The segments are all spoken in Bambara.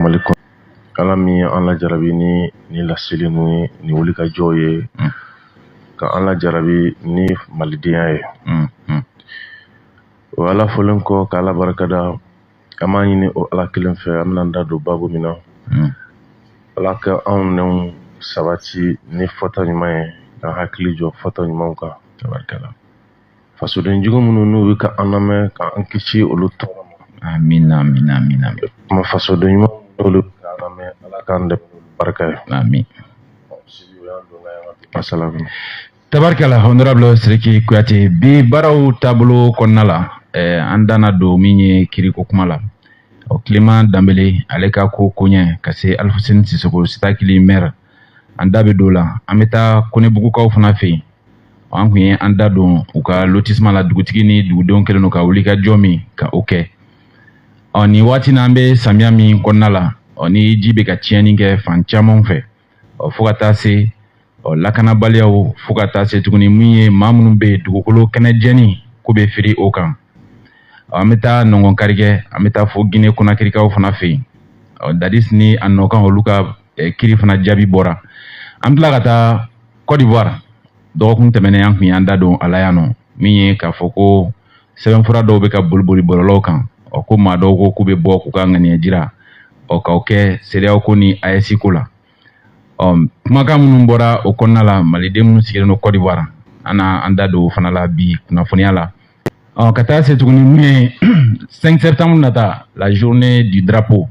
Malikum ala min an la jarabi ni laseli ni wuli ka jɔ ye ka an la jarabi ni malidenya ye o ala fɔlen kɔ ka ala barikada an b'a ɲini o ala kelen fɛ an bɛna da don babu min na ala ka anw nɛnw sabati ni fɔta ɲuman ye ka hakili jɔ fɔta ɲumanw kan tabarikala fasoden jugu minnu n'u bɛ ka an lamɛn ka an kisi olu tɔɔrɔ ma amina kuma fasoden ɲuman olu ka an lamɛn ala k'an dɛmɛ barika ye amin assalamu tabarikala honorable Siriki Kuyate bi baraw taabolo kɔnɔna la an dana don min ye kiriko kuma la o Clément Dembélé ale ka ko koɲɛ ka se Alfuseni Sisoko Sitakili maire an da bɛ don la an bɛ taa Konebugukaw fana fɛ yen an kun ye an da don u ka lotissement la dugutigi ni dugudenw kɛlen don ka wuli ka jɔ min ka o kɛ ni waati n'an bɛ samiya min kɔnɔna la ni ji bɛ ka tiɲɛni kɛ fan caman fɛ fo ka taa se lakanabaliyaw fo ka taa se tuguni min ye maa minnu bɛ dugukolo kɛnɛjɛni ko bɛ firi o kan an bɛ taa nɔngɔnkari kɛ an bɛ taa fo Guinée Conakrykaw fana fɛ yen Dadis ni a nɔkan olu ka kiri fana jaabi bɔra an tila ka taa Côte d'Ivoire dɔgɔkun tɛmɛnen an kun y'an da don a la yan nɔ min ye k'a fɔ ko sɛbɛnfura dɔw bɛ ka boliboli bɔlɔlɔw kan ko maa dɔw ko k'u bɛ bɔ k'u ka ŋaniya jira k'aw kɛ CEDEAO ko ni AES ko la kumakan minnu bɔra o kɔnɔna la maliden minnu sigilen don Côte d'Ivoire an da don o fana la bi kunnafoniya la ka taa se tuguni min ye 5 septembre nata la journée du drapeau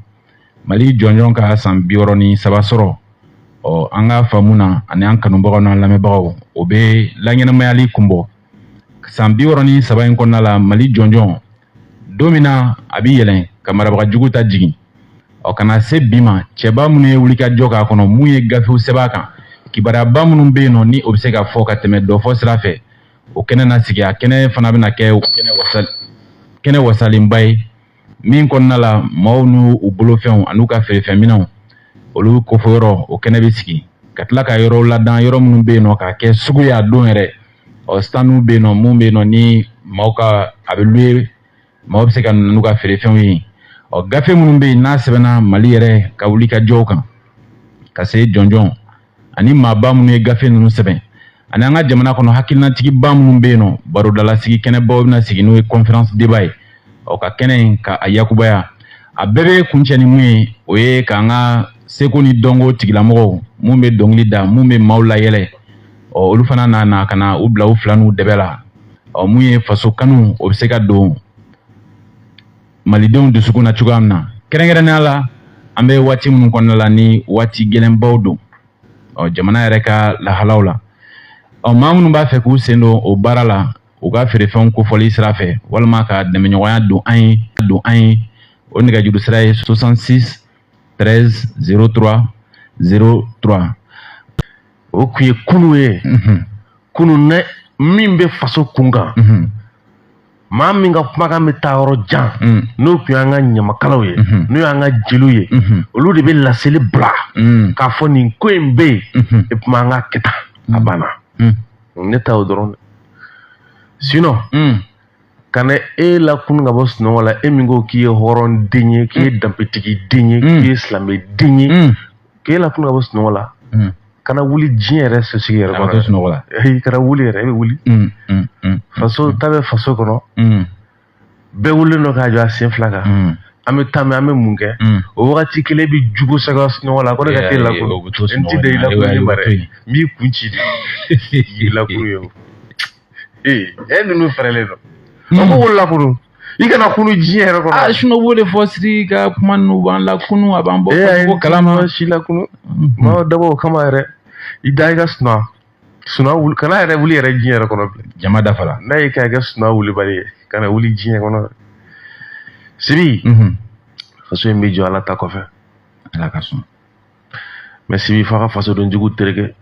Mali jɔnjɔn ka san 63 sɔrɔ an ka faamu na ani an kanubagaw n'an lamɛnbagaw o bɛ laɲɛnamayali kun bɔ san 63 in kɔnɔna la Mali jɔnjɔn don min na a bɛ yɛlɛn ka marabagajugu ta jigin kana se bi ma cɛba minnu ye wuli ka jɔ k'a kɔnɔ mun ye gafew sɛbɛn a kan kibaruyaba minnu bɛ yen nɔ ni o bɛ se ka fɔ ka tɛmɛ dɔ fɔ sira fɛ o kɛnɛ na sigi a kɛnɛ fana bɛna kɛ kɛnɛ wasalenba ye min kɔnɔna la maaw n'u bolofɛnw an'u ka feerefɛnminɛnw olu kofɔyɔrɔ o kɛnɛ bɛ sigi ka tila ka yɔrɔw ladan yɔrɔ minnu bɛ yen nɔ k'a kɛ sugu ye a don yɛrɛ standw bɛ yen nɔ mun bɛ yen nɔ ni maaw ka a bɛ louer maaw bɛ se ka n'u ka feerefɛnw ye gafe minnu bɛ yen n'a sɛbɛnna Mali yɛrɛ ka wuli ka jɔw kan ka se jɔnjɔn ani maaba minnu ye gafe ninnu sɛbɛn ani an ka jamana kɔnɔ hakilinatigiba minnu bɛ yen nɔ barodalasigi kɛnɛbaw bɛna sigi n'o ye conférence débat ye ka kɛnɛ in ka a yakubaya a bɛɛ bɛ kuncɛ ni mun ye o ye k'an ka seko ni dɔnko tigilamɔgɔw mun bɛ dɔnkili da mun bɛ maaw layɛlɛ olu fana nana ka na u bila u fila n'u dɛbɛ la mun ye faso kanu o bɛ se ka don malidenw dusukun na cogoya min na kɛrɛnkɛrɛnnenya la an bɛ waati minnu kɔnɔna la ni waati gɛlɛnbaw don jamana yɛrɛ ka lahalaw la maa minnu b'a fɛ k'u sen don o baara la u ka feerefɛnw kofɔli sira fɛ walima ka dɛmɛɲɔgɔnya don an ye o nɛgɛjuru sira ye 66 13 03 03 o kun ye kunu ye kunu ne min bɛ faso kun kan maa min ka kumakan bɛ taa yɔrɔ jan n'o kun y'an ka ɲamakalaw ye n'o y'an ka jeliw ye olu de bɛ laseli bila k'a fɔ nin ko in bɛ yen et puis an ka kɛ tan a banna ne ta o dɔrɔn sinon kana e la kun ka bɔ sunɔgɔ la e min ko k'i ye hɔrɔn den ye k'i ye danpetigi den ye k'i ye silamɛ den ye k'e la kun ka bɔ sunɔgɔ la kana wuli diɲɛ yɛrɛ sosigi yɛrɛ kɔnɔ sunɔgɔ la kana wuli yɛrɛ e bɛ wuli faso ta bɛ faso kɔnɔ bɛɛ wulilen don k'a jɔ a sen fila kan an bɛ taa an bɛ mun kɛ o wagati kelen bɛ jugu sɛgɛ sunɔgɔ la ko ne ka k'e lakunu n ti da i lakunu ye mara n b'i kun ci de i lakunu ye o e ninnu fɛrɛlen don ko wolo lakunu i kana kunu diɲɛ yɛrɛ kɔnɔ sunɔgɔ b'o de fɔ Siri ka kuma ninnu b'an lakunu a b'an bɔ ko kalama si lakunu maa dabɔ o kama yɛrɛ i da i ka suna wuli kana yɛrɛ wuli yɛrɛ diɲɛ yɛrɛ kɔnɔ bilen jama dafara n'a ye k'a kɛ suna wulibali ye kana wuli diɲɛ kɔnɔ Sibi faso in bɛ jɔ ala ta kɔfɛ ala ka sɔn mais Sibi f'a ka fasoden jugu tereke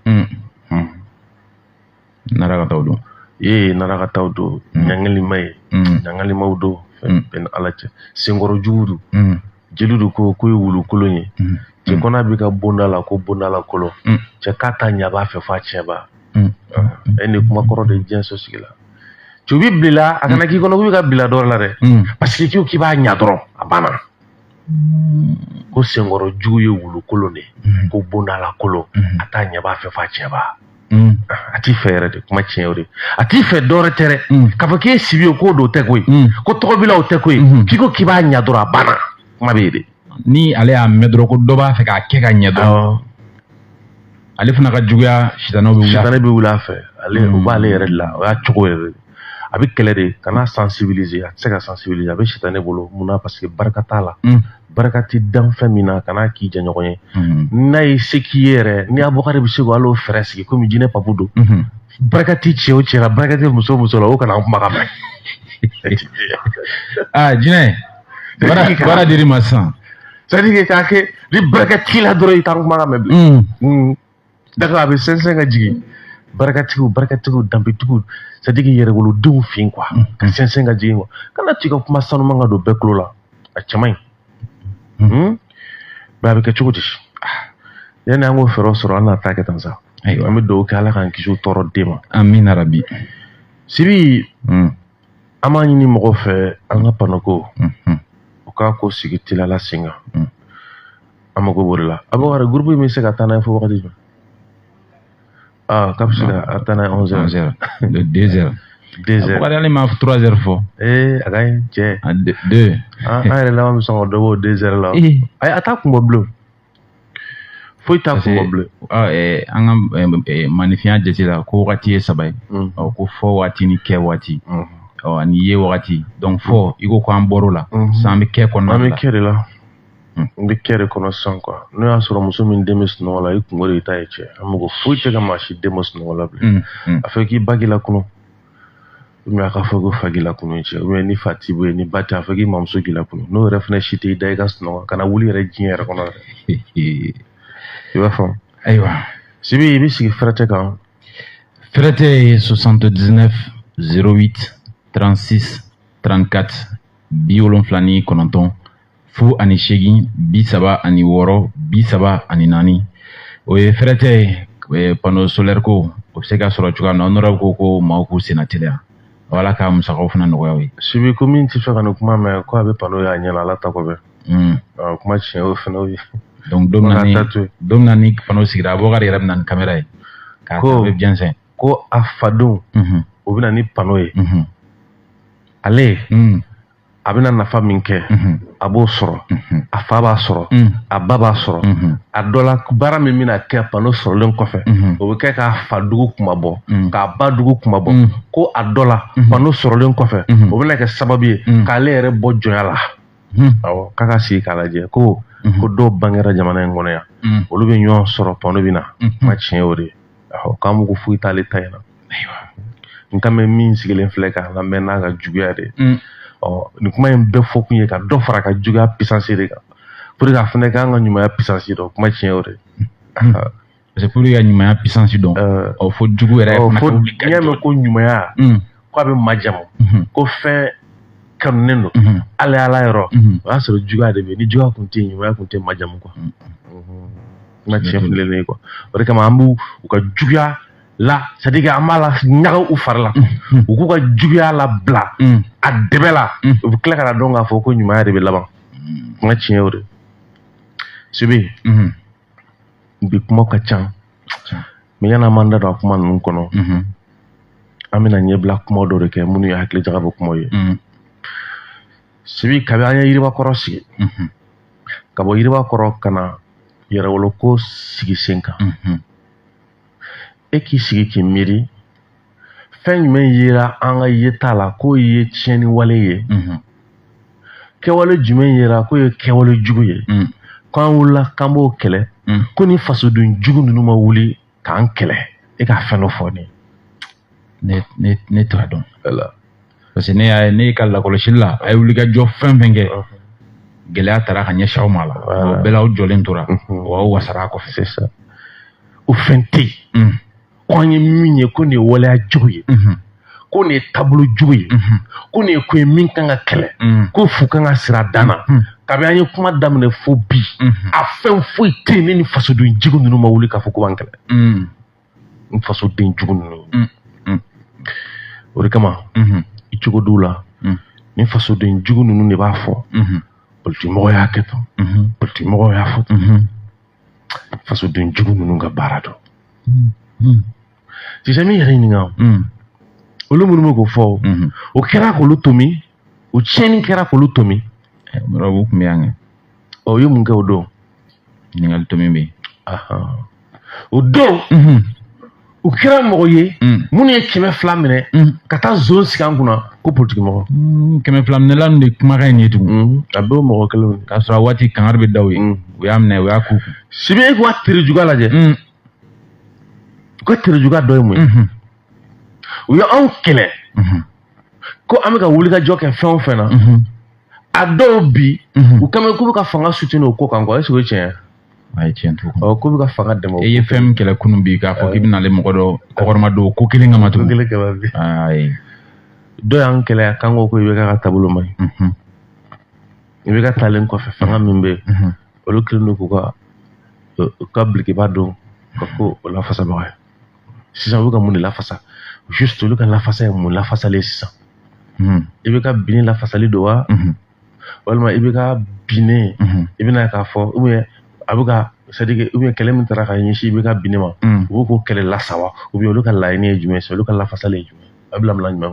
nara ka taa don nara ka taa don ɲangalima ye ɲangalimaw don fɛn bɛɛ ni ala cɛ senkɔrɔ jugu don jeliw de ko ye wulukolon ye cɛ kɔnɔ bɛ ka bonda la ko bonda la kolon cɛ k'a ta ɲab'a fɛ f'a tiɲɛba e ni kuma kɔrɔ de diɲɛ so sigi la cɛ bi bila a kana k'i kɔnɔ k'u ka bila dɔ la dɛ parce que k'i b'a ɲa dɔrɔn a banna ko senkɔrɔ jugu ye wulu kolon de ko bondala kolon a t'a ɲɛb'a fɛ fa cɛba a t'i fɛ yɛrɛ de kuma tiɲɛ o de a t'i fɛ dɔwɛrɛ tɛ dɛ k'a fɔ k'e sibi ye k'o don tɛ koyi ko tɔgɔbilaw tɛ koyi k'i ko k'i b'a ɲɛ dɔrɔn a banna kuma bɛ yen de ni ale y'a mɛn dɔrɔn ko dɔ b'a fɛ k'a kɛ ka ɲɛ dɔrɔn ale fana ka juguya sitanɛ bɛ wuli a fɛ ale o b'ale yɛrɛ de la o y'a cogo yɛrɛ de a bɛ kɛlɛ de kana sensibiliser a tɛ se ka sensibiliser a bɛ sitanɛ bolo munna parce que barika t'a la barika tɛ dan fɛn min na kana k'i jɛɲɔgɔn ye n'a ye se k'i ye yɛrɛ ni Abubakari bɛ se k'o hali fɛɛrɛ sigi komi jinɛ papu don barika tɛ cɛ o cɛ la barika tɛ muso o muso la o kana kuma ka mɛn jinɛ baara dir'i ma sisan c'est à dire k'a kɛ ni barika t'i la dɔrɔn i t'an kuma ka mɛn bilen daga a bɛ sɛnsɛn ka jigin barikatigiw danbetigiw c'est à dire yɛrɛwolodenw fin quoi ka sɛnsɛn ka jigin quoi kana t'i ka kuma sanuman ka don bɛɛ tulo la a cɛ man ɲi a bɛ kɛ cogo di yanni an k'o fɛɛrɛw sɔrɔ an n'a ta kɛ tan sa an bɛ dugawu kɛ Ala k'an kisi o tɔɔrɔ den ma amina rabi Sibi an b'a ɲini mɔgɔw fɛ an ka panoko u k'a ko sigi teliyala sen kan an mago b'o de la Abubakari groupe in bɛ se ka taa n'a ye fo wagati jumɛn k'a bɛ se ka taa n'a ye 11h de 2h Abubakari ale ma 3h fɔ a ka ɲi cɛ 2 an yɛrɛ laban bɛ sɔn ka dɔ bɔ o 2h la ayi a t'a kun bɔ bilen foyi t'a kun bɔ bilen an ka manifinya jate la ko wagati ye 3 ye ko fɔ waati ni kɛ waati ani ye wagati donc fɔ i ko k'an bɔr'o la sisan an bɛ kɛ kɔnɔna la an bɛ kɛ de la n bɛ kɛ de kɔnɔ sisan quoi n'o y'a sɔrɔ muso min den bɛ sunɔgɔ la i kungo de y'i ta ye cɛ an mago foyi tɛ ka maa si den bɔ sunɔgɔ la bilen a fɔ k'i ba k'i la kunun ou a ka fɔ ko fa k'i la kunun cɛ ou ni fa t'i bolo ni ba tɛ a fɔ k'i mamuso k'i la kunun n'o yɛrɛ fana si tɛ i da i ka sunɔgɔ kana wuli yɛrɛ diɲɛ yɛrɛ kɔnɔ yɛrɛ i b'a faamu ayiwa Sibi i bɛ sigi Fɛrɛtɛ kan Fɛrɛtɛ ye 79 08 36 34 79 fu ani 8 36 34 o ye Fɛrɛtɛ ye panneau solaire ko o bɛ se ka sɔrɔ cogoya min na honorable ko maaw k'u senna teliya Ala ka musakaw fana nɔgɔya o ye Sibi ko min tɛ fɛ ka nin kuma mɛn ko a bɛ panneau y'a ɲɛ la Ala ta kɔfɛ kuma tiɲɛ o fana o ye donc don na ni panneau sigira Abubakari yɛrɛ bɛ na ni caméra ye k'a bɛ biɛnsɛn ko a fadenw o bɛ na ni panneau ye ale a bɛna nafa min kɛ a b'o sɔrɔ a fa b'a sɔrɔ a ba b'a sɔrɔ a dɔ la baara min bɛna kɛ panneau sɔrɔlen kɔfɛ o bɛ kɛ k'a fa dugu kuma bɔ k'a ba dugu kuma bɔ ko a dɔ la panneau sɔrɔlen kɔfɛ o bɛna kɛ sababu ye k'ale yɛrɛ bɔ jɔnya la awɔ k'a ka sigi k'a lajɛ ko dɔw bangera jamana in kɔnɔ yan olu bɛ ɲɔgɔn sɔrɔ panneau bɛ na kuma tiɲɛ o de ye k'an mugu foyi t'ale ta in na n ka mɛn min sigilen filɛ k'an lamɛn n'a ka juguya de nin kuma in bɛɛ fɔ kun ye ka dɔ fara ka juguya puissance de kan pour que a fana k'an ka ɲumanya puissance dɔn kuma tiɲɛ o de parce que pour que ka ɲumanya puissance dɔn fo jugu yɛrɛ fana ka wuli ka jɔ n'i y'a mɛn ko ɲumanya ko a bɛ majamu ko fɛn kanunen don hali Ala yɔrɔ o y'a sɔrɔ juguya de bɛ yen ni juguya tun tɛ yen ɲumanya tun tɛ majamu quoi kuma tiɲɛ fililen ye quoi o de kama an b'u ka juguya la c'est à dire an b'a la ɲaga u fari la u k'u ka juguya la bila a dɛbɛ la u bɛ tila ka na dɔn k'a fɔ ko ɲumanya de bɛ laban kuma tiɲɛ o de Sibi bi kuma ka ca mais yan'an m'an da don a kuma ninnu kɔnɔ an bɛna ɲɛbila kuma dɔ de kɛ minnu ye hakili jagabɔ kumaw ye Sibi kabi an ye Yiribakɔrɔ sigi ka bɔ Yiribakɔrɔ ka na yɛrɛwoloko sigi sen kan e k'i sigi k'i miiri fɛn jumɛn yera an ka yeta la k'o ye tiɲɛni wale ye kɛwale jumɛn yera k'o ye kɛwale jugu ye k'an wulila k'an b'o kɛlɛ ko ni fasoden jugu ninnu ma wuli k'an kɛlɛ e ka fɛn dɔ fɔ ne t'a dɔn parce que ne ka lakɔlɔsili la a ye wuli ka jɔ fɛn fɛn kɛ gɛlɛya taara ka ɲɛsin aw ma la o bɛɛ la aw jɔlen tora o y'aw wasara a kɔfɛ c'est ça o fɛn tɛ yen ko an ye min ye ko nin ye waleya jugu ye ko nin ye taabolo jugu ye ko nin ye ko ye min kan ka kɛlɛ ko fu kan ka sira dan na kabi an ye kuma daminɛ fo bi a fɛn foyi tɛ yen ne ni fasoden jugu ninnu ma wuli k'a fɔ ko b'an kɛlɛ n fasoden jugu ninnu o de kama i cogo d'u la ni fasoden jugu ninnu de b'a fɔ politique mɔgɔ y'a kɛ tan politique mɔgɔ y'a fɔ tan fasoden jugu ninnu ka baara dɔn sisan min yɛrɛ ɲininka olu minnu bɛ k'o fɔ o kɛra k'olu tomi o tiɲɛni kɛra k'olu tomi u tun bɛ yan kɛ o ye mun kɛ o don ɲininkali tomi bɛ o don u kɛra mɔgɔ ye minnu ye 200 minɛ ka taa zone sigi an kunna ko politique mɔgɔ 200 minɛla ninnu de kumakan in ye tugun a bɛɛ o mɔgɔ kelen k'a sɔrɔ a waati kangari bɛ da u ye u y'a minɛ u y'a k'u kun sibi e k'u ka tere juguya lajɛ u ka tere juguya dɔ ye mun ye u ye anw kɛlɛ ko an bɛ ka wulikajɔ kɛ fɛn o fɛn na a dɔw bi u kɛmɛ k'u bɛ ka fanga soutenir o ko kan quoi est-ce que o ye tiɲɛ ye a ye tiɲɛ tugun k'u bɛ ka fanga dɛmɛ e ye fɛn min kɛlɛ kunun bi k'a fɔ k'i bɛ n'ale mɔgɔ dɔ kɔkɔrɔma don ko kelen kama tugun ko kelen kama bi ayi dɔ y'an kɛlɛ kan ko i bɛ ka taabolo man ɲi i bɛ ka taalen kɔfɛ fanga min bɛ yen olu kelen don k'u ka bilikiba don ka ko o lafasabaga ye sisan u bɛ ka mun de lafasa juste olu ka lafasa ye mun lafasalen sisan i bɛ ka binni lafasali don wa walima i bɛ ka binne i bɛna k'a fɔ ou bien a bɛ ka c'est-à-dire ou bien kɛlɛ min taara ka ɲɛsin i bɛ ka binne ma u b'o k'o kɛlɛ lasawa ou bien olu ka laɲini ye jumɛn ye olu ka lafasali ye jumɛn a bɛ lamila jumɛn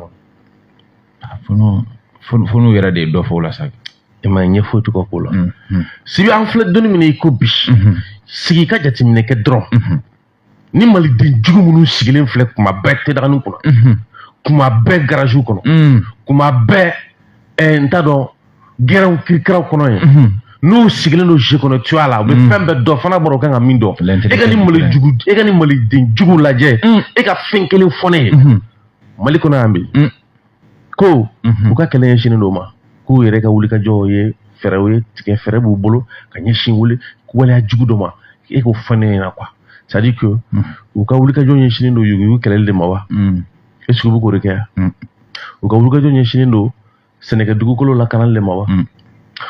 kɔnɔ fo n'u yɛrɛ de ye dɔ fɔ o la sa i ma ɲɛ foyi t'u ka ko la sibi an filɛ donni min na i ko bi sigi ka jateminɛ kɛ dɔrɔn ni maliden jugu minnu sigilen filɛ kuma bɛɛ tedagani kɔnɔ kuma bɛɛ garage kɔnɔ kuma bɛɛ n t'a dɔn gɛrɛnw kirikiraw kɔnɔ ye n'u sigilen don jeu kɔnɔ tu a la u bɛ fɛn bɛɛ dɔn fana bɔra o kan ka min dɔn e ka ni maliden jugu lajɛ e ka fɛn kelen fɔ ne ye mali kɔnɔ yan bi ko u ka kɛlɛ ɲɛsinnen don ma k'u yɛrɛ ka wulikajɔw ye fɛɛrɛw ye tigɛ fɛɛrɛ b'u bolo ka ɲɛsin waleya jugu dɔ ma e k'o fɔ ne ɲɛna quoi c'est à dire que u ka wulikajɔ ɲɛsinnen don yugu kɛlɛli de ma wa est ce que u bɛ k'o de kɛ yan u ka wulikajɔ ɲɛsinnen don sɛnɛkɛ dugukolo lakanali de ma wa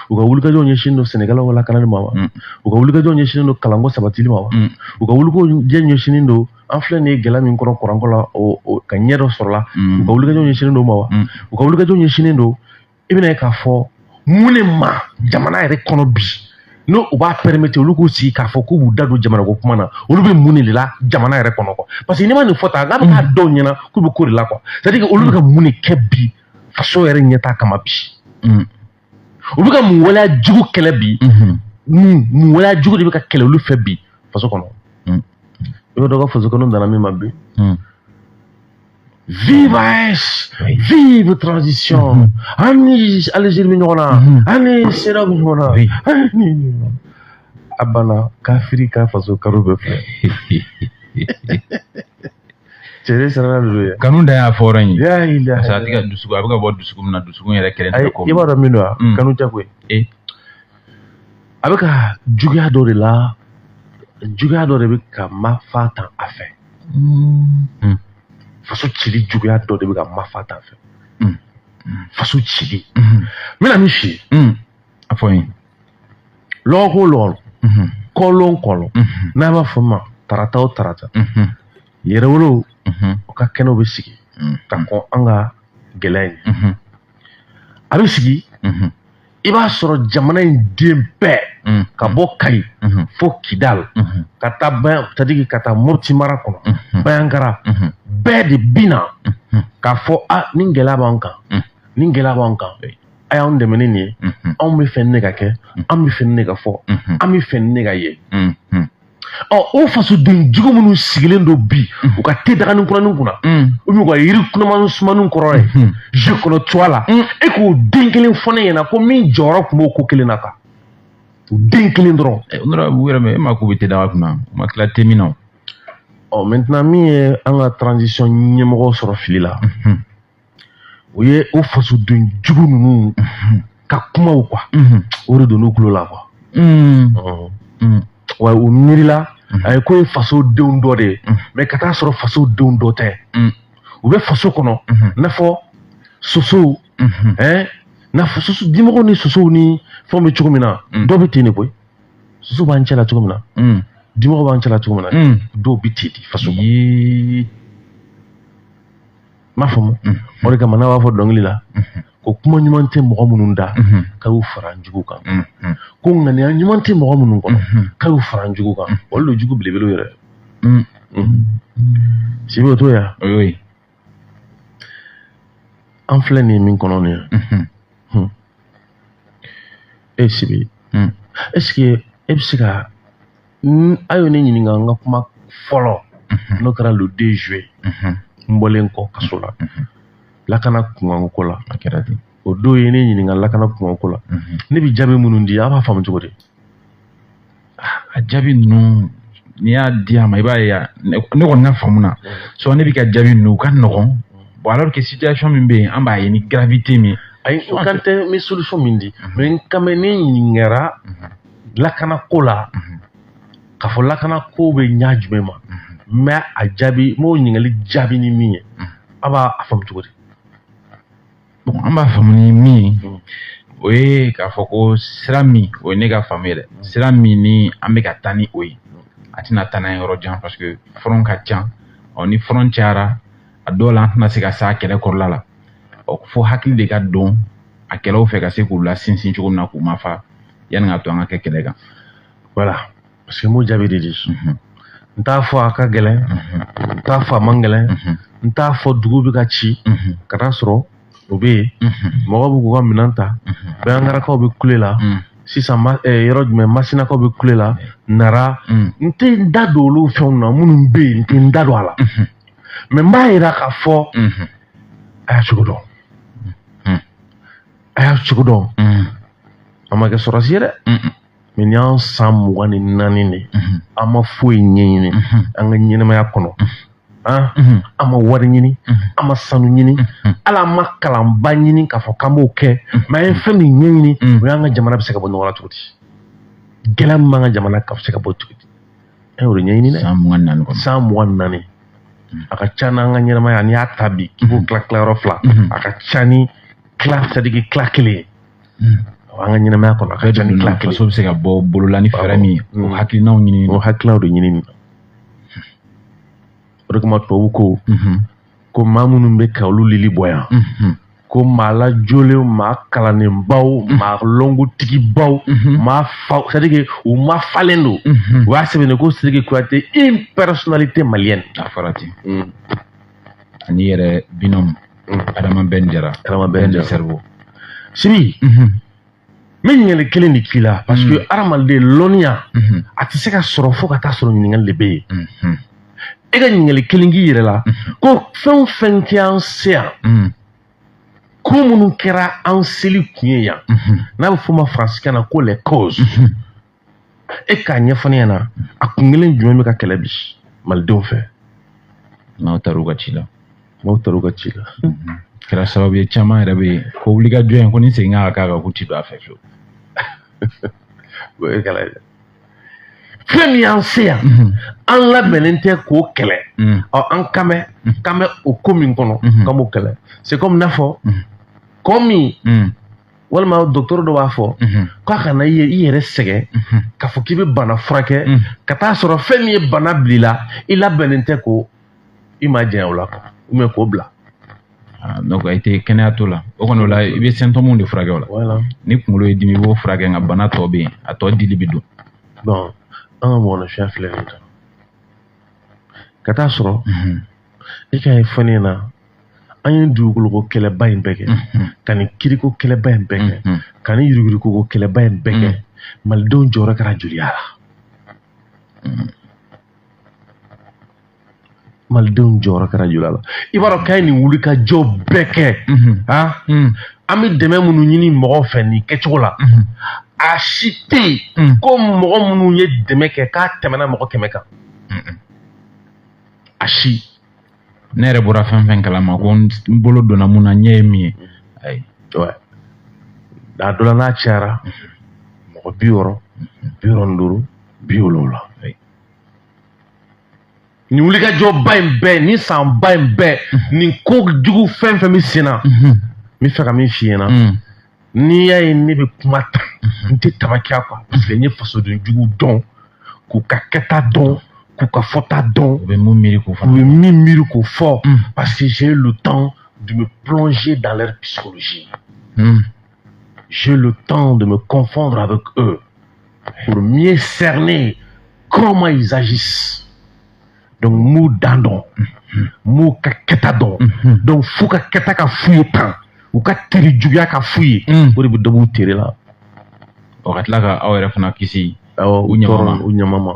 u ka wulikajɔ ɲɛsinnen don sɛnɛkɛlaw lakanali ma wa u ka wulikajɔ ɲɛsinnen don kalanko sabatili ma wa u ka wulikajɔ ɲɛsinnen don an filɛ nin ye gɛlɛya min kɔrɔ kuranko la ka ɲɛ dɔ sɔrɔla u ka wulikajɔ ɲɛsinnen don ma wa u ka wulikajɔ ɲɛsinnen don i bɛna ye k'a fɔ mun de ma jamana yɛrɛ kɔnɔ bi n'o u b'a permettre olu k'u sigi k'a fɔ k'u b'u da don jamanako kuma na olu bɛ mun de la jamana yɛrɛ kɔnɔ quoi parce que n'i ma nin fɔ tan k'a bɛ k'a dɔw ɲɛna k'u bɛ ko de la quoi c'est à dire que olu bɛ ka mun de kɛ bi faso yɛrɛ ɲɛtaa kama bi u bɛ ka mun waleya jugu kɛlɛ bi mun waleya jugu de bɛ ka kɛlɛ olu fɛ bi faso kɔnɔ i bɛ dɔ ka faso kɔnɔ nana min ma bi vive AES vive transition ani Algérie bɛ ɲɔgɔn na ani CEDEAO bɛ ɲɔgɔn na a banna kafiri ka faso karo bɛ filɛ cɛre sarala de don ye kanu da y'a fɔra in ye parce que a tɛ ka dusukun a bɛ ka bɔ dusukun min na dusukun yɛrɛ kɛlen tɛ ko i b'a dɔn min don wa kanu tɛ koyi a bɛ ka juguya dɔ de la juguya dɔ de bɛ ka mafa tan a fɛ faso cili juguya dɔ de bɛ ka mafa tan a fɛ faso cili n bɛna min f'i ye a fɔ n ye lɔgɔ o lɔgɔ kɔlɔn kɔlɔn n'a b'a fɔ ma tarata o tarata yɛrɛwolow o ka kɛnɛw bɛ sigi ka kɔn an ka gɛlɛya in a bɛ sigi i b'a sɔrɔ jamana in den bɛɛ ka bɔ Kayi fo Kidal ka taa c'est-à-dire ka taa Mopti mara kɔnɔ Bayankara bɛɛ de bɛ na k'a fɔ nin gɛlɛya b'an kan nin gɛlɛya b'an kan a y'anw dɛmɛ ni nin ye anw bɛ fɛ nin de ka kɛ an bɛ fɛ nin de ka fɔ an bɛ fɛ nin de ka ye o fasoden jugu minnu sigilen don bi u ka te dagani kuranin kunna u b'u ka yiri kunaman sumanin kɔrɔ ye je kɔnɔ tu a la e k'o den kelen fɔ ne ɲɛna ko min jɔyɔrɔ tun b'o ko kelen na kan o den kelen dɔrɔn u yɛrɛ e ma k'u bɛ te daga kunna u ma tila te min na maintenant min ye an ka transition ɲɛmɔgɔ sɔrɔ fili la o ye o fasoden jugu ninnu ka kumaw quoi o de don n'u tulo la quoi wa u miirila a ye ko ye faso denw dɔ de ye mais ka taa sɔrɔ faso denw dɔ tɛ u bɛ faso kɔnɔ n'a fɔ sosow n'a fɔ soso dimɔgɔw ni sosow ni fɛnw bɛ cogo min na dɔw bɛ ten de koyi soso b'an cɛla cogo min na dimɔgɔw b'an cɛla cogo min na dɔw bɛ ten de faso kɔnɔ m'a faamu o de kama n'a b'a fɔ dɔnkili la ko kuma ɲuman tɛ mɔgɔ minnu da k'a y'u fara jugu kan ko ŋaniya ɲuman tɛ mɔgɔ minnu kɔnɔ k'a y'u fara jugu kan olu de jugu belebelew yɛrɛ Sibi o t'o ye oui an filɛ nin ye min kɔnɔ nin ye Sibi est-ce que e bɛ se ka a y'o ne ɲininka n ka kuma fɔlɔ n'o kɛra le 2 juillet n bɔlen kɔ kaso la lakana kunkanko la a kɛra ten o don ye ne ɲininka lakana kunkanko la ne bɛ jaabi minnu di a b'a faamu cogo di a jaabi ninnu n'i y'a di a ma i b'a ye ne kɔni n'a faamu na ne bɛ ka jaabi ninnu u ka nɔgɔn bon alors que situation min bɛ yen an b'a ye ni gravité min ayi o kan tɛ n bɛ solution min di mais n kan bɛ ne ɲininkara lakana ko la k'a fɔ lakana ko bɛ ɲa jumɛn ma mais a jaabi n b'o ɲininkali jaabi ni min ye a b'a faamu cogo di bon an b'a faamu ni min ye o ye k'a fɔ ko sira min o ye ne ka faamu ye dɛ sira min ni an bɛ ka taa ni o ye a tɛna taa n'a ye yɔrɔ jan parce que front ka ca ni front cayara a dɔw la an tɛna se ka s'a kɛlɛ kɔrɔla la fo hakili de ka don a kɛlɛw fɛ ka se k'u la sinsin cogo min na k'u ma fa yanni ka to an ka kɛ kɛlɛ kan voilà parce que n b'o jaabi de di n t'a fɔ a ka gɛlɛn n t'a fɔ a man gɛlɛn n t'a fɔ dugu bɛ ka ci ka taa sɔrɔ o bɛ yen mɔgɔw bɛ k'u ka minɛn ta bayangarakaw bɛ kule la sisan yɔrɔ jumɛn masinakaw bɛ kule la nara n tɛ n da don olu fɛnw na minnu bɛ yen n tɛ n da don a la mais n b'a yira k'a fɔ a y'a cogo dɔn a y'a cogo dɔn a ma kɛ sɔrɔsi ye dɛ mais ni y'an san 24 de an ma foyi ɲɛɲini an ka ɲɛnamaya kɔnɔ an ma wari ɲini an ma sanu ɲini ala an ma kalanba ɲini k'a fɔ k'an b'o kɛ mais an ye fɛn min ɲɛɲini o y'an ka jamana bɛ se ka bɔ ɲɔgɔn na cogo di gɛlɛya min b'an ka jamana ka se ka bɔ cogo di an y'o de ɲɛɲini dɛ san 24 a ka ca n'an ka ɲɛnamaya n'i y'a ta bi k'i b'o tila yɔrɔ 2 a ka ca ni c'est-à-dire tila 1 ye an ka ɲɛnamaya kɔnɔ a ka ca ni tila 1 faso bɛ se ka bɔ bolola ni fɛɛrɛ min ye o hakilinaw ɲini o hakilinaw de ɲini o de kama tubabu ko maa minnu bɛ ka olu lili bɔ yan ko maa lajolen maa kalannenbaw maa lɔngotigibaw maa fa c'est-à-dire u ma falen don u y'a sɛbɛn de ko Sidiki Kuyate une personnalité malienne a fɔra ten ani yɛrɛ binôme Adama Ben Jara cerveau Sibi n bɛ ɲininkali kelen de k'i la parce que adamaden lɔnniya a tɛ se ka sɔrɔ fo ka taa sɔrɔ ɲininkali de bɛ yen e ka ɲininkali kelen k'i yɛrɛ la ko fɛn o fɛn kɛ an se yan ko minnu kɛra an seli kun ye yan n'a bɛ f'o ma faransikan na ko les causes e k'a ɲɛfɔ ne ɲɛna a kun kelen jumɛn bɛ ka kɛlɛ bi malidenw fɛ n'aw taar'u ka ci la kɛra sababu ye caman yɛrɛ bɛ yen ko wulikajɔ in ko ni segin ka k'a kan k'u ti don a fɛ fiyewu fɛn min y'an se yan an labɛnnen tɛ k'o kɛlɛ an kan bɛ o ko min kɔnɔ k'an b'o kɛlɛ c'est comme n'a fɔ kɔ min walima docteur dɔ b'a fɔ k'a kana i yɛrɛ sɛgɛn k'a fɔ k'i bɛ bana furakɛ ka taa sɔrɔ fɛn min ye bana bil'i la i labɛnnen tɛ ko i ma janya o la ou bien k'o bila donc i tɛ kɛnɛya to la o kɔni o la i bɛ symptômes de furakɛ o la ni kunkolo ye dimi i b'o furakɛ nka bana tɔ bɛ yen a tɔ dili bɛ don bon an ka mɔgɔninfinya filɛ nin kan ka taa sɔrɔ i ka ye fɔ ne ɲɛna an ye dugukoloko kɛlɛba in bɛɛ kɛ ka nin kiriko kɛlɛba in bɛɛ kɛ ka nin yuruguyurugukoko kɛlɛba in bɛɛ kɛ malidenw jɔyɔrɔ kɛra joli y'a la malidenw jɔyɔrɔ kɛra joli la i b'a dɔn k'a ye nin wulikajɔ bɛɛ kɛ an bɛ dɛmɛ minnu ɲini mɔgɔw fɛ nin kɛcogo la a si tɛ yen ko mɔgɔ minnu ye dɛmɛ kɛ k'a tɛmɛna mɔgɔ 100 kan a si ne yɛrɛ bɔra fɛn fɛn kalama ko n bolo donna mun na ɲɛ ye min ye ayi a dɔ la n'a cayara mɔgɔ 60 65 70 nin wulikajɔba in bɛɛ nin sanba in bɛɛ nin ko jugu fɛn fɛn bɛ sen na n bɛ fɛ ka min f'i ɲɛna n'i y'a ye ne bɛ kuma ta n tɛ tabakiya quoi parce que n ye fasoden jugu dɔn k'u ka kɛta dɔn k'u ka fɔta dɔn u bɛ mun miiri k'o fɔ u bɛ min miiri k'o fɔ parce que j'ai eu le temps de me plonger dans leur psychologie J'ai le temps de me confondre avec eux pour mieux cerner comment ils agissent. Donc, mou dandon, mou kaketadon, donc fou kaketa ka fouille tant, ou ka teri jugia ka fouille, pour le bout de là. O ka tila ka aw yɛrɛ fana kisi u ɲamama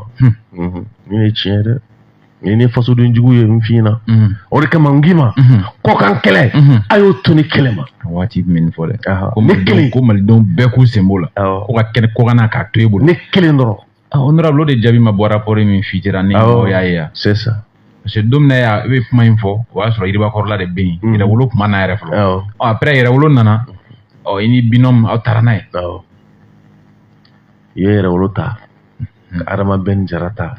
ni ye tiɲɛ dɛ ni fasoden jugu ye n f'i na o de kama n k'i ma kɔkan kɛlɛ a y'o to ni kɛlɛ ma waati bɛ nin fɔ dɛ ko malidenw bɛɛ k'u sen b'o la ko ka kɛnɛ kɔkanna k'a to e bolo ne kelen dɔrɔn honorable o de jaabi ma bɔ rapport min fitira ni mɔgɔw y'a ye yan c'est ça parce que don min na i bɛ kuma in fɔ o y'a sɔrɔ Yiribakɔrɔla de bɛ yen yɛrɛwolo kuma n'a yɛrɛ fɔlɔ après yɛrɛwolo nana i ni binôme aw taara n'a ye i ye yɛrɛwolo ta ka Adama Ben Jara ta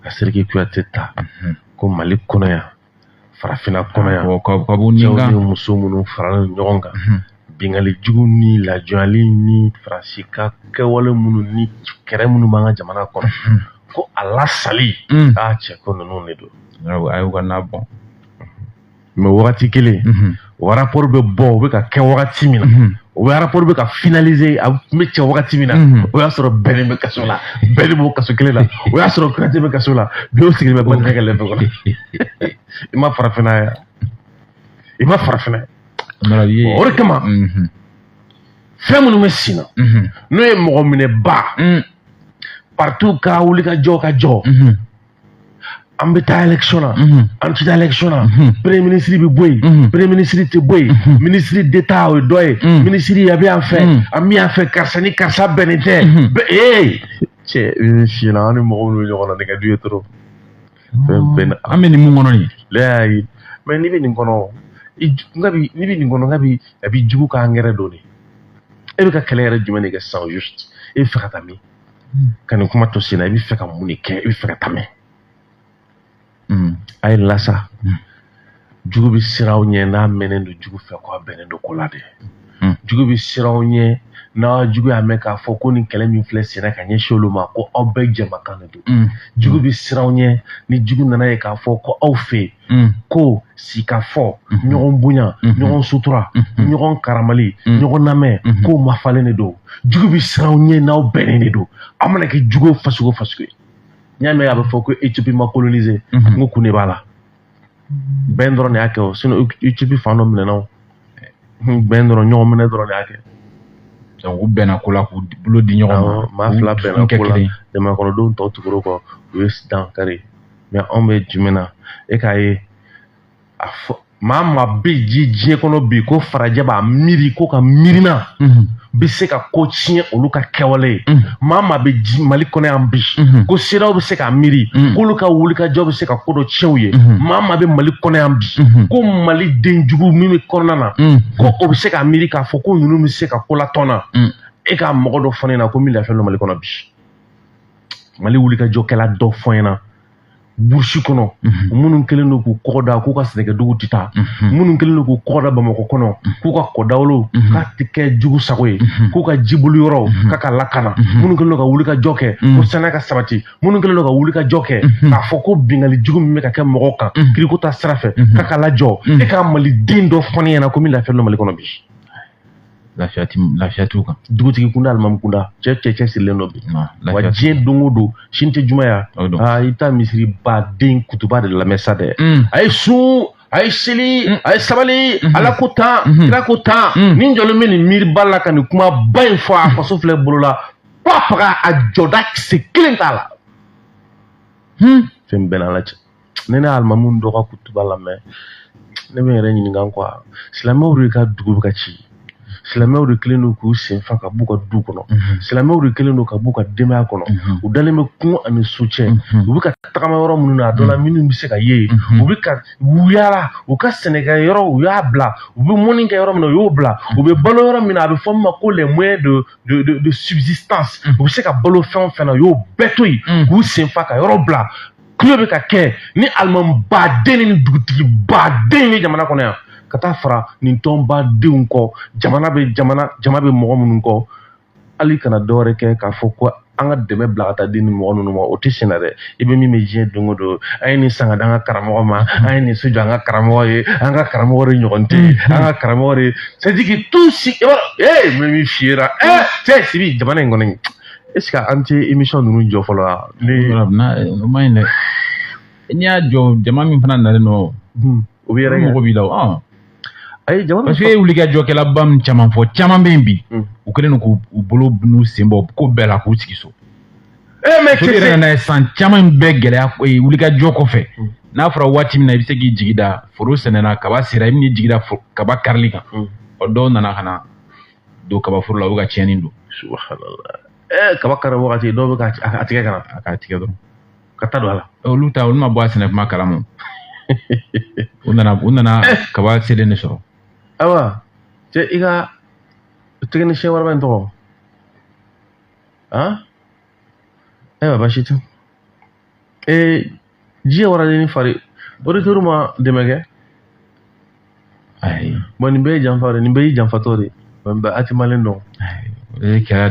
ka Sidiki Kuyate ta ko Mali kɔnɔ yan farafinna kɔnɔ yan cɛw ni muso minnu faralen ɲɔgɔn kan bingali jugu ni lajɔyali ni Faransi ka kɛwale minnu ni kɛrɛ minnu b'an ka jamana kɔnɔ ko a lasali cɛ ko ninnu de don a y'u ka na bɔn mais wagati kelen o rapport bɛ bɔ o bɛ ka kɛ wagati min na o rapport bɛ ka finaliser a bɛ cɛ wagati min na o y'a sɔrɔ bɛɛ bɛ kaso la bɛɛ de b'o kaso kelen la o y'a sɔrɔ Kuyate bɛ kaso la bi o sigilen bɛ Banikɛ lɛfɛ kɔnɔ i ma farafinna yan i ma farafinna o de kama fɛn minnu bɛ sen na n'o ye mɔgɔ minɛ ba partout ka wuli ka jɔ ka jɔ an bɛ taa élection na an tɛ taa élection na premier ministre bɛ bɔ yen premier ministre tɛ bɔ yen ministre d'État o ye dɔ ye ministre a bɛ yan fɛ an bɛ yan fɛ karisa ni karisa bɛnnen tɛ cɛ fiɲɛ na an ni mɔgɔw n'u ɲɔgɔn na nɛgɛdu ye trop an bɛ nin mun kɔnɔ nin ne y'a ye mais n'i bɛ nin kɔnɔ n'i bɛ nin kɔnɔ a b'i jugu k'an gɛrɛ don de e bɛ ka kɛlɛ yɛrɛ jumɛn de kɛ sisan juste e bɛ fɛ ka taa min ka nin kuma to sen na i bɛ fɛ ka mun de kɛ i bɛ fɛ ka taa min a ye lasa jugu bɛ siran aw ɲɛ n'a mɛnnen don jugu fɛ ko a bɛnnen don ko la dɛ jugu bɛ siran aw ɲɛ n'a jugu y'a mɛn k'a fɔ ko nin kɛlɛ min filɛ senna ka ɲɛsin olu ma ko aw bɛɛ jɛmakan de don jugu bɛ siran aw ɲɛ ni jugu nana ye k'a fɔ ko aw fɛ yen ko sikafɔ ɲɔgɔn bonya ɲɔgɔn sutura ɲɔgɔn karamali ɲɔgɔn lamɛn k'o mafalen de don jugu bɛ siran aw ɲɛ n'aw bɛnnen de don aw mana kɛ jugu faso o faso ye n y'a mɛn a bɛ fɔ ko Éthiopie ma coloniser n ko kun de b'a la bɛn dɔrɔn de y'a kɛ o sinon Éthiopie fan dɔ minɛna o bɛn dɔrɔn ɲɔgɔn minɛ dɔrɔn de y'a kɛ donc u bɛnna ko la k'u bolo di ɲɔgɔn ma maa fila bɛnna ko la jamanakɔnɔdenw tɔw tugura kɔ u ye dankari mais anw bɛ jumɛn na e k'a ye a fɔ maa maa bɛ diɲɛ kɔnɔ bi ko farajɛ b'a miiri ko ka miirina bɛ se ka ko tiɲɛ olu ka kɛwale ye maa maa bɛ Mali kɔnɔ yan bi ko CEDEAO bɛ se ka miiri k'olu ka wulikajɔ bɛ se ka ko dɔ tiɲɛ u ye maa maa bɛ Mali kɔnɔ yan bi ko Mali den jugu min bɛ kɔnɔna na ko o bɛ se ka miiri k'a fɔ ko ninnu bɛ se ka ko latɔn na e ka mɔgɔ dɔ fɔ ne ɲɛna ko min lafiyalen don Mali kɔnɔ bi Mali wulikajɔkɛla dɔ fɔ n ɲɛna burusi kɔnɔ minnu kɛlen don k'u kɔgɔ da k'u ka sɛnɛkɛdugu tɛ taa minnu kɛlen don k'u kɔgɔ da Bamakɔ kɔnɔ k'u ka kɔdawolo k'a tɛ kɛ jugu sago ye k'u ka jiboli yɔrɔw k'a ka lakana minnu kɛlen don ka wulikajɔ kɛ ko saniya ka sabati minnu kɛlen don ka wulikajɔ kɛ k'a fɔ ko bingali jugu min bɛ ka kɛ mɔgɔw kan kiriko ta sira fɛ k'a ka lajɔ e ka Maliden dɔ fɔ ne ɲɛna ko min lafiyalen don Mali kɔnɔ bi lafiya t'u kan dugutigi kunda alimami kunda cɛ sirilen dɔ bi wa diɲɛ don o don sini tɛ juma ya i bɛ taa misiri baden kutuba de lamɛn sa dɛ a ye sun a ye seli a ye sabali ala ko tan kira ko tan ni jɔlen bɛ nin miiriba la ka nin kuma ba in fɔ a faso filɛ bolo la ko a faga a jɔda kisɛ kelen t'a la fɛn bɛɛ n'ala cɛ ne alimami dɔ ka kutuba lamɛn ne bɛ n yɛrɛ ɲininka quoi silamɛw de ka dugu bɛ ka ci silamɛw de kelen don k'u sen fa ka b'u ka du kɔnɔ silamɛw de kelen don ka b'u ka denbaya kɔnɔ u dalen bɛ kungo ani so cɛ u bɛ ka tagama yɔrɔ minnu na a dɔ la minnu bɛ se ka ye u bɛ ka u yaala u ka sɛnɛkɛ yɔrɔ u y'a bila u bɛ mɔni kɛ yɔrɔ min na u y'o bila u bɛ balo yɔrɔ min na a bɛ fɔ min ma ko les moyens de subsistance u bɛ se ka balo fɛn o fɛn na u y'o bɛɛ to yen k'u sen fa ka yɔrɔ bila kulo bɛ ka kɛ ni alimami baden ni dugutigi baden ni jamana kɔnɔ yan ka taa fara nin tɔnbadenw kɔ jama bɛ mɔgɔ minnu kɔ hali kana dɔwɛrɛ kɛ k'a fɔ ko an ka dɛmɛ bila ka taa di ni mɔgɔ ninnu ma o tɛ senna dɛ i bɛ min bɛ diɲɛ don o don an ye nin sanga di an ka karamɔgɔ ma an ye nin so jɔ an ka karamɔgɔ ye an ka karamɔgɔ de ɲɔgɔn tɛ an ka karamɔgɔ de c'est à dire que tout si mɛ min fiyera cɛ Sibi jamana in kɔni est ce que an tɛ émission ninnu jɔ fɔlɔ wa o ma ɲi dɛ n'i y'a jɔ jama min fana nalen nɔ o bɛ yɛrɛ mɔgɔ b'i la ayi jamana parce que e wuli ka jɔkɛlaba min caman fɔ caman bɛ yen bi u kɛlen don k'u bolo n'u sen bɔ ko bɛɛ la k'u sigi so mais so yɛrɛ nana ye san caman bɛɛ gɛlɛya wuli ka jɔ kɔfɛ n'a fɔra waati min na i bɛ se k'i jigi da foro sɛnɛna kaba sera i bɛ n'i jigi da kaba karili kan dɔw nana ka na don kaba foro la u bɛ ka tiɲɛni don subhanallah kaba kari wagati dɔw bɛ ka tigɛ ka na a k'a tigɛ dɔrɔn ka taa don a la olu ma bɔ a sɛnɛ kuma kalama u nana kaba selen de sɔrɔ awa cɛ i ka technicien wɛrɛ bɛ n tɔgɔ ayiwa baasi tɛ diɲɛ waradenni fari auditeur ma dɛmɛ kɛ ayi bon nin bɛɛ ye janfa de nin bɛɛ y'i janfatɔ de mɛ a tɛ malen dɔn o kɛra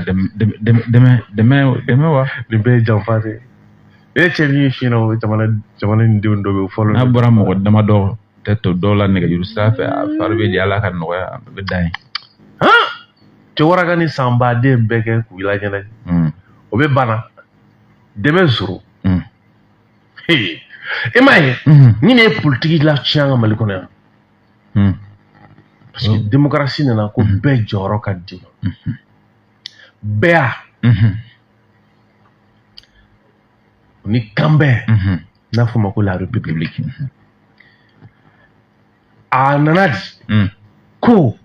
dɛmɛ wa nin bɛɛ ye janfa de e cɛ min fiɲɛna o jamana nin denw dɔ bɛ fɔlɔ n'a bɔra mɔgɔ damadɔ tɛ to dɔw la nɛgɛjuru sira fɛ a fari bɛ di ala ka nɔgɔya a bɛ dan ye cɛ waraka ni san baden bɛɛ kɛ k'u lajɛ o bɛ bana dɛmɛ sɔrɔ e m'a ye ni ne ye politiki la tiɲɛ an ka Mali kɔnɔ yan parce que démocratie nana ko bɛɛ jɔyɔrɔ ka di bɛɛ ni kan bɛɛ n'a fɔ ma ko la république a nana di ko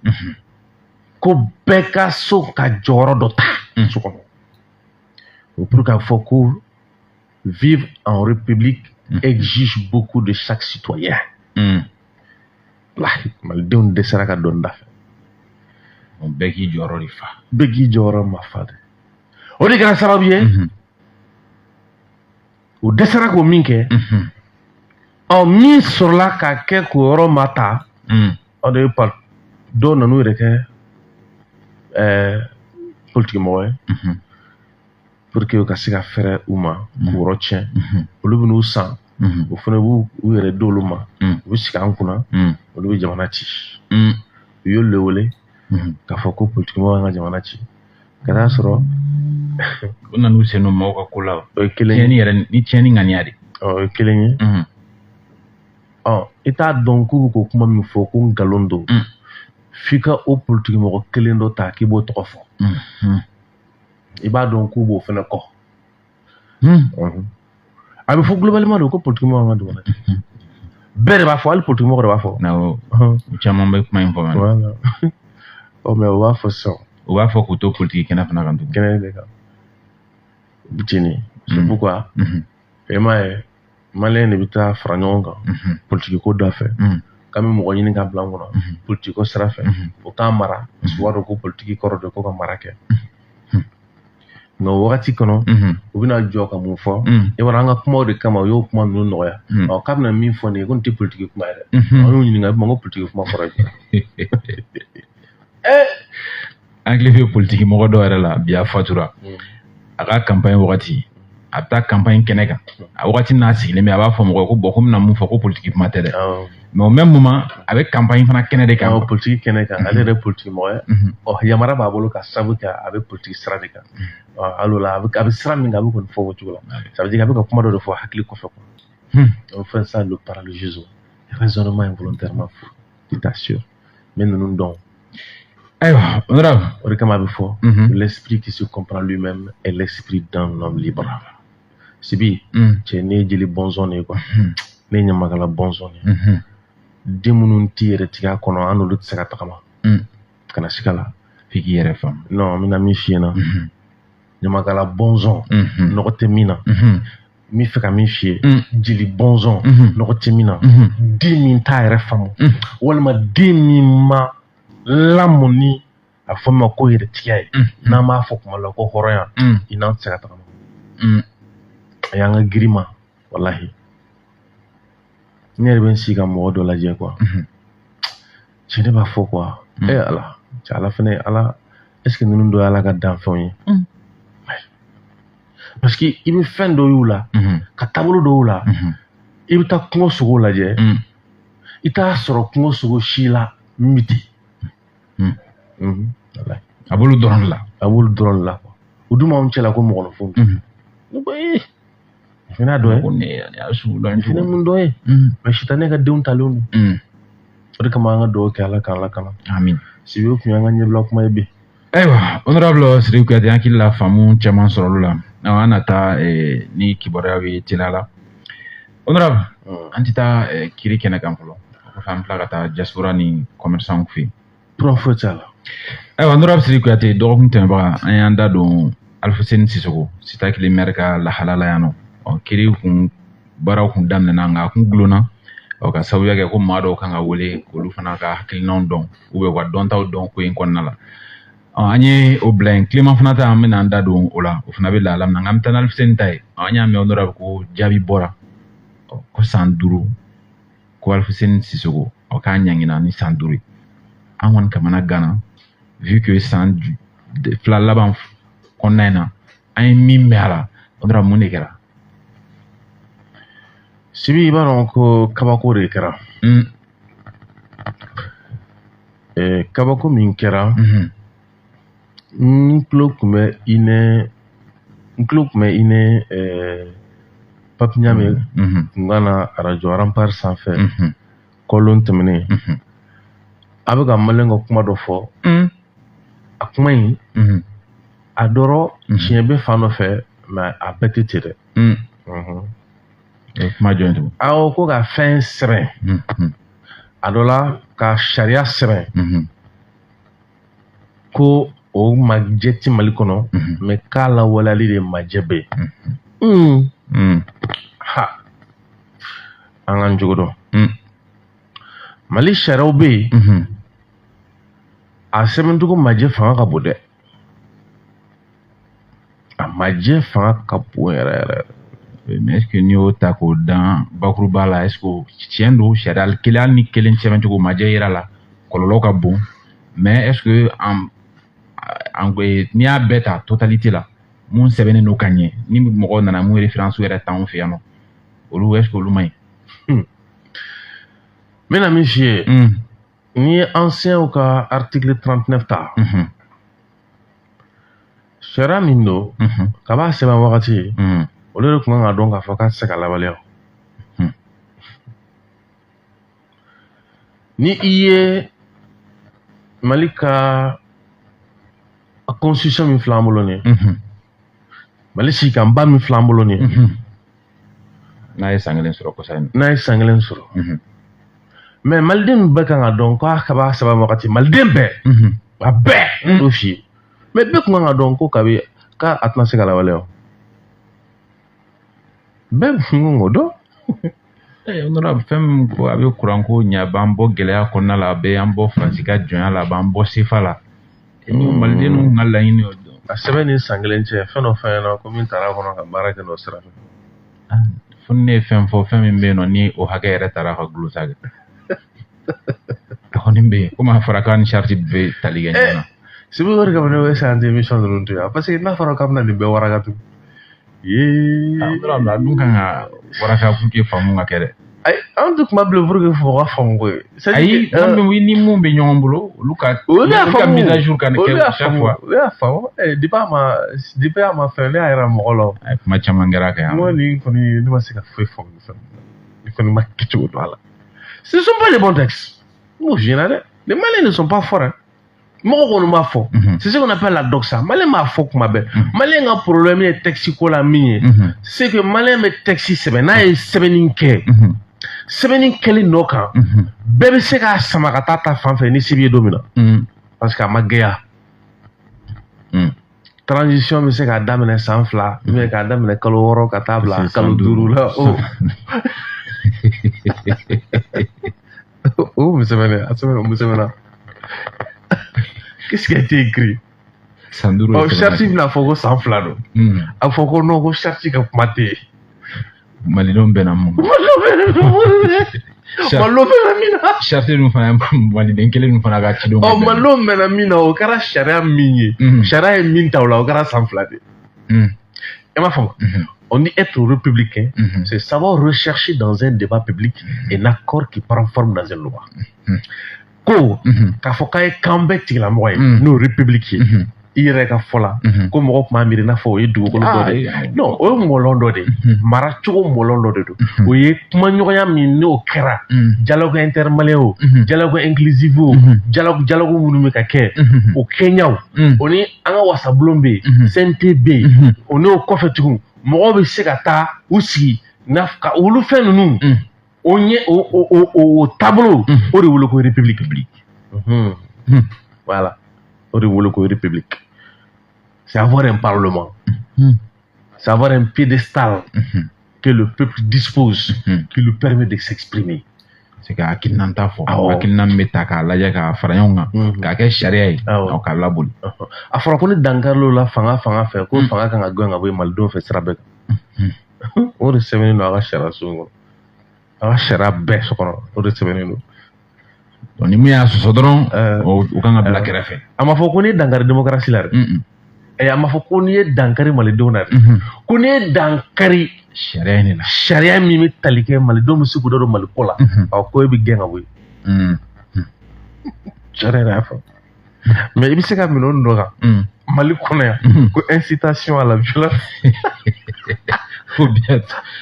bɛɛ ka so ka jɔyɔrɔ dɔ ta so kɔnɔ o pour k'a fɔ ko vivre en république exige beaucoup de chaque citoyen malidenw dɛsɛra ka dɔn da fɛ bɛɛ k'i jɔyɔrɔ de fa bɛɛ k'i jɔyɔrɔ ma fa de o de kɛra sababu ye o dɛsɛra k'o min kɛ min sɔrɔla ka kɛ k'o yɔrɔ ma ta o de ye dɔw nan'u yɛrɛ kɛ politiki mɔgɔ ye pour que u ka se ka fɛrɛ u ma k'u yɔrɔ tiɲɛ olu bɛ n'u san o fana b'u yɛrɛ di olu ma u bɛ sigi an kunna olu bɛ jamana ci u y'olu wele k'a fɔ ko politiki mɔgɔ kan ka jamana ci ka taa sɔrɔ u nan'u sen don mɔgɔw ka ko la o ye kelen ye ni tiɲɛni ŋaniya de o ye kelen ye i t'a dɔn k'u bɛ k'o kuma min fɔ ko nkalon don f'i ka o politiki mɔgɔ kelen dɔ ta k'i b'o tɔgɔ fɔ i b'a dɔn k'u b'o fana kɔ a bɛ fɔ globalement de ko politiki mɔgɔ kan ka jamana ci bɛɛ de b'a fɔ hali politiki mɔgɔ de b'a fɔ u caman bɛ kuma in fɔ mɛ o b'a fɔ sisan u b'a fɔ k'u to politiki kɛnɛ fana kan tugun kɛnɛ de kan jeni c'est pourquoi e m'a ye maliyɛn de bɛ taa fara ɲɔgɔn kan politiki ko da fɛ k'an bɛ mɔgɔ ɲini ka bila an kɔnɔ politiki ko sira fɛ o k'an mara parce que u b'a dɔn ko politiki kɔrɔ de ko ka mara kɛ nka o wagati kɔnɔ u bɛna jɔ ka mun fɔ e b'a dɔn an ka kumaw de kama u y'o kuma ninnu nɔgɔya k'a bɛna min fɔ nin ye ko nin tɛ politiki kuma ye dɛ an y'u ɲininka a bɛ ma ko politiki kuma fɔra ye an hakili bɛ politiki mɔgɔ dɔw yɛrɛ la bi a fatura a ka campagne wagati a bɛ taa campagne kɛnɛ kan a wagati n'a sigilen bɛ a b'a fɔ mɔgɔ ko ko n bɛna mun fɔ ko politiki kuma tɛ dɛ mais au même moment a bɛ campagne fana kɛnɛ de kan politiki kɛnɛ kan ale yɛrɛ politiki mɔgɔ ye yamara b'a bolo ka sababu kɛ a bɛ politiki sira de kan al'o la a bɛ sira min kan a bɛ kɔni fɔ o cogo la ça veut dire a bɛ ka kuma dɔ de fɔ hakili kɔfɛ quoi on fait ça le paralogisme raisonnement involontairement fou tu t'assures mais ninnu dɔn ayiwa honorable o de kama a bɛ fɔ l'esprit qui se comprend lui-même est l'esprit d'un homme libre Sibi cɛ ne ye jeli bɔnsɔn de ye quoi ne ye ɲamakala bɔnsɔn de ye den minnu t'i yɛrɛ tigɛ a kɔnɔ an n'olu tɛ se ka tagama kana siga la f'i k'i yɛrɛ faamu non n bɛna min f'i ɲɛna ɲamakala bɔnsɔn nɔgɔ tɛ min na n bɛ fɛ ka min f'i ye jeli bɔnsɔn nɔgɔ tɛ min na den min t'a yɛrɛ faamu walima den min ma lamɔ ni a fɔ min ma ko yɛrɛtigiya ye n'an b'a fɔ kuma la ko hɔrɔnya i n'an tɛ se ka tagama a y'an ka girima walahi ne yɛrɛ bɛ n sigi ka mɔgɔ dɔ lajɛ quoi cɛ ne b'a fɔ quoi ala cɛ ala fɛnɛ ala est ce que ninnu dɔ ye ala ka danfɛnw ye parce que i bɛ fɛn dɔ y'u la ka taabolo dɔw la i bɛ taa kungo sogo lajɛ i t'a sɔrɔ kungo sogo si la min bɛ ten a b'olu dɔrɔn de la a b'olu dɔrɔn de la o dun b'anw cɛla ko mɔgɔninfinw ne ko fana dɔ ye fana mun dɔ ye mais sitanɛ ka denw talen don o de kama an ka dugawu kɛ ala k'an lakana amin sibi o tun y'an ka ɲɛbila kuma ye bi ayiwa honorable Sidiki Kuyate an hakili la faamu caman sɔrɔlu la an na taa ni kibaruyaw ye teliya la honorable an tɛ taa kiri kɛnɛ kan fɔlɔ kɔfɛ an tila ka taa diaspora ni commerçant fɛ yen turan foyi t'a la ayiwa honorable Sidiki Kuyate dɔgɔkun tɛmɛbaga an y'an da don Alfuseni Sisoko Sitakili maire ka lahala la yan nɔ kiri kun baaraw kun daminɛna nka a kun gulonna ka sababuya kɛ ko maa dɔw kan ka wele k'olu fana ka hakilinaw dɔn u ka dɔntaw dɔn ko in kɔnɔna la an ye o bila yen tilema fana ta an bɛna an da don o la o fana bɛ lahala min na nka an bɛ taa ni Alfuseni ta ye an y'a mɛn honorable ko jaabi bɔra ko san 5 ko Alfuseni Sisoko k'a ɲangina ni san 5 an kɔni kamana gana vu que san 2 laban kɔnɔna in na an ye min mɛn a la honorable mun de kɛra sibi i b'a dɔn ko kabako de kɛra kabako min kɛra n tulo tun bɛ i ni Pape Ɲame tun ka na radio Rampart sanfɛ kɔlon tɛmɛnen a bɛ ka maliyɛn ka kuma dɔ fɔ a kuma in a dɔrɔ tiɲɛ bɛ fan dɔ fɛ mais a bɛɛ tɛ ten dɛ kuma jɔn tugun awɔ ko ka fɛn sɛbɛn a dɔ la ka sariya sɛbɛn ko o majɛ ti Mali kɔnɔ mais k'a lawaleyali de majɛ bɛ yen ha an k'an jogo dɔn Mali sariyaw bɛ yen a sɛbɛncogo majɛ fanga ka bon dɛ a majɛ fanga ka bon yɛrɛ yɛrɛ mais est-ce que n'i y'o ta k'o dan bakuruba la est-ce que tiɲɛ don sariya kelen hali ni kelen sɛbɛncogo majɛ yira la kɔlɔlɔ ka bon mais est-ce que n'i y'a bɛɛ ta totalité la mun sɛbɛnnen don ka ɲɛ ni mɔgɔ nana mun référence yɛrɛ ta anw fɛ yan nɔ olu est-ce que olu man ɲi n bɛna min f'i ye n'i ye anciens ka article 39 ta sariya min don kab'a sɛbɛn wagati olu de tun kan ka dɔn k'a fɔ k'a tɛ se ka lawaleya ni i ye Mali ka constitution min filɛ an bolo nin ye Mali sigikanba min filɛ an bolo nin ye n'a ye san 1 sɔrɔ kɔsa in n'a ye san 1 sɔrɔ mais maliden bɛɛ kan ka dɔn k'a kab'a sɛbɛn wagati maliden bɛɛ a bɛɛ t'o f'i ye mais bɛɛ tun kan ka dɔn ko kabi k'a tɛna se ka lawaleya bɛɛ tun kan k'o dɔn honorable fɛn min ko a bɛ kuran ko ɲɛ a b'an bɔ gɛlɛya kɔnɔna la a bɛ an bɔ Faransi ka jɔnya la a b'an bɔ sefa la ni maliden ka laɲini y'o dɔn a sɛbɛn ni san 1 cɛ fɛn dɔ fɛn ɲɛna ko min taara a kɔnɔ ka baara kɛ n'o sira fɛ fo ne ye fɛn fɔ fɛn min bɛ yen nɔ ni o hakɛ yɛrɛ taara ka gulosa kɛ a kɔni bɛ yen komi a fɔra k'a ni charte bɛ tali kɛ ɲɔgɔn na sibi o de kama ne bɛ se an tɛ émission ninnu to yan parce que n'a fɔra k'a bɛna nin bɛɛ waraka tugun a dun kan ka waraka pour que faamu ka kɛ dɛ ayi an tɛ kuma bilen pour que fɔ ka faamu ko ye ayi ni mun bɛ ɲɔgɔn bolo olu ka mise à jour ka kɛ chaque fois o y'a faamu depuis a ma fɛn ne y'a yira mɔgɔ la kuma caman kɛra a kan yan moi nin kɔni ne ma se ka foyi faamu fɛn ne kɔni ma kɛcogo dɔn a la ce ne sont pas les bons textes m'o f'i ɲɛna dɛ les Maliens ne sont pas forts mɔgɔ kɔni b'a fɔ c'est ce qu'on appelle la doxa Malien b'a fɔ kuma bɛɛ Malien ka problème ye texte ko la min ye c'est que Malien bɛ texte sɛbɛn n'a ye sɛbɛnni kɛ sɛbɛnni kɛli nɔ kan bɛɛ bɛ se k'a sama ka taa ta fan fɛ ni se b'i ye don min na parce que a ma gɛlɛya transition bɛ se k'a daminɛ san 2 ou k'a daminɛ kalo 6 ka taa bila kalo 5 la o musɛbɛnɛ a sɛbɛnɛ o musɛbɛnna qu'est-ce qui a été écrit san 5 charte bɛna fɔ ko san 2 don a fɔ ko non ko charte ka kuma tɛ yen malidenw bɛnna mun malo bɛna min na charte ninnu fana maliden kelen ninnu fana ka cidenw malo bɛna min na o kɛra sariya min ye sariya ye min ta o la o kɛra san 2 de On dit être républicain, c'est savoir rechercher dans un débat public un accord qui prend forme dans une loi. Ko, k'a fɔ k'a ye kan bɛɛ tigilamɔgɔ ye n'o républicain i yɛrɛ ka fɔ la ko mɔgɔ tun b'a miiri n'a fɔ o ye dugukolo dɔ de ye non o ye mɔlɔn dɔ de ye mara cogo mɔlɔn dɔ de don o ye kumaɲɔgɔnya min n'o kɛra dialogue intermalien o dialogue inclusif o dialogue minnu bɛ ka kɛ o kɛɲaw o ni an ka wasabulon bɛ yen CNT bɛ yen o n'o kɔfɛ tugun mɔgɔw bɛ se ka taa u sigi ka olu fɛn ninnu o ɲɛ o taabolo o de wolo ko république voilà o de wolo ko république c'est avoir un parlement c'est avoir un piédestal que le peuple dispose qui lui permet de s'exprimer c'est ka hakilina t'a fɔ hakilina bɛ ta k'a lajɛ k'a fara ɲɔgɔn kan k'a kɛ sariya ye k'a laboli a fɔra ko ni dankarilo la fanga fɛ ko fanga kan ka gɛn ka bɔ malidenw fɛ sira bɛɛ kan o de sɛbɛnnen don a ka sariya so kɔnɔ a ka sariya bɛɛ so kɔnɔ o de sɛbɛnnen don donc ni min y'a sɔsɔ dɔrɔn o kan ka bila kɛrɛfɛ a ma fɔ ko ni dankari démocratie la dɛ a ma fɔ ko n'i ye dankari malidenw na dɛ ko n'i ye dankari sariya min bɛ tali kɛ malidenw bɛ se k'u da don maliko la ko e bɛ gɛn ka bɔ yen sariya yɛrɛ y'a fɔ mais i bɛ se ka minɛn dɔ kan Mali kɔnɔ yan ko incitation à la violence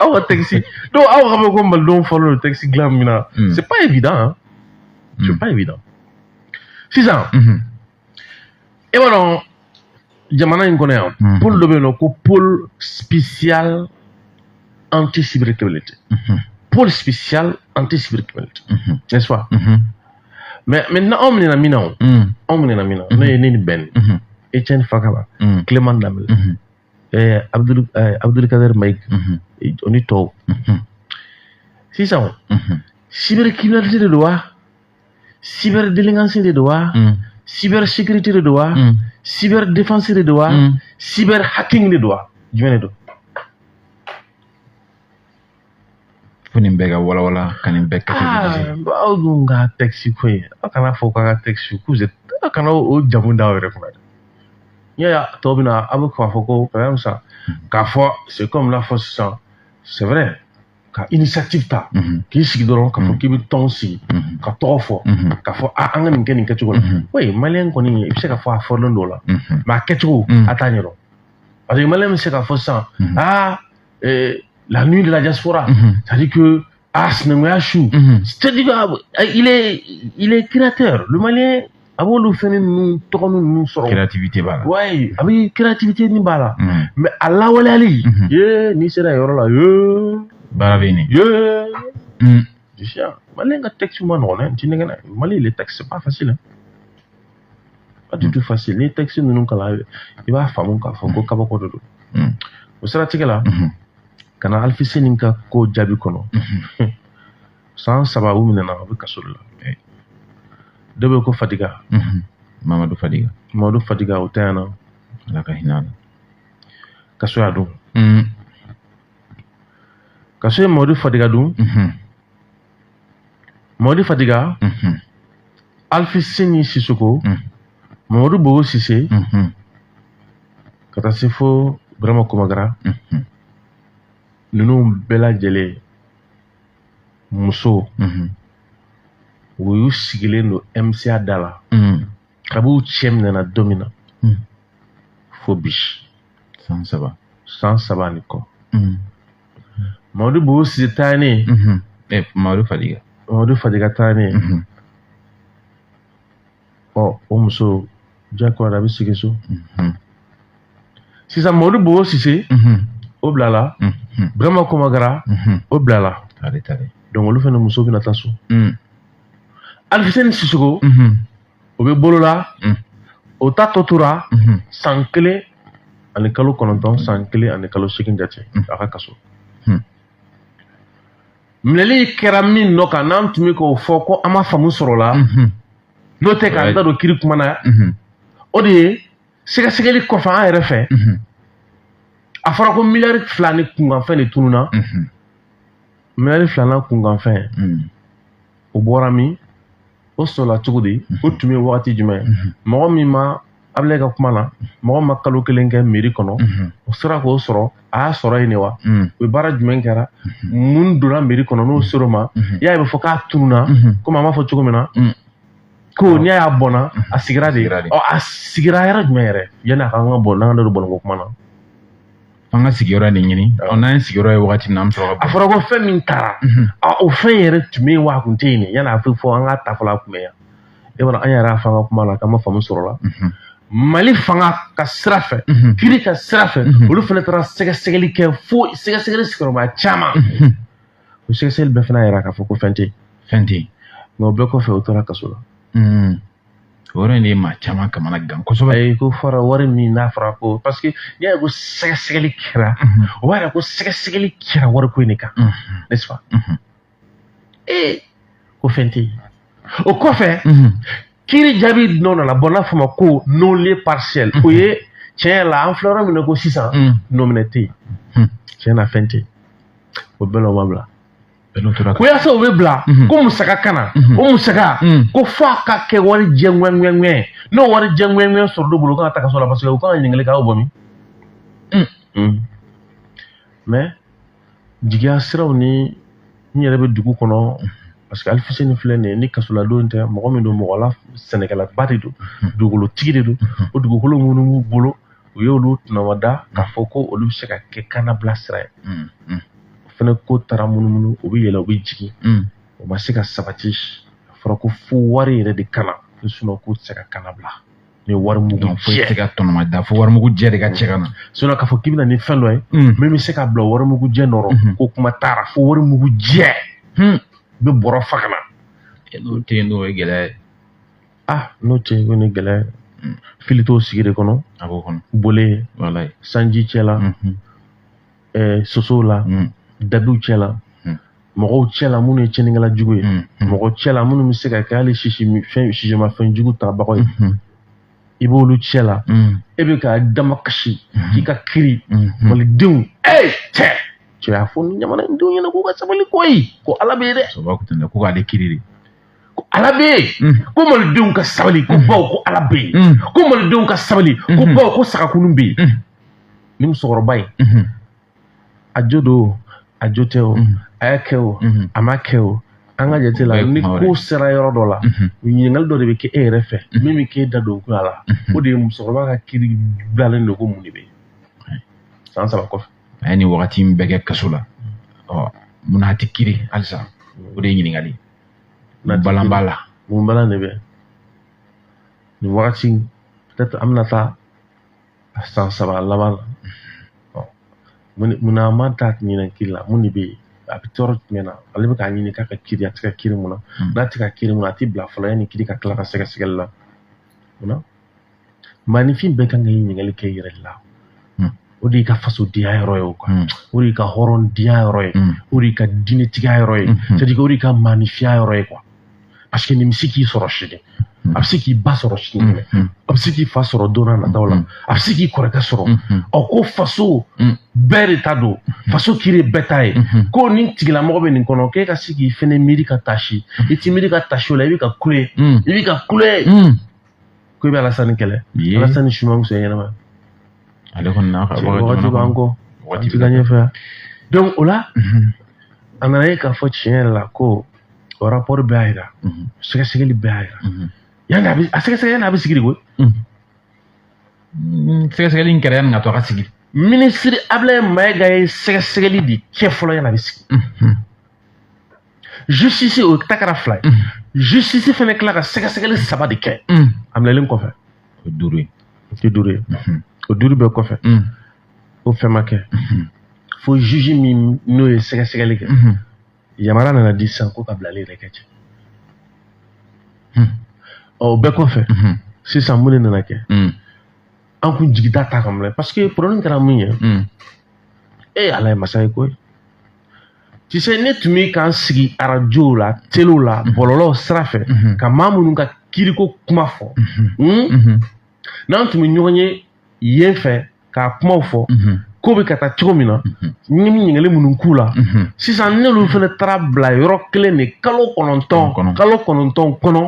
aw ka texte donc aw ka fɔ ko malidenw fɔlɔ don texte dilan min na c'est pas évident c'est pas évident sisan e b'a dɔn jamana in kɔnɔ yan pôle dɔ bɛ yen nɔ ko pôle spécial anti cybercriminalité pôle spécial anti cybercriminalité n'est-ce pas mais maintenant anw minɛna min na n'o ye ne ni bɛn Etienne Fakaba Clément Damel Abdulkader Maïk o ni tɔw sisan cybercriminalité de don wa cyberdélinquance de don wa cybersécurité de don wa cyberdéfense de don wa cyberhacking de don wa jumɛn de don fo nin bɛɛ ka walawala ka nin bɛɛ catégorisé aw dun ka texte ko ye aw kana fɔ k'a ka texte aw kana o jamu d'aw yɛrɛ kunna ya tɔw bɛ na aw bɛ k'a fɔ ko par exemple sisan k'a fɔ c'est comme l'a fɔ sisan c'est vrai ka initiative ta k'i sigi dɔrɔn k'a fɔ k'i bɛ tɔn sigi ka tɔgɔ fɔ k'a fɔ an ka nin kɛ nin kɛcogo la oui maliyɛn kɔni i bɛ se ka fɔ a fɔlen dɔw la mais a kɛcogo a t'a ɲɛdɔn parce que maliyɛn bɛ se k'a fɔ sisan la nuit de la diaspora c'est-à-dire que sinankunya su c'est-à-dire il est créateur le maliyɛn a b'olu fɛn ninnu tɔgɔ ninnu sɔrɔ créativité b'a la ouais a bɛ créativité min b'a la mais a lawaleyali n'i sera yɔrɔ la baara bɛ yen tu sais maliyɛn ka texte ma nɔgɔn dɛ ti nɛgɛ Mali les textes c'est pas facile pas du tout facile ni texte ninnu kalan i b'a faamu k'a fɔ ko kabako de don o siratigɛ la ka na Alpha nin ka ko jaabi kɔnɔ san 3 u minɛna a bɛ kaso de la dɔ bɛ ko Fadiga Mamadu Fadiga o tɛ yan na Ala ka hinɛ a la kaso y'a dun kaso ye Mamadu Fadiga dun Mamadu Fadiga Alpha Sissoko Mamadu Bogo Cissé ka taa se fo Burama Komagara ninnu bɛɛ lajɛlen muso u y'u sigilen don MCA da la kab'u cɛ minɛna don min na fo bi san 3 ni kɔ Mamadu Bogo Cissé taalen Mamadu Fadiga taalen o muso diyagoya a bɛ sigi so sisan Mamadu Bogo Cissé o bilala Burama Komagara o bilala donc olu fana muso bɛna taa so Alpha Sissoko o bɛ bolola o ta tɔ tora san 1 ani kalo 9 san 1 ani kalo 8 jate a ka kaso minɛli kɛra min nɔ kan n'an tun bɛ k'o fɔ ko an ma faamu sɔrɔ la n'o tɛ k'an da don kiiri kuma na o de ye sɛgɛsɛgɛli kɔfɛ an yɛrɛ fɛ a fɔra ko miliyari 2 ni kunkanfɛn de tununna miliyari 2 kunkanfɛn o bɔra min o sɔrɔla cogo di o tun bɛ wagati jumɛn mɔgɔ min ma Ablaye ka kuma na mɔgɔ ma kalo kelen kɛ mairie kɔnɔ o sera k'o sɔrɔ a y'a sɔrɔ yen ne wa o baara jumɛn kɛra mun donna mairie kɔnɔ n'o sera o ma i y'a ye bɛ fɔ k'a tununa komi an b'a fɔ cogo min na ko n'i y'a bɔnna a sigira de a sigira yɛrɛ jumɛn yɛrɛ yanni a ka kan ka bɔ n'an ka don bɔlɔnko kuma na an ka sigiyɔrɔ de ɲini n'an ye sigiyɔrɔ ye wagati min na an bɛ sɔrɔ ka a fɔra ko fɛn min taara o fɛn yɛrɛ tun bɛ yen wa a kun tɛ yen yanni a bɛ fɔ an ka ta fɔlɔ a kun bɛ yan e b'a dɔn an yɛrɛ y'a fɔ an ka kuma la k'an ma faamu sɔrɔ la Mali fanga ka sira fɛ kiri ka sira fɛ olu fana taara sɛgɛsɛgɛli kɛ fo sɛgɛsɛgɛli sigiyɔrɔma caman o sɛgɛsɛgɛli bɛɛ fana yira k'a fɔ ko fɛn tɛ yen nka o bɛɛ kɔfɛ o tora kaso la o yɔrɔ in de ye maa caman kamana gan kosɛbɛ ayi ko fɔra wari min n'a fɔra ko parce que n'i y'a ye ko sɛgɛsɛgɛli kɛra o b'a yira ko sɛgɛsɛgɛli kɛra wariko in de kan n'est-ce pas ko fɛn tɛ yen o kɔfɛ kiri jaabi n'o nana bɔ n'a fɔ ma ko non-lieu partiel o ye tiɲɛ la an filɛ yɔrɔ min na ko sisan nominɛ tɛ yen tiɲɛ na fɛn tɛ yen o bɛɛ la o ma bila ko yaasa o bɛ bila ko musaka kana o musaka ko fo a ka kɛ wari jɛ ŋɛŋɛŋɛ n'o wari jɛ ŋɛŋɛ sɔrɔ do bolo o kan ka taa kaso la parce que o kan ka ɲininkali k'aw bɔ min mais jigiya siraw ni n yɛrɛ bɛ dugu kɔnɔ parce que Alfuseni filɛ nin ye ni kasoladon tɛ mɔgɔ min don mɔgɔ la sɛnɛkɛlaba de don dugukolotigi de don o dugukolo minnu b'u bolo u y'olu tunamada k'a fɔ ko olu bɛ se ka kɛ kannabila sira ye o fana ko taara munumunu o bɛ yɛlɛ o bɛ jigin o ma se ka sabati a fɔra ko fo wari yɛrɛ de kana sinon k'o tɛ se ka kannabila ni wari mugu jɛ tɛ ka tɔnɔmada fo wari mugu jɛ de ka cɛ ka na sinon k'a fɔ k'i bɛna ni fɛn dɔ ye min bɛ se ka bila wari mugu jɛ nɔrɔ ko kuma taara fo wari mugu jɛ bɛ bɔrɔ fa kana n'o tɛ yen n'o ye gɛlɛya ye n'o tɛ yen ko ni gɛlɛya fili t'o sigi de kɔnɔ a b'o kɔnɔ bole sanji cɛla sosow la dabiw cɛla mɔgɔw cɛla minnu ye tiɲɛnikɛla jugu ye mɔgɔ cɛla minnu bɛ se ka kɛ hali sisimafɛn jugu tabagaw ye i b'olu cɛla e bɛ ka dama kasi k'i ka kiri malidenw cɛ cɛya fɔ ni jamanadenw ɲɛna k'u ka sabali koyi ko ala bɛ yen dɛ ko k'ale kiri de ko ala bɛ yen ko malidenw ka sabali ko baw ko ala bɛ yen ko malidenw ka sabali ko baw ko sagakunu bɛ yen ni musokɔrɔba in a jo do a jo tɛ o a y'a kɛ o a ma kɛ o an ka jate la ni ko sera yɔrɔ dɔ la ɲininkali dɔ de bɛ kɛ e yɛrɛ fɛ min bɛ k'e da don ko a la o de ye musokɔrɔba ka kiri bilalen don ko mun de bɛ yen san 3 kɔfɛ a ye nin wagati min bɛɛ kɛ kaso la mun a tɛ kiri halisa o de ye ɲininkali balan b'a la mun balan de bɛ nin wagati peut-être an bɛna taa a san 3 laban la mun na an ma taa ɲinɛ kiri la mun de bɛ yen a bɛ tɔɔrɔ jumɛn na ale bɛ k'a ɲini k'a ka kiri a tɛ ka kiri mun na n'a tɛ ka kiri mun na a tɛ bila fɔlɔ yanni kiri ka tila ka sɛgɛsɛgɛli la munna maanifin bɛɛ kan ka ɲininkali kɛ i yɛrɛ de la o de y'i ka fasodenya yɔrɔ ye o kan o de y'i ka hɔrɔndenya yɔrɔ ye o de y'i ka diinɛtigiya yɔrɔ ye c'est-à-dire o de y'i ka maanifiya yɔrɔ ye quoi parce que nin bɛ se k'i sɔrɔ sini a bɛ se k'i ba sɔrɔ sini a bɛ se k'i fa sɔrɔ don n'a nataw la a bɛ se k'i kɔrɔkɛ sɔrɔ ko faso bɛɛ de ta don faso kiri bɛɛ ta ye ko nin tigilamɔgɔ bɛ nin kɔnɔ k'e ka se k'i fɛnɛ miiri ka tasi i ti miiri ka tasi o la i bɛ ka kule i bɛ ka kule ko i bɛ Alasani kɛlɛ Alasani suma muso ye ɲɛnama ale kɔni n'a ka wagati b'an kɔ wagati ka ɲɛfɛ donc o la a nana ye k'a fɔ tiɲɛ yɛrɛ la ko o rapport bɛɛ y'a jira sɛgɛsɛgɛli bɛɛ y'a jira yanni a sɛgɛsɛgɛli yanni a bɛ sigi de koyi sɛgɛsɛgɛli in kɛra yanni ka to a ka sigi minisiri Ablaye Mayiga ye sɛgɛsɛgɛli de kɛ fɔlɔ yanni a bɛ sigi justice o ta kɛra 2 ye justice fana tila ka sɛgɛsɛgɛli 3 de kɛ a minɛlen kɔfɛ o 5 ye o tɛ 5 ye o 5 bɛɛ kɔfɛ o fɛn ma kɛ fo juge min n'o ye sɛgɛsɛgɛli kɛ yamara nana di sisan ko ka bila ale yɛrɛ kɛ cɛ o bɛɛ kɔfɛ sisan mun de nana kɛ an kun jigida ta kan parce que problème kɛra mun ye ala ye masa ye koyi tu sais ne tun bɛ k'an sigi arajo la télé la bɔlɔlɔw sira fɛ ka maa minnu ka kiriko kuma fɔ n'an tun bɛ ɲɔgɔn ye yen fɛ k'a kumaw fɔ ko bɛ ka taa cogo min na ni ɲininkali minnu k'u la sisan n'olu fana taara bila yɔrɔ kelen de kalo 9 kɔnɔ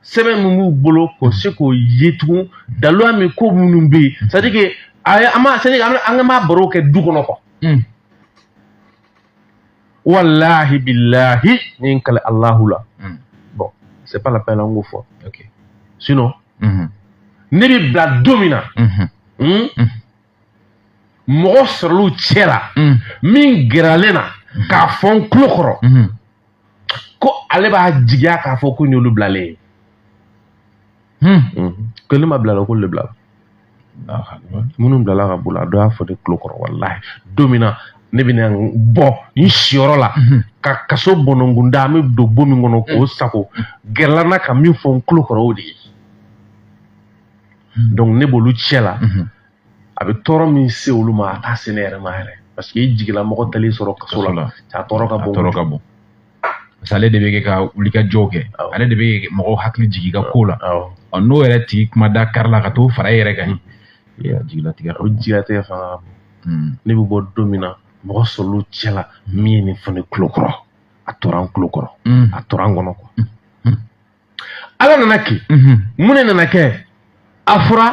sɛbɛn min b'u bolo k'o se k'o ye tugun daluya min ko minnu bɛ yen c'est à dire que an ka ma baro kɛ du kɔnɔ quoi wallahi billahi ni kale Allahu la bon c'est pas la peine an k'o fɔ sinon ne bɛ bila don min na mɔgɔ sɔrɔl'u cɛ la min gɛrɛlen na k'a fɔ n tulo kɔrɔ ko ale b'a jigiya k'a fɔ ko n y'olu bilalen ye ko ne ma bila la ko le bila minnu bilala ka bolo a dɔ y'a fɔ ne tulo kɔrɔ wallahi don min na ne bɛna bɔ n siyɔrɔ la ka kaso bɔnɔnkunda an bɛ don bon min kɔnɔ k'o sago gɛrɛla na ka min fɔ n tulo kɔrɔ o de ye donc ne b'olu cɛ la a bɛ tɔɔrɔ min se olu ma a t'a se ne yɛrɛ ma yɛrɛ parce que i jigila mɔgɔ tali sɔrɔ kaso la a tɔɔrɔ ka bon parce que ale de bɛ kɛ ka wuli ka jɔw kɛ ale de bɛ mɔgɔw hakili jigin ka ko la n'o yɛrɛ tigi kuma da kari la ka t'o fara e yɛrɛ kan jigilatigɛ o jigilatigɛ fanga ne bɛ bɔ don min na mɔgɔ sɔrɔl'u cɛ la min ye nin fɔ ne tulo kɔrɔ a tora n tulo kɔrɔ a tora n kɔnɔ quoi ala nana kɛ mun de nana kɛ a fɔra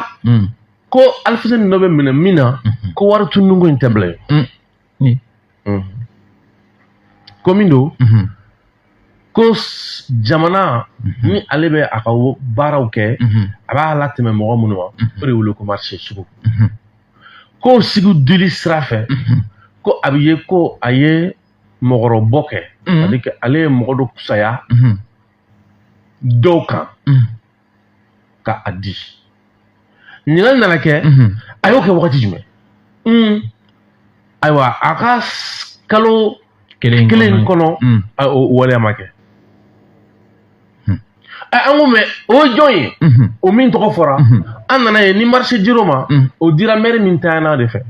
ko Alfuseni dɔ bɛ minɛ min na ko wari tununko in tɛ bila ye ko min don ko jamana ni ale bɛ a ka baaraw kɛ a b'a latɛmɛ mɔgɔ minnu ma o de wele ko marché sugu ko sigi dili sira fɛ ko a bɛ ye ko a ye mɔgɔrɔbɔ kɛ ale ye mɔgɔ dɔ kusaya dɔw kan ka a di ɲininkali nana kɛ a y'o kɛ wagati jumɛn ayiwa a ka kalo kelen kɔnɔ o waleya ma kɛ an ko mɛ o ye jɔn ye o min tɔgɔ fɔra an nana ye ni marché dir'o ma o dira maire min tanyana de fɛ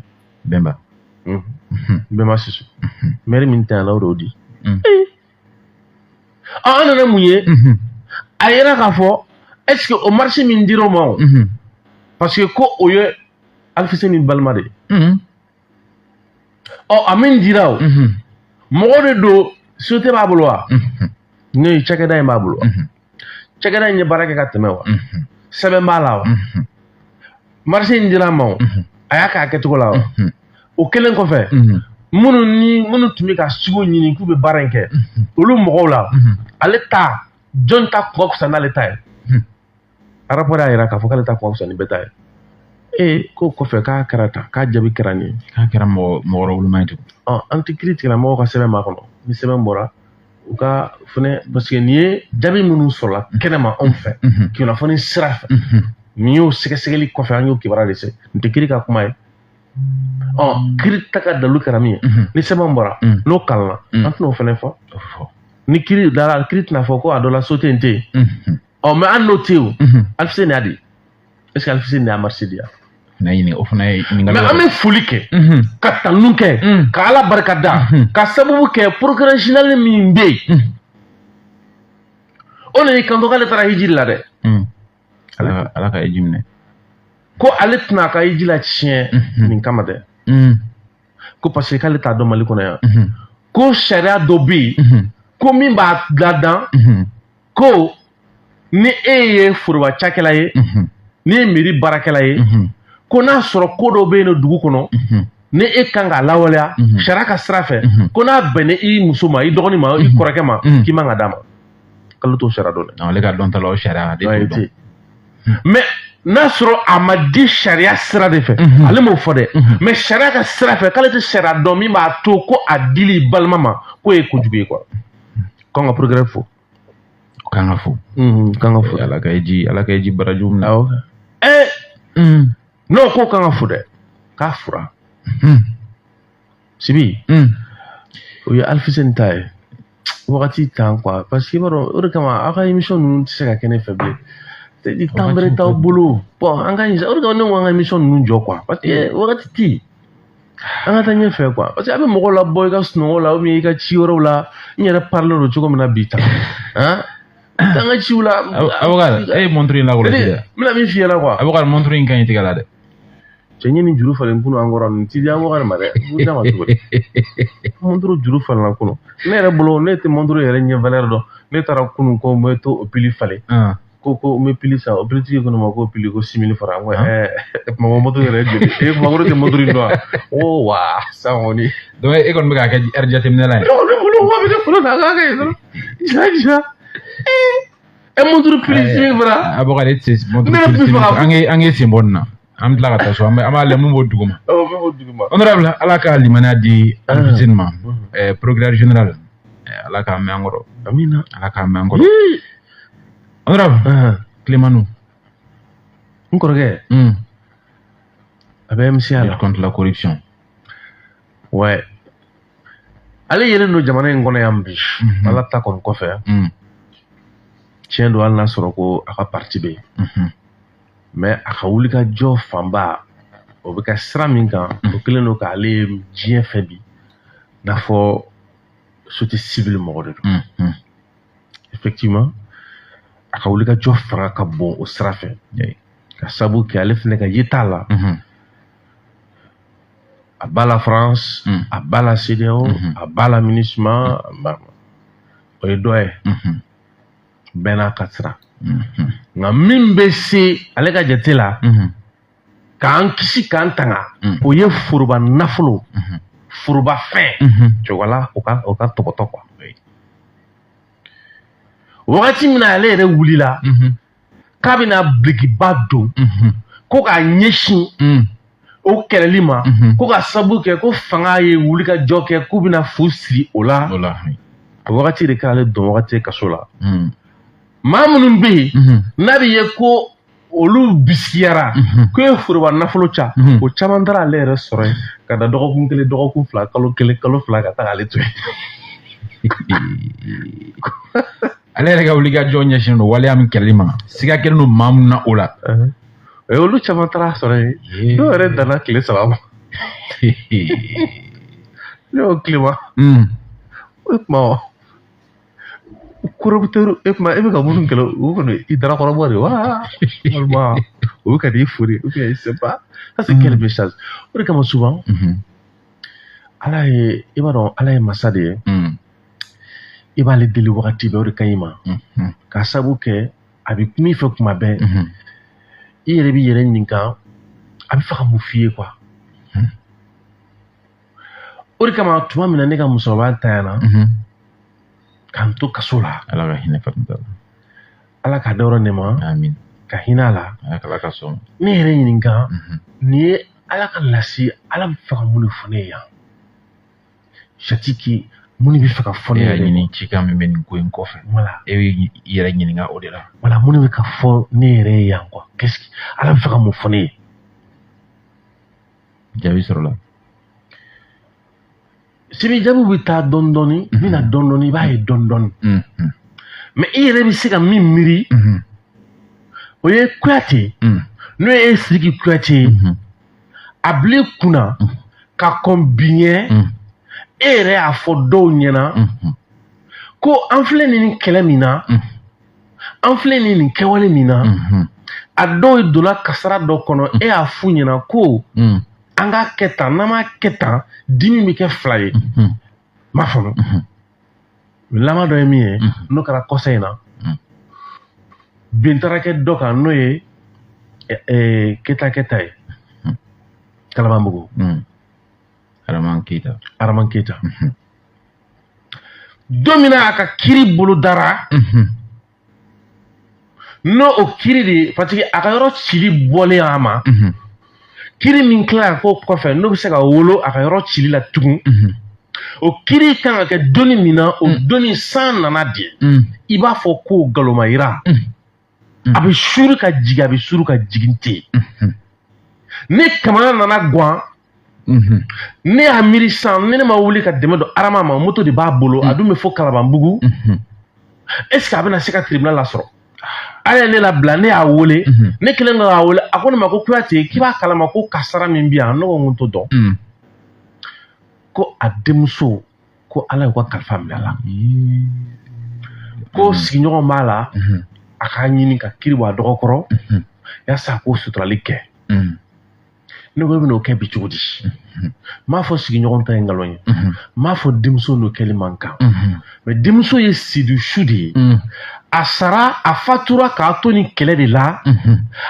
Bɛnba Susu maire min tanyana o de y'o di an nana mun ye a yera k'a fɔ est ce que o marché min dir'o ma o parce que ko o ye Alfuseni balima de ye a min dira o mɔgɔ de don société b'a bolo wa ne cakɛda in b'a bolo wa cakɛda in ye baara kɛ ka tɛmɛ wa sɛbɛn b'a la wa marché in dira ma o a y'a k'a kɛcogo la wa o kelen kɔfɛ minnu tun bɛ ka sugu ɲini k'u bɛ baara in kɛ olu mɔgɔw la ale ta jɔn ta kun ka fisa n'ale ta ye rapport y'a yira k'a fɔ k'ale ta kun ka fisa ni bɛɛ ta ye ko kɔfɛ k'a kɛra tan k'a jaabi kɛra nin ye k'a kɛra mɔgɔ wɛrɛ ye tugun an tɛ kiiri tigɛlamɔgɔw ka sɛbɛn b'a kɔnɔ ni sɛbɛn bɔra u ka fɛnɛ parce que nin ye jaabi minnu sɔrɔla kɛnɛma anw fɛ kunnafoni sira fɛ nin y'o sɛgɛsɛgɛli kɔfɛ an y'o kibaruya de se n tɛ kiiri ka kuma ye kiiri ta ka dalu kɛra min ye ni sɛbɛn bɔra n'o kalanna an tɛna o fɛnɛ fɔ ni kiiri dara kiiri tɛna fɔ ko a dɔ la so tɛ yen tɛ yen mɛ an n'o tɛ yen o Alfuseni y'a di est ce que Alfuseni y'a marché di yan o fana ye mais an bɛ foli kɛ ka tanu kɛ ka ala barika da ka sababu kɛ procureur général min bɛ yen o de y'i kanto k'ale taara hijiri la dɛ ala ka hiji minɛ ko ale tɛna a ka hiji la tiɲɛ nin kama dɛ ko parce que k'ale t'a dɔn Mali kɔnɔ yan ko sariya dɔ bɛ yen ko min b'a ladan ko ni e ye foroba cakɛla ye ni ye mairie baarakɛla ye ko n'a sɔrɔ ko dɔ bɛ yen nɔ dugu kɔnɔ ni e kan k'a lawaleya sariya ka sira fɛ ko n'a bɛnna i muso ma i dɔgɔnin ma i kɔrɔkɛ ma k'i man ka d'a ma k'ale t'o sariya dɔn dɛ. ale ka dɔn ta la o sariya de t'o dɔn mais n'a sɔrɔ a ma di sariya sira de fɛ ale m'o fɔ dɛ mais sariya ka sira fɛ k'ale tɛ sariya dɔn min b'a to ko a dili balima ma k'o ye kojugu ye quoi k'an ka progrès fo k'an ka fo ala ka hiji barajuru minɛ n'o ko kan ka fo dɛ k'a fura Sibi o ye Alfuseni ta ye wagati tan quoi parce que i b'a dɔn o de kama aw ka émission ninnu tɛ se ka kɛ ne fɛ bilen c'est-à-dire temps bɛrɛ t'aw bolo bon an ka o de kama ne ko an ka émission ninnu jɔ quoi parce que wagati tɛ yen an ka taa ɲɛfɛ quoi parce que a bɛ mɔgɔw labɔ i ka sunɔgɔ la ou bien i ka ci wɛrɛw la n yɛrɛ parler don cogo min na bi tan an ka ciw la Abubakar e ye montre in lakɔlɔsi dɛ n bɛna min f'i ɲɛna quoi Abubakar montre in ka ɲi tigɛ la dɛ cɛ n ye nin juru falen kunu an kɔrɔ nin ti di an Abubakar ma dɛ n d'a ma cogo di montre juru falenna kunu ne yɛrɛ bolo ne tɛ montre yɛrɛ ɲɛ valeur dɔn ne taara kunu ko n bɛ to o pili falen ko me pili sa o pili ko no ma ko pili ko 6000 francs ma moto yere de ma ko ke moto ndo oh wa sa woni do e kon mega ka erjatim ne lay no wa be ko na ga ga no ja e moto pili 6000 francs abo ka det moto ange simbonna am la ta so ama le mu boduguma honorable alaka limana di alfizinma procureur général alaka me angoro amina alaka me angoro honorable Clémano ngorge abe msiala contre la corruption ouais ale yele no jamana ngona yambi ala ta kon ko fe tien do alna soro ko aka parti be mais aka wuli ka jo famba o be ka sra min kan o kelen no ka ale jien fe bi na fo sote civil mo de effectivement aka wuli ka jo fanga ka bon o sra fe ka sabu ke ale fene ka yitala a bala France a bala CDO a bala MINUSMA o ye doye bena katra nga min be se ale ka jate la k'an kisi k'an tanga o ye foroba nafolo foroba fɛn cogala o ka tɔgɔtɔ quoi wagati min na ale yɛrɛ wulila k'a bɛna birikiba don ko k'a ɲɛsin o kɛlɛli ma ko ka sabu kɛ ko fanga ye wuli ka jɔ kɛ k'u bɛna fu siri o la a wagati de k'ale dɔn wagati kaso la maa minnu bɛ yen n'a bɛ ye ko olu bisikiyara ko ye foroba nafolo ca o caman taara ale yɛrɛ sɔrɔ yen ka da dɔgɔkun kelen dɔgɔkun fila kalo kelen kalo fila ka taa ale to yen ale yɛrɛ ka wuli ka jɔ ɲɛsin don waleya min kɛlɛli ma siga kelen don maa minnu na o la olu caman taara sɔrɔ yen dɔw yɛrɛ danna tile 3 ma ne y'o tile ma o tuma corrupteur e kuma e bɛ ka minnu kɛlɛ o kɔni i dara kɔrɔbɔ de wa walima o bɛ ka n'i fori ou bien je sais pas ça c'est quel message o de kama souvent ala ye i b'a dɔn ala ye masa de ye i b'ale deli wagati bɛɛ o de ka ɲi ma k'a sabu kɛ a bɛ kuma i fɛ kuma bɛɛ i yɛrɛ b'i yɛrɛ ɲininka a bɛ fɛ ka mun f'i ye quoi o de kama tuma min na ne ka musokɔrɔba tanyana k'an to kaso la ala ka hinɛ fatima ala ka dɔrɔn ne ma amin ka hinɛ a la ala ka sɔn ne yɛrɛ ɲininka nin ye ala ka lase ala bɛ fɛ ka mun de fɔ ne ye yan jatigi mun de bɛ fɛ ka fɔ ne ye yɛrɛ ɲini cikan min bɛ nin ko in kɔfɛ voilà e bɛ yɛrɛ ɲininka o de la voilà mun de bɛ ka fɔ ne yɛrɛ ye yan quoi qu'est-ce que ala bɛ fɛ ka mun fɔ ne ye jaabi sɔrɔla sibi jaabi bɛ taa dɔɔni dɔɔni bɛna dɔɔni dɔɔni i b'a ye dɔɔni dɔɔni mais i yɛrɛ bɛ se ka min miiri o ye Kuyate n'o ye Sidiki Kuyate ye a bila i kunna ka kɔn bi ɲɛ e yɛrɛ y'a fɔ dɔw ɲɛna ko an filɛ nin kɛlɛ min na an filɛ nin kɛwale min na a dɔw donna kasara dɔ kɔnɔ e y'a f'u ɲɛna ko an ka kɛ tan n'an m'a kɛ tan dimi bɛ kɛ 2 ye m'a faamu laban dɔ ye min ye n'o kɛra kɔsa in na bin taara kɛ dɔ kan n'o ye Keta ye Kalabanbugu Araman Keita don min na a ka kiri bolo dara n'o o kiri de parce que a ka yɔrɔ cili bɔlen a ma kiri min tila ko kɔfɛ n'o bɛ se ka wolo a ka yɔrɔ cili la tugun o kiri kan ka kɛ doni min na o doni san nana de i b'a fɔ ko galoma yira a bɛ suru ka jigin a bɛ suru ka jigin ten ne kamana nana gan ne y'a miiri san ne ma wuli ka dɛmɛ don arama ma moto de b'a bolo a dun bɛ fɔ Kalabanbugu est ce que a bɛna se ka tribunal lasɔrɔ ala ye ne labila ne y'a wele ne kelen ka y'a wele a ko ne ma ko Kuyate k'i b'a kalama ko kasara min bɛ yan ne ko n t'o dɔn ko a denmuso ko ala y'u ka kalifa minɛ a la ko sigiɲɔgɔn b'a la a k'a ɲini ka kiri bɔ a dɔgɔ kɔrɔ yaasa a k'o suturali kɛ ne ko bino kɛ bi cogo di m'a fɔ sigiɲɔgɔn ta ye ngalon ye m'a fɔ denmuso n'o kɛli man kan mais denmuso ye sidu su de ye a sara a fatura k'a to ni kɛlɛ de la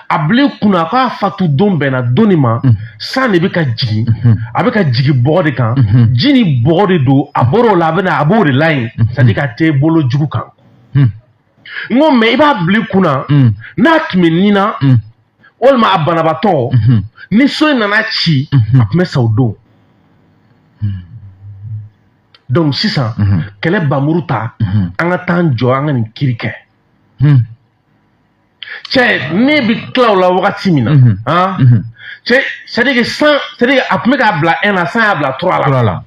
a bilen kunna k'a fatu don bɛnna donni ma san de bɛ ka jigin a bɛ ka jigin bɔgɔ de kan ji ni bɔgɔ de don a bɔr'o la a b'o de la yen c'est à dire ka t'e bolo jugu kan n ko mais i b'a bilen kunna n'a tun bɛ nin na walima a banabatɔ ni so in nana ci a tun bɛ sa o don donc sisan kɛlɛ bamuru ta an ka t'an jɔ an ka nin kiri kɛ cɛ ne bɛ tila o la wagati min na cɛ c'est à dire que san c'est à dire que a tun bɛ k'a bila 1 na san y'a bila 3 la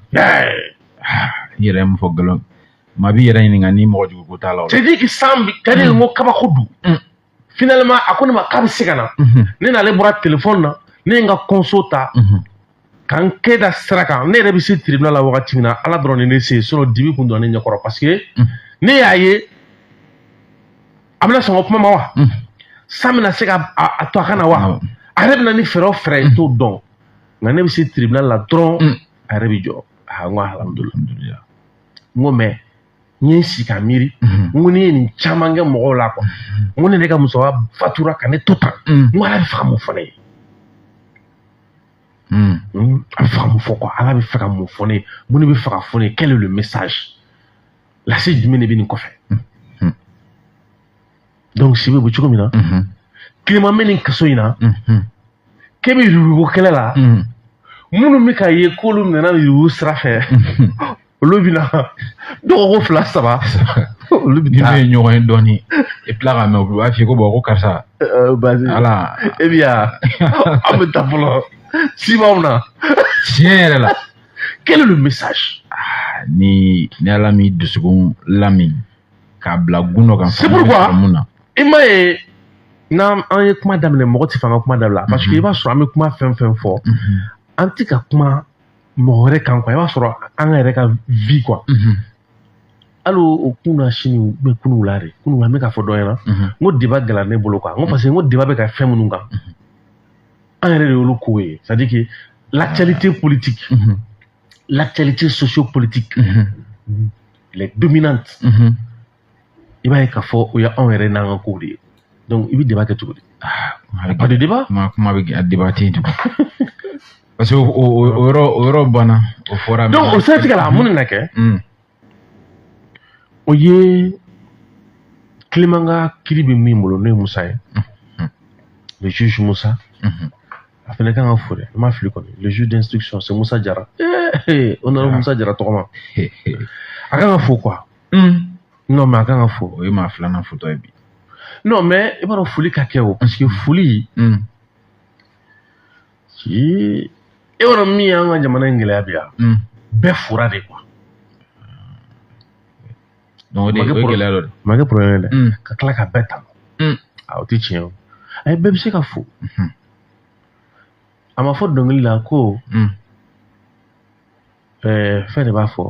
i yɛrɛ ye mun fɔ nkalon maa b'i yɛrɛ ɲininka ni mɔgɔ jugu ko t'a la c'est à dire que san ka di n ko kabako don finalement a ko ne ma k'a bɛ se ka na ne n'ale bɔra téléphone na ne ye n ka conso ta k'an kɛ da sira kan ne yɛrɛ bɛ se tribunal la wagati min na ala dɔrɔn ni ne se sinon dibi kun dɔn ne ɲɛkɔrɔ parce que ne y'a ye a bɛna sɔn ka kuma ma wa san bɛna se ka a to a ka na wa a yɛrɛ bɛna ni fɛɛrɛ o fɛɛrɛ ye t'o dɔn nka ne bɛ se tribunal la dɔrɔn a yɛrɛ bɛ jɔ n ko alhamdulilah n ko mais n ye n sigi ka miiri n ko ne ye nin caman kɛ mɔgɔw la quoi n ko ne de ka musokɔrɔba fatura ka ne to tan n ko ala bɛ fɛ ka mun fɔ ne ye a bɛ fɛ ka mun fɔ quoi ala bɛ fɛ ka mun fɔ ne ye mun de bɛ fɛ ka fɔ ne ye quel est le message lase jumɛn de bɛ nin kɔfɛ donc si bɛ bɔ cogo min na tilema bɛ nin kaso in na k'e bɛ yurugu kɛlɛ la minnu bɛ ka ye k'olu nana yurugu sira fɛ olu bɛ na dɔgɔkun 2 3 olu bɛ taa ni bɛ ɲɔgɔn ye dɔɔni et puis là ka mɛ u b'a f'i ye ko bon ko karisa ala e bɛ yan an bɛ taa fɔlɔ simanw na tiɲɛ yɛrɛ la quel est le message ni ala m'i dusukun lami k'a bila gun dɔ kan c'est pourquoi i m'a ye n'an ye kuma daminɛ mɔgɔ tɛ fɛ an ka kuma dabila parce que i b'a sɔrɔ an bɛ kuma fɛn fɛn fɔ an tɛ ka kuma mɔgɔ wɛrɛ kan quoi i b'a sɔrɔ an ka yɛrɛ ka vie quoi hali o kun na sini u bɛ kunun la de kunun la n bɛ k'a fɔ dɔ ɲɛna n ko débat gɛlɛya ne bolo quoi n ko parce que n ko débat bɛ ka fɛn minnu kan an yɛrɛ de y'olu ko ye c'est à dire que l'actualité politique l'actualité socio-politique les dominantes i b'a ye k'a fɔ o ye anw yɛrɛ n'an ka kow de ye donc i bɛ débat kɛ cogo di pas de débat kuma bɛ kɛ a débat tɛ yen tugun parce que o yɔrɔ banna o fɔra donc o siratigɛ la mun de na kɛ o ye Clément ka kiri bɛ min bolo n'o ye Musa ye le juge Musa a fana kan ka fo dɛ n ma fili kɔni le juge d'instruction c'est Musa Jara honorable Musa Jara tɔgɔma a kan ka fo quoi non mais a kan ka fo o ye maa 2nan fotɔ ye bi non mais i b'a dɔn foli ka kɛ o parce que foli e b'a dɔn min y'an ka jamana in gɛlɛya bi yan bɛɛ fora de quoi donc o ye gɛlɛya dɔ de ma kɛ problème ye dɛ ka tila ka bɛɛ tanu o tɛ tiɲɛ o ayi bɛɛ bɛ se ka fo a ma fɔ dɔnkili la ko fɛn de b'a fɔ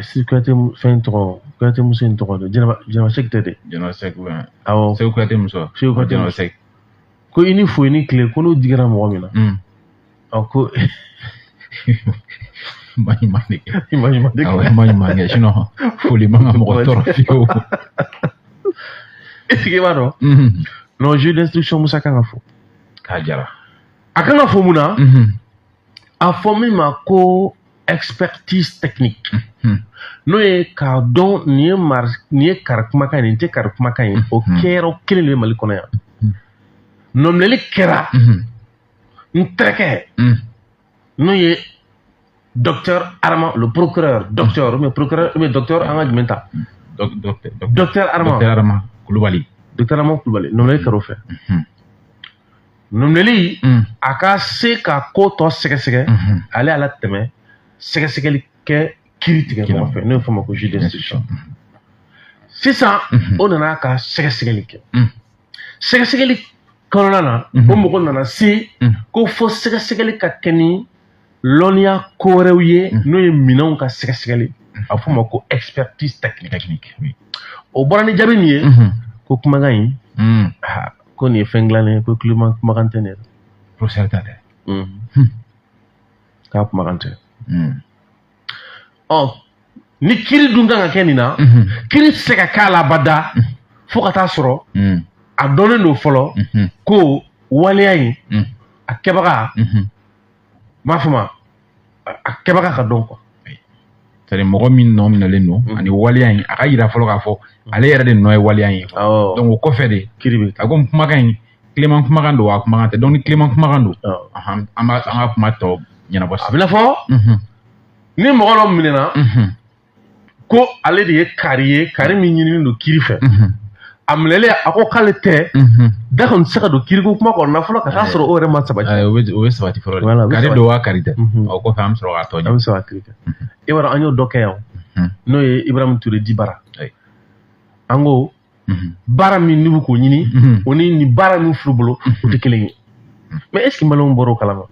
si Kuyate fɛn tɔgɔ Kuyate muso in tɔgɔ Jɛnɛba Sɛki tɛ dɛ Jɛnɛba Sɛki awɔ Sɛki Kuyate muso Jɛnɛba Sɛki ko i ni fo i ni tile ko n'o digira mɔgɔ min na ko maɲuman de kɛ maɲuman de kɛ maɲuman kɛ sinon foli man ka mɔgɔ tɔɔrɔ fiyewu est-ce que i b'a dɔn non juge d'instruction Musa kan ka fo k'a jara a kan ka fo mun na a fɔ min ma ko expertise technique n'o ye k'a dɔn nin ye kari kumakan ye nin tɛ kari kumakan ye o kɛyɔrɔ kelen de bɛ Mali kɔnɔ yan nɔminɛli kɛra n terikɛ n'o ye docteur Arama le procureur docteur ou bien procureur ou bien docteur an ka jumɛn ta docteur Arama Kulubali nɔminɛli kɛra o fɛ nɔminɛli a ka se ka ko tɔ sɛgɛsɛgɛ ale ala tɛmɛ sɛgɛsɛgɛli kɛ kiiri tigɛ ɲɔgɔn fɛ n'o ye fɔ ma ko juge d'instruction sisan o nana ka sɛgɛsɛgɛli kɛ sɛgɛsɛgɛli kɔnɔna na o mɔgɔ nana se ko fo sɛgɛsɛgɛli ka kɛ ni lɔnniya ko wɛrɛw ye n'o ye minɛnw ka sɛgɛsɛgɛli a fɔ ma ko expertise technique o bɔra ni jaabi min ye ko kumakan in ko nin ye fɛn dilannen ye ko kumakan tɛ ne professeur ta tɛ k'a kumakan tɛ ni kiri dun kan ka kɛ nin na kiri tɛ se ka k'a la abada fo ka taa sɔrɔ a dɔnnen don fɔlɔ ko waleya in a kɛbaga m'a fɔ ma a kɛbaga ka dɔn quoi c'est-à-dire mɔgɔ min nɔ minɛlen don ani waleya in a ka yira fɔlɔ k'a fɔ ale yɛrɛ de nɔ ye waleya in ye donc o kɔfɛ de a ko kumakan in Clément kumakan don wa kumakan tɛ donc ni Clément kumakan don an ka kuma tɔ ɲɛnabɔ a bɛ fɔ ni mɔgɔ dɔ minɛna ko ale de ye kari ye kari min ɲininen don kiri fɛ a minɛlen a ko k'ale tɛ da kɔni tɛ se ka don kiriko kuma kɔnɔ fɔlɔ ka taa sɔrɔ o yɛrɛ ma sabati o bɛ sabati fɔlɔ de kari don wa kari tɛ o kɔfɛ an bɛ sɔrɔ k'a tɔ ɲɛ an bɛ sɔrɔ ka kiri kɛ i b'a dɔn an y'o dɔ kɛ yan n'o ye Ibrahim Touré Dibara an ko baara min n'u bɛ k'o ɲini o ni nin baara min filɛ u bolo o tɛ kelen ye mais est ce que maliyɛnw bɔra o kalama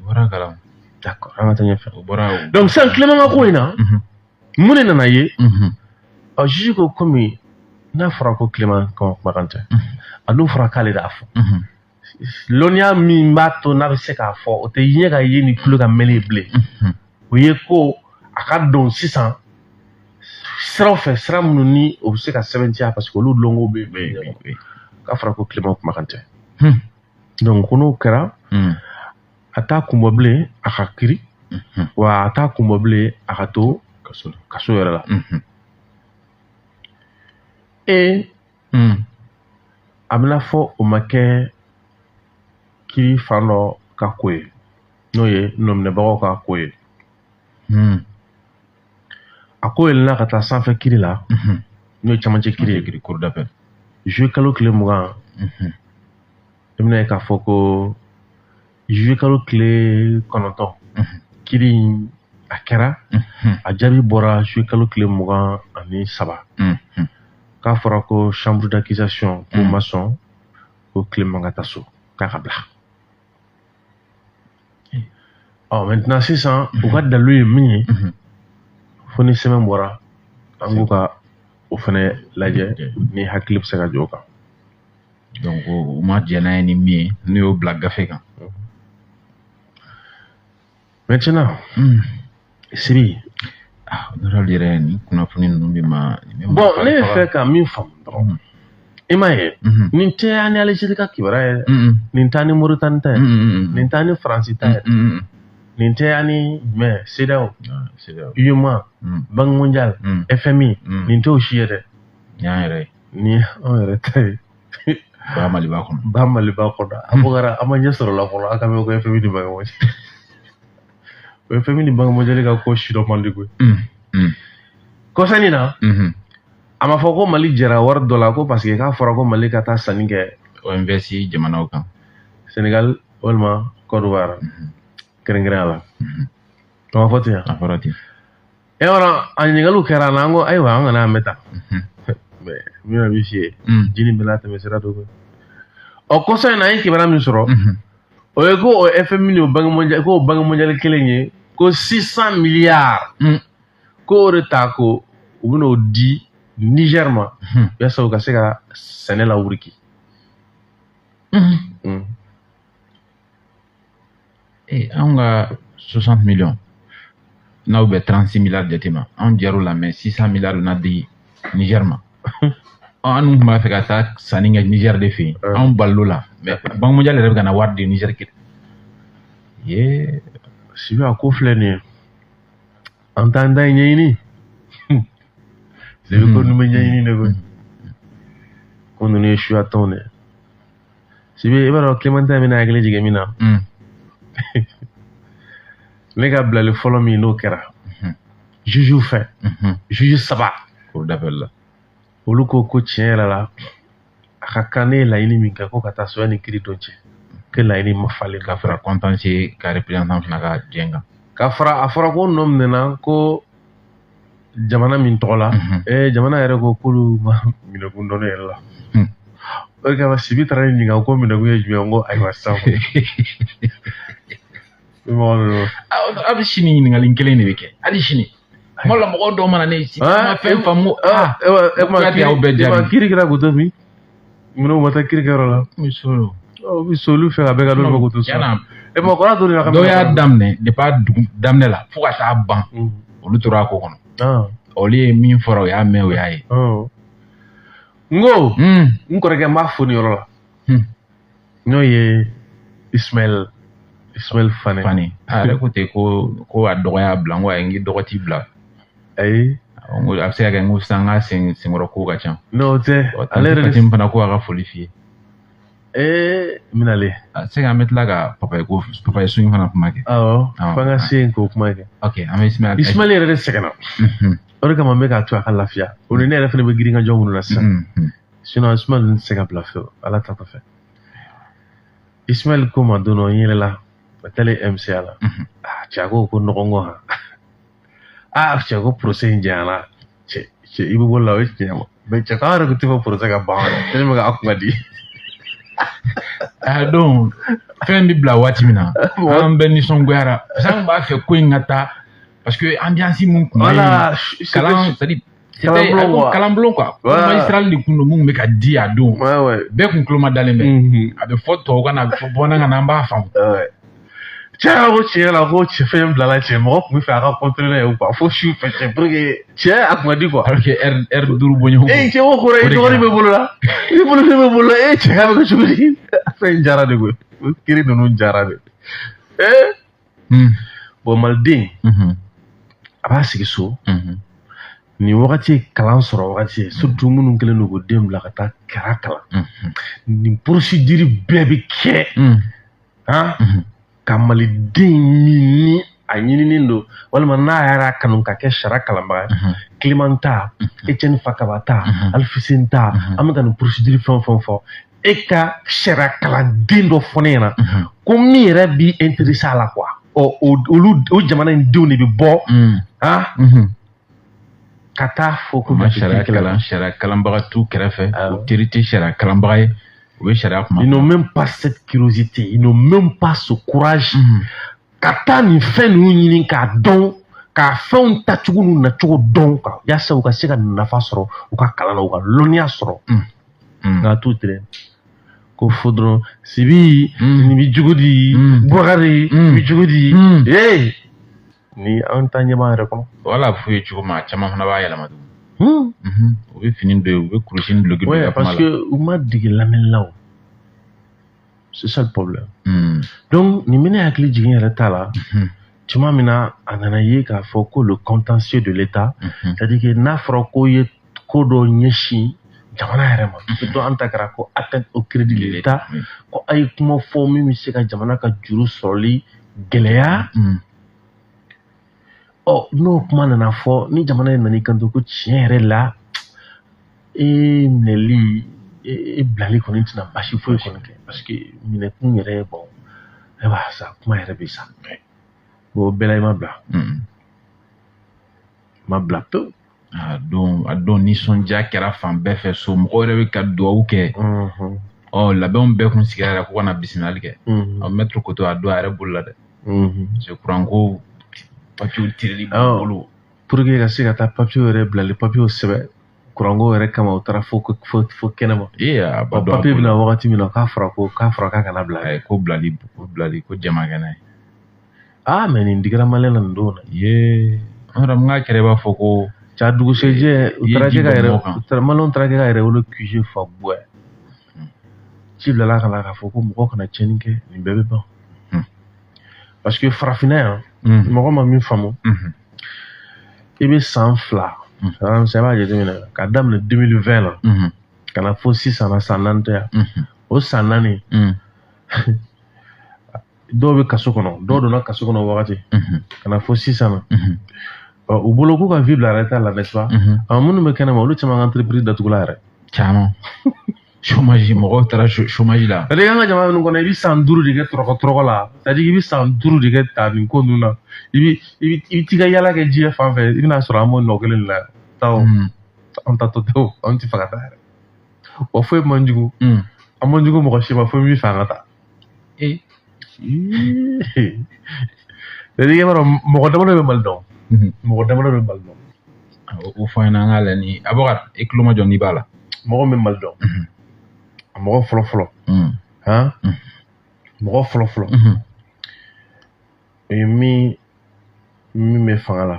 bɔra a kalama d'accord an ka taa ɲɛfɛ o bɔra donc sisan Clément ka ko in na mun de nana ye juge ko komi n'a fɔra ko Clément ka kumakan tɛ a dun fɔra k'ale de y'a fɔ lɔnniya min b'a to n'a bɛ se k'a fɔ o tɛ ɲɛ ka ye ni tulo ka mɛnli ye bilen o ye ko a ka dɔn sisan siraw fɛ sira minnu ni o bɛ se ka sɛbɛntiya parce que olu dɔnko bɛ yen k'a fɔra ko Clément kumakan tɛ donc ko n'o kɛra a t'a kunbɔ bilen a ka kiri wa a t'a kunbɔ bilen a ka to kaso yɛrɛ la a bɛna fɔ o ma kɛ kiri fan dɔ ka ko ye n'o ye nɔminɛbagaw ka ko ye a ko yɛlɛnna ka taa sanfɛ kiri la n'o ye camancɛ kiri ye cour d'appel juillet kalo tile 20 i bɛna ye k'a fɔ ko juillet kalo tile 9 kiri in a kɛra a jaabi bɔra juillet kalo tile 23 k'a fɔra ko chambre d'accusation ko ma sɔn ko Clément ka taa so k'a ka bila maintenant sisan u ka dalu ye min ye fo ni sɛbɛn bɔra an k'u ka o fana lajɛ ni hakili bɛ se ka jɔ o kan donc u ma jɛn n'a ye ni min ye n'u y'o bila gafe kan maintenant Sibi honorable yɛrɛ ni kunnafoni ninnu bɛ ma bon ne bɛ fɛ ka min faamu dɔrɔn i m'a ye nin tɛ ani Algérie ka kibaruya ye nin t'a ni Mauritanie ta ye nin t'a ni Faransi ta ye nin tɛ ani jumɛn CEDEAO UEMOA Banque mondiale FMI nin tɛ o si ye dɛ y'an yɛrɛ ni anw yɛrɛ ta ye ba Maliba kɔnɔ ba Maliba kɔnɔ a ko kɛra an ma ɲɛ sɔrɔ o la fɔlɔ a ka mɛn ko FMI ni Banque mondiale o ye FMI ni Banque mondiale ka ko si dɔ man di koyi kɔsani na a ma fɔ ko Mali jɛra wari dɔ la ko parce que k'a fɔra ko Mali ka taa sanni kɛ OMVS jamanaw kan Sénégal walima Côte d'Ivoire kɛrɛnkɛrɛnya la a ma fɔ ten yan a fɔra ten a ɲininkaliw kɛra an na an ko ayiwa an kana an bɛ ta mais min bɛ f'i ye jini bɛɛ n'a tɛmɛ sira dɔ koyi ɔ kɔsɔn in na an ye kibaruya min sɔrɔ o ye ko o FMI ni o Banque mondiale ko o Banque mondiale kelen ye ko 600 milliards ko o de ta ko u bɛna o di Niger ma yaasa u ka se ka sɛnɛ lawuriki anw ka 60 millions n'aw bɛ 36 milliards jate ma anw jar'o la mais 600 milliards na di Niger ma an dun tun b'a fɛ ka taa sanni kɛ Niger de fɛ yen anw balilo la mais Banque mondiale yɛrɛ bɛ ka na wari di Niger kelen Sibi a ko filɛ nin ye an t'an da ɲɛɲini Sibi ko ninnu bɛ ɲɛɲini de koyi ko ninnu ye suya tɔnw de Sibi i b'a dɔn Clémentin bɛna hakili jigin min na ne ka bilali fɔlɔ min n'o kɛra juge fɛ juge 3 cour d'appel la olu ko tiɲɛ yɛrɛ la a ka kan ne ye laɲini min kɛ ko ka taa so ni kiiri don cɛ que laɲini ma falen ka fara contentieux ka représentant fana ka jɛn kan ka fara a fɔra ko nɔ minɛna ko jamana min tɔgɔ la jamana yɛrɛ ko k'olu ma minɛkun dɔn ne yɛrɛ la o kama Sibi taara ne ɲininka ko minɛkun ye jumɛn n ko ayiwa sisan a bɛ sini ɲininkali kelen de bɛ kɛ hali sini kuma la mɔgɔw dɔw mana ne si ma fɛn faamu kiiri kɛra k'o to min minɛw ma taa kiiri kɛyɔrɔ la Oh, bi solu fɛ ka bɛɛ ka dɔ bɛ ko to so. E ma kɔrɔ dɔ de la ka. Dɔw y'a daminɛ depuis daminɛ la fo ka taa ban. Olu tora a ko kɔnɔ. Olu ye min fɔra o y'a mɛn o y'a ye. N ko n kɔrɔkɛ n b'a fo nin yɔrɔ la. N'o ye Ismaël Fane. A yɛrɛ ko ten ko a dɔgɔya bila n ko ayi n k'i dɔgɔ t'i bila. Ayi. A bɛ se ka kɛ n ko sisan n ka senkɔrɔ ko ka ca. N'o tɛ ale yɛrɛ de fana ko a ka foli f'i ye. Minale. Se ka an bɛ tila ka papaye sun in fana kuma kɛ. Awɔ f'an ka se yen k'o kuma kɛ. Ok an bɛ Ismaël yɛrɛ de sɛgɛnna. O de kama n bɛ k'a to a ka lafiya. O ni ne yɛrɛ fana bɛ girin ka jɔ minnu na sisan. Sinon Ismaël tɛ se ka bila fewu Ala ta kɔfɛ. Ismaël ko ma don dɔ n yɛlɛla a taalen MCA la. Cɛ ko nɔgɔnkɔ han. Cɛ ko procès in janyana. Cɛ i bɛ bɔ la o ye tiɲɛ ye. Mais cɛ k'an yɛrɛ ko tɛ fɔ procès ka ban yɛrɛ. Tellement que a kun ka di. Donc fɛn bɛ bila waati min na an bɛɛ nisɔngoyara parce que an b'a fɛ ko in ka taa parce que ambiance mun kun bɛ yen kalanbulon quoi magistral de kun don mun bɛ ka di a don bɛɛ kun tulo ma dalen bɛ a bɛ fɔ tubabukan na a bɛ fɔ bamanankan na an b'a faamu. Cɛ ko tiɲɛ la ko cɛ fɛn bilala cɛ mɔgɔ kun bɛ fɛ a ka contrôler ye quoi fo su fɛ cɛ pour que cɛ a kun ka di quoi. alors que heure 5 bɔ ɲɔgɔn kɔ. Cɛ ko kɔrɔ i dɔgɔnin bɛ bolo la i bolo ne bɛ bolo la cɛ k'a bɛ kɛ cogo di fɛn jara de koyi o kiri ninnu jara de. Bon maliden a b'a sigi so nin wagati ye kalan sɔrɔ wagati ye surtout minnu kɛlen don k'o den bila ka taa kɛra kalan nin procédure bɛɛ bɛ kɛ ka maliden ni a ɲininen don walima n'a yɛrɛ kanu ka kɛ sariya kalanbaga ye Clément ta Etienne Fakaba ta Alfuseni ta an bɛ ka nin procédure fɛn o fɛn fɔ e ka sariya kalanden dɔ fɔ ne ɲɛna ko min yɛrɛ b'i intéressé a la quoi o jamana in denw de bɛ bɔ ka taa fɔ ko sariya kalanbaga t'u kɛrɛfɛ o teri tɛ sariya kalanbaga ye o bɛ sariya kuma. Ils n'ont même pas cette curiosité, ils n'ont même pas ce courage ka taa nin fɛn ninnu ɲini k'a dɔn k'a fɛnw tacogo n'u nacogo dɔn yaasa u ka se ka nafa sɔrɔ u ka kalan na u ka lɔnniya sɔrɔ nka t'u tɛrɛ ko fo dɔrɔn Sibi nin bɛ cogo di Bukari nin bɛ cogo di ni an ta ɲɛ b'an yɛrɛ kɔnɔ. Wala f'u ye cogo min a caman fana b'a yɛlɛma tugun. U bɛ fini don u bɛ kurusi ni duloki don parce que u ma dege lamɛnni la o c'est ça le problème. Donc nin bɛ ne hakili jigin yɛrɛ t'a la tuma min na a nana ye k'a fɔ ko le contentieux de l'État c'est-à-dire que n'a fɔra ko ye ko dɔ ɲɛsin jamana yɛrɛ ma surtout an ta kɛra ko atteinte au crédit de l'État ko a ye kuma fɔ min bɛ se ka jamana ka juru sɔrɔli gɛlɛya. N'o kuma nana fɔ ni jamana in nan'i kanto ko tiɲɛ yɛrɛ la minɛli bilali kɔni tɛna basi foyi kɔni kɛ parce que minɛkun yɛrɛ bon e b'a sa kuma yɛrɛ bɛ sa o bɛɛ la i ma bila pewu. A don nisɔndiya kɛra fan bɛɛ fɛ so mɔgɔw yɛrɛ bɛ ka dugawu kɛ labɛnw bɛɛ kun sigira yɛrɛ ko ka na bisimilali kɛ maître Koto a don a yɛrɛ bolo la dɛ parce que kuran ko papier tireli bolo pour que ka se ka taa papier yɛrɛ bilali papier sɛbɛn kuranko yɛrɛ kama o taara fo kɛnɛma papier bɛna wagati min na k'a fɔra k'a kana bila ko bilali ko jama kɛnɛ ye mais nin digira maliyɛn na nin don na an yɛrɛ mun k'a kɛra i b'a fɔ ko ca dugusɛjɛ u taara kɛ ka yɛrɛ maliyɛnw taara kɛ ka yɛrɛ wolo QG fa bɔ ci bilala ka na k'a fɔ ko mɔgɔ kana tiɲɛni kɛ nin bɛɛ bɛ ban parce que farafinna yan mɔgɔ ma min faamu i bɛ san 2 ça b'a jateminɛ ka daminɛ 2020 la ka na fɔ sisan na san 4 tɛ yan o san 4 dɔw bɛ kaso kɔnɔ dɔw donna kaso kɔnɔ wagati ka na fɔ sisan na u bolo k'u ka vie bila arrêté la n'est-ce pas minnu bɛ kɛnɛma olu caman ka entreprise datugula yɛrɛ caman chômage mɔgɔw taara chômage la c'est-à-dire an ka jamana ninnu kɔnɔ i bɛ san 5 de kɛ tɔrɔkɔ la c'est-à-dire i bɛ san 5 de kɛ ta nin ko ninnu na i bɛ t'i ka yala kɛ diɲɛ fan fɛ i bɛna sɔrɔ an b'o nɔ kelen de la taw an ta to tɛ an tɛ fɛ ka taa yɛrɛ wa foyi man jugu an man jugu mɔgɔ si ma foyi min fɛ an ka taa c'est-à-dire i b'a dɔn mɔgɔ damadɔ bɛ Mali dɔn mɔgɔ damadɔ bɛ Mali dɔn o fɔ an ɲɛna an k'a lajɛ ni Abubakar i tulo ma jɔ n'i b'a la mɔgɔ min Mali dɔn a mɔgɔ fɔlɔ han mɔgɔ fɔlɔ fɔlɔ o ye min bɛ fanga la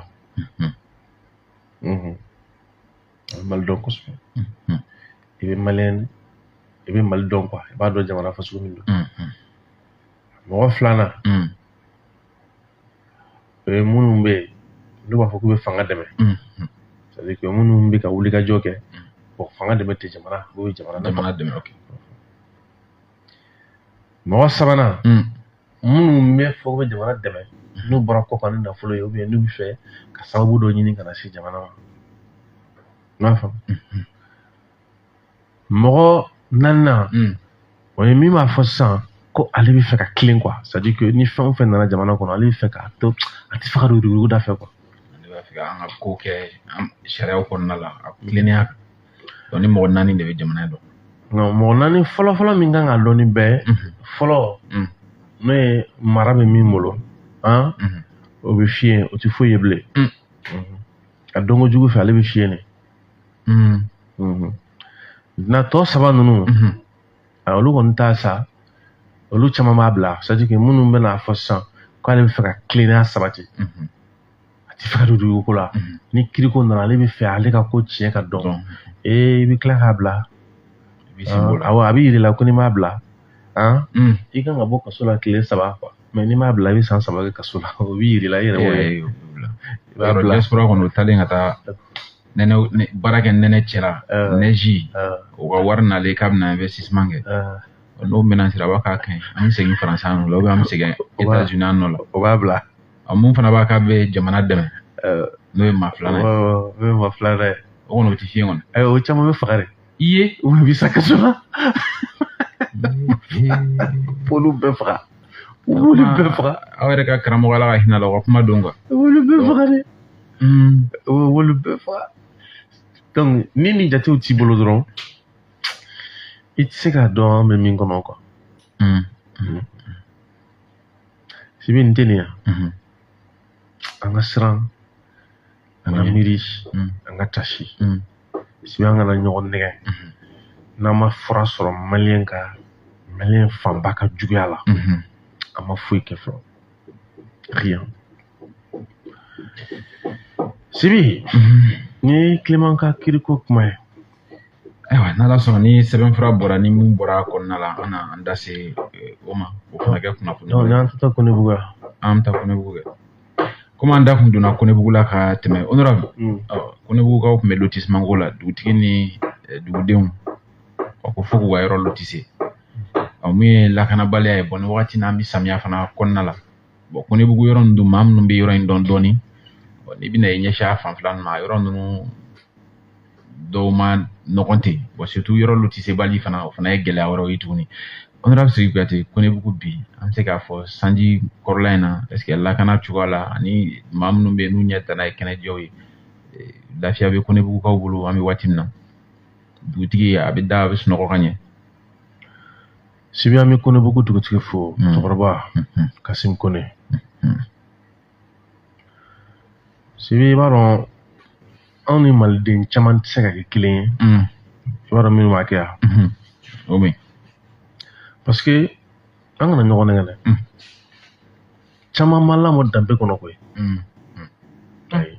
mali dɔn kosɛbɛ i bɛ maliyɛn i bɛ mali dɔn quoi i b'a dɔn jamana fasugu min don mɔgɔ filanan o ye minnu bɛ yen n'u b'a fɔ k'u bɛ fanga dɛmɛ c'est à dire que minnu bɛ ka wulikajɔ kɛ fanga dɛmɛ tɛ jamana o ye jamana dɛmɛ ok mɔgɔ sabanan minnu bɛ fɔ ko bɛ jamana dɛmɛ n'u bɔra kɔ kan ni nafolo ye ou bien n'u bɛ fɛ ka sababu dɔ ɲini ka na se jamana ma n'a faamu mɔgɔ naaninan o ye min b'a fɔ sisan ko ale bɛ fɛ ka tilen quoi c'est à dire que ni fɛn o fɛn nana jamana kɔnɔ ale bɛ fɛ k'a to a tɛ fɛ ka don duguda fɛ quoi ale b'a fɛ ka an ka ko kɛ sariyaw kɔnɔna la a tilennenya ni mɔgɔ naani de bɛ jamana dɔn non mɔgɔ naani fɔlɔ min kan ka dɔn ni bɛɛ fɔlɔ n'o ye mara bɛ min bolo o bɛ fiyɛ o tɛ foyi ye bilen a dɔnko jugu fɛ ale bɛ fiyɛ ne na tɔ saba ninnu olu kɔni t'a sa olu caman b'a bila c'est à dire que minnu bɛ n'a fɔ sisan k'ale bɛ fɛ ka tilennenya sabati a tɛ fɛ ka don dugukolo la ni kiriko nana ale bɛ fɛ ale ka ko tiɲɛ ka dɔn i bɛ tila k'a bila awɔ a bɛ yir'i la ko n'i m'a bila i kan ka bɔ kaso la tile 3 quoi mais n'i m'a bila i bɛ san 3 kɛ kaso la o bɛ yir'i la i yɛrɛ b'o ye i b'a dɔn diaspora kɔnɔ o taalen ka taa baara kɛ nɛnɛ cɛla neji o ka wari nalen k'a bɛna investissement kɛ n'o mɛna sira a b'a k'a ka ɲi an bɛ segin faransi nɔ la ou bien an bɛ segin États-Unis nɔ la o b'a bila mun fana b'a k'a bɛ jamana dɛmɛ n'o ye maa filanan ye o ye maa filanan ye o kɔni o tɛ fiɲɛ kɔni o caman bɛ faga de i ye u bɛ sa kaso la olu bɛɛ faga olu bɛɛ faga aw yɛrɛ ka karamɔgɔ Ala ka hinɛ la o ka kuma don quoi olu bɛɛ faga de olu bɛɛ faga donc ni nin jatew t'i bolo dɔrɔn i tɛ se k'a dɔn an bɛ min kɔnɔ quoi sibi nin tɛ nin yan an ka siran an ka miiri an ka tasi sibi an kana ɲɔgɔn nɛgɛ n'an ma fura sɔrɔ maliyɛn fanba ka juguya la an ma foyi kɛ fɔlɔ rien sibi ni ye Clément ka kiriko kuma ye ayiwa n'Ala sɔnna ni sɛbɛnfura bɔra ni mun bɔra a kɔnɔna la an na an da se o ma o fana kɛ kunnafoni ni an tɛ taa Konebugu yan an bɛ taa Konebugu kɛ komi an da kun donna Konebugu la ka tɛmɛ honorable Konebugukaw tun bɛ lotissement ko la dugutigi ni dugudenw ko fo k'u ka yɔrɔ lotissé mun ye lakanabaliya ye ni wagati n'an bɛ samiya fana kɔnɔna la Konebugu yɔrɔ ninnu dun maa minnu bɛ yɔrɔ in dɔn dɔɔni n'i bɛna i ɲɛsin a fanfɛla ninnu ma yɔrɔ ninnu dɔw ma nɔgɔn ten surtout yɔrɔ lotissé bali fana o fana ye gɛlɛya wɛrɛw ye tuguni honorable Sidiki Kuyate Konebugu bi an bɛ se k'a fɔ sanji kɔrɔla in na est-ce que lakana cogoya la ani maa minnu bɛ yen n'u ɲɛ tana ye kɛnɛjɛw ye lafiya bɛ Konebugukaw bolo an bɛ waati min na dugutigi a bɛ da a bɛ sunɔgɔ ka ɲɛ sibi an bɛ Konebugu dugutigi fo cɛkɔrɔba Kasim Kone sibi i b'a dɔn anw ni maliden caman tɛ se ka kɛ kelen ye i b'a dɔn minnu b'a kɛ yan o bɛ parce que an kana ɲɔgɔn nɛgɛ dɛ caman ma lamɔ danbe kɔnɔ koyi ayi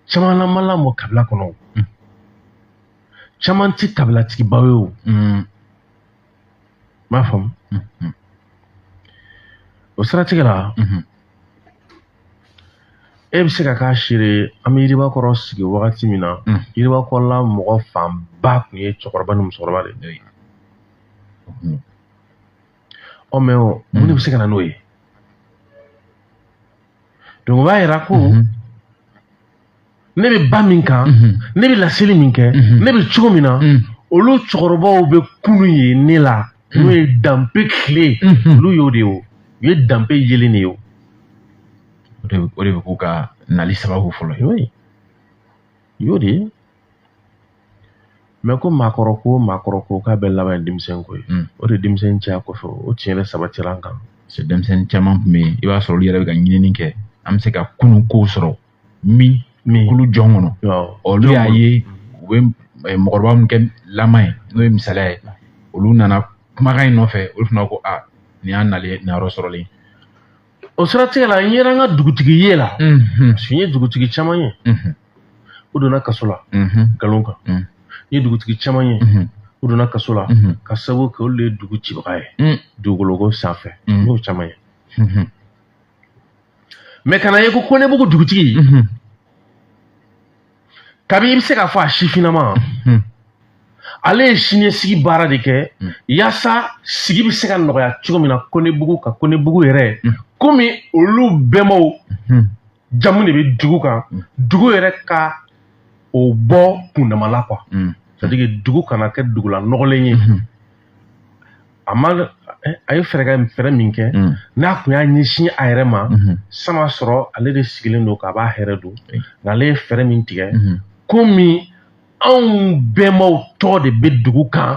caman ma lamɔ kabila kɔnɔ caman tɛ kabilatigibaw ye o m'a faamu o siratigɛ la e bɛ se ka k'a seere an bɛ Yiribakɔrɔ sigi wagati min na Yiribakɔrɔla mɔgɔ fanba tun ye cɛkɔrɔba ni musokɔrɔba de ye mais mun de bɛ se ka na n'o ye donc o b'a jira ko ne bɛ ba min kan ne bɛ laseli min kɛ ne bɛ cogo min na olu cɛkɔrɔbaw bɛ kunu ye ne la n'o ye danpe tile olu y'o de ye o u ye danpe yelen de ye o de bɛ k'u ka nali sababu fɔlɔ ye y'o de ye mais ko maakɔrɔ ko k'a bɛ laban denmisɛn ko ye o de denmisɛn caya kɔfɛ o tiɲɛ sabatira an kan denmisɛn caman tun bɛ yen i b'a sɔrɔ olu yɛrɛ bɛ ka ɲinini kɛ an bɛ se ka kunun kow sɔrɔ min kulu jɔn kɔnɔ olu y'a ye u bɛ mɔgɔkɔrɔba min kɛ laman ye n'o ye misaliya ye olu nana kumakan in nɔfɛ olu fana ko nin y'a nalen nin yɔrɔ sɔrɔlen o siratigɛ la n yera n ka dugutigi ye la parce que n ye dugutigi caman ye o donna kaso la nkalon kan n ye dugutigi caman ye o donna kaso la ka sababu kɛ olu de ye dugu cibaga ye dugukoloko sanfɛ n y'o caman ye mais kana ye ko Konebugu dugutigi kabi i bɛ se k'a fɔ a sifinnama ale ye siniɲɛsigi baara de kɛ yaasa sigi bɛ se ka nɔgɔya cogo min na Konebugu ka Konebugu yɛrɛ komi olu bɛnbaw jamu de bɛ dugu kan dugu yɛrɛ ka o bɔ kundama quoi c'est-à-dire que dugu kana kɛ dugula nɔgɔlen ye a ye fɛɛrɛ min kɛ n'a tun y'a ɲɛsin a yɛrɛ ma sama sɔrɔ ale de sigilen don k'a b'a hɛrɛ don nka ale ye fɛɛrɛ min tigɛ komi anw bɛnbaw tɔ de bɛ dugu kan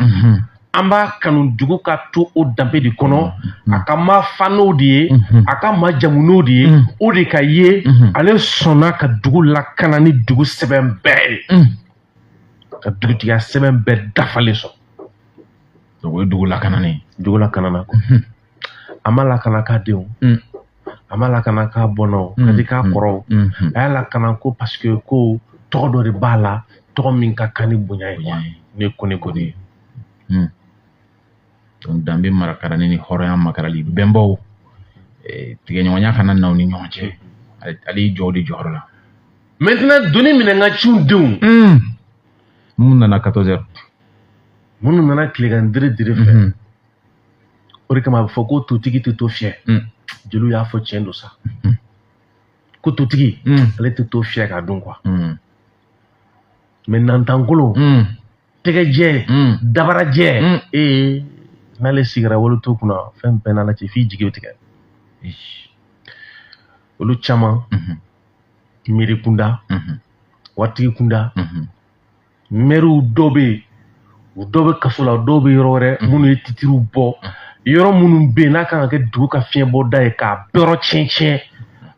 an b'a kanu dugu ka to o danbe de kɔnɔ a ka mafa n'o de ye a ka majamu n'o de ye o de ka ye ale sɔnna ka dugu lakana ni dugu sɛbɛn bɛɛ ye ka dugutigiya sɛbɛn bɛɛ dafalen sɔrɔ o ye dugu lakananen dugu lakanana a ma lakana k'a denw a ma lakana k'a bɔnnaw ka di k'a kɔrɔw a y'a lakana ko parce que ko tɔgɔ dɔ de b'a la tɔgɔ min ka kan ni bonya ye ne ye Koneko de ye donc danbe marakarani ni hɔrɔnya makarali bɛnbaw tigɛɲɔgɔnya kana n'aw ni ɲɔgɔn cɛ ale y'i jɔ o de jɔyɔrɔ la maintenant doni minɛ n ka ciw denw mun nana 14 heures minnu nana tilegan dire fɛ o de kama a bɛ fɔ ko totigi tɛ to fiyɛ jeliw y'a fɔ tiɲɛ don sa ko totigi ale tɛ to fiyɛ k'a dun quoi mais nantankolo tɛgɛjɛ dabarajɛ n'ale sigira woloto kunna fɛn bɛɛ n'ala cɛ f'i jigi bɛ tigɛ olu caman miiri kunda waritigi kunda mɛriw dɔw bɛ yen u dɔw bɛ kaso la dɔw bɛ yɔrɔ wɛrɛ minnu ye titiriw bɔ yɔrɔ minnu bɛ yen n'a kan ka kɛ dugu ka fiɲɛ bɔda ye k'a bɛɛ yɔrɔ tiɲɛ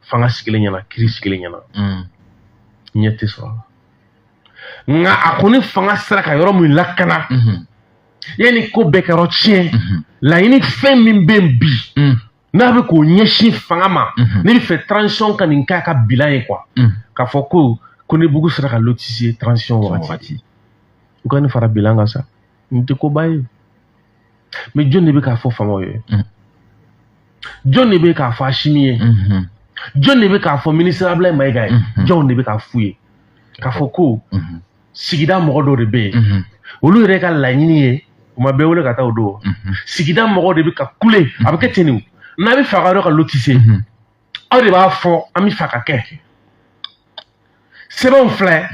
fanga sigilen ɲɛna kiri sigilen ɲɛna ɲɛ tɛ sɔrɔ a la nka a kɔni fanga sera ka yɔrɔ min lakana yanni ko bɛɛ ka yɔrɔ tiɲɛ laɲini fɛn min bɛ yen bi n'a bɛ k'o ɲɛsin fanga ma ne bɛ fɛ transition ka nin k'a ka bilan ye quoi k'a fɔ ko Konebugu sera ka lotissé transition wagati u ka nin fara bilan kan sa nin tɛ koba ye mais jɔn de bɛ k'a fɔ famaw ye jɔn de bɛ k'a fɔ Asimi ye jɔn de bɛ k'a fɔ ministre Ablaye Mayiga ye jɔn de bɛ k'a f'u ye k'a fɔ ko sigida mɔgɔ dɔw de bɛ yen olu yɛrɛ ka laɲini ye u ma bɛɛ wele ka taa o don sigida mɔgɔw de bɛ ka kule a bɛ kɛ ten de n'a bɛ fɛ a ka yɔrɔ ka lotissé aw de b'a fɔ an bɛ fɛ ka kɛ sɛbɛnw filɛ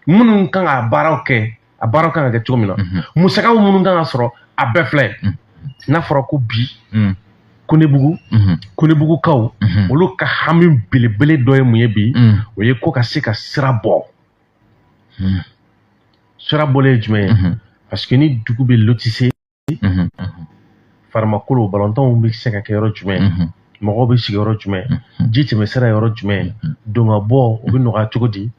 minnu kan ka baaraw kɛ a baaraw kan ka kɛ cogo min na musakaw minnu kan ka sɔrɔ a bɛɛ filɛ n'a fɔra ko bi Konebugukaw olu ka hami belebele dɔ ye mun ye bi o ye ko ka se ka sira bɔ sira bɔlen ye jumɛn ye parce que ni dugu bɛ lotissé faramakolo balontanw bɛ se ka kɛ yɔrɔ jumɛn mɔgɔw bɛ sigi yɔrɔ jumɛn ji tɛmɛ sira yɔrɔ jumɛn don ka bɔ o bɛ nɔgɔya cogo di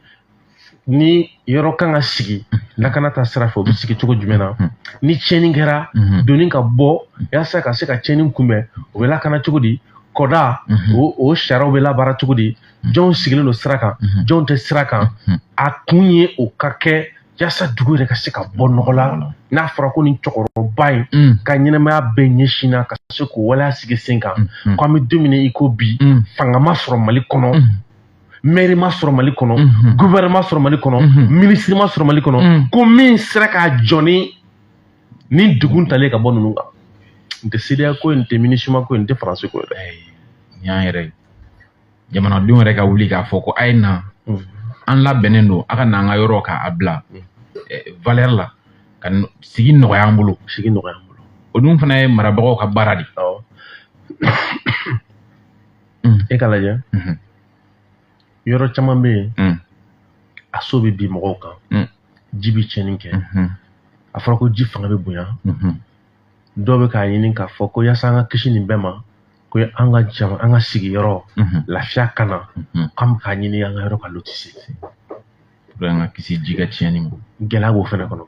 ni yɔrɔ kan ka sigi lakana ta sira fɛ o bɛ sigi cogo jumɛn na ni tiɲɛni kɛra doni ka bɔ yaasa ka se ka tiɲɛni kunbɛn o bɛ lakana cogo di kɔda o sariyaw bɛ labaara cogo di jɔnw sigilen don sira kan jɔnw tɛ sira kan a kun ye o ka kɛ yaasa dugu yɛrɛ ka se ka bɔ nɔgɔ la n'a fɔra ko nin cɛkɔrɔba in ka ɲɛnɛmaya bɛɛ ɲɛsin na ka se k'o waleya sigi sen kan ko an bɛ don min na i ko bi fanga ma sɔrɔ Mali kɔnɔ mairie ma sɔrɔ Mali kɔnɔ gouvernement sɔrɔ Mali kɔnɔ ministre ma sɔrɔ Mali kɔnɔ ko min sera k'a jɔ ni dugu talen ka bɔ ninnu kan n tɛ CEDEAO ko ye n tɛ MINUSMA ko ye n tɛ faransi ko ye dɛ nin y'an yɛrɛ jamanadenw yɛrɛ ka wuli k'a fɔ ko a ye na an labɛnnen don a ka n'an ka yɔrɔ k'a bila valeur la ka sigi nɔgɔya an bolo o dun fana ye marabagaw ka baara de e ka lajɛ yɔrɔ caman bɛ yen a so bɛ bin mɔgɔw kan ji bɛ tiɲɛni kɛ a fɔra ko ji fanga bɛ bonya dɔw bɛ k'a ɲini k'a fɔ ko yaasa an ka kisi nin bɛɛ ma ko an ka sigiyɔrɔ lafiya kana k'an bɛ k'a ɲini an ka yɔrɔ ka lotissé an ka kisi ji ka tiɲɛni ma gɛlɛya b'o fana kɔnɔ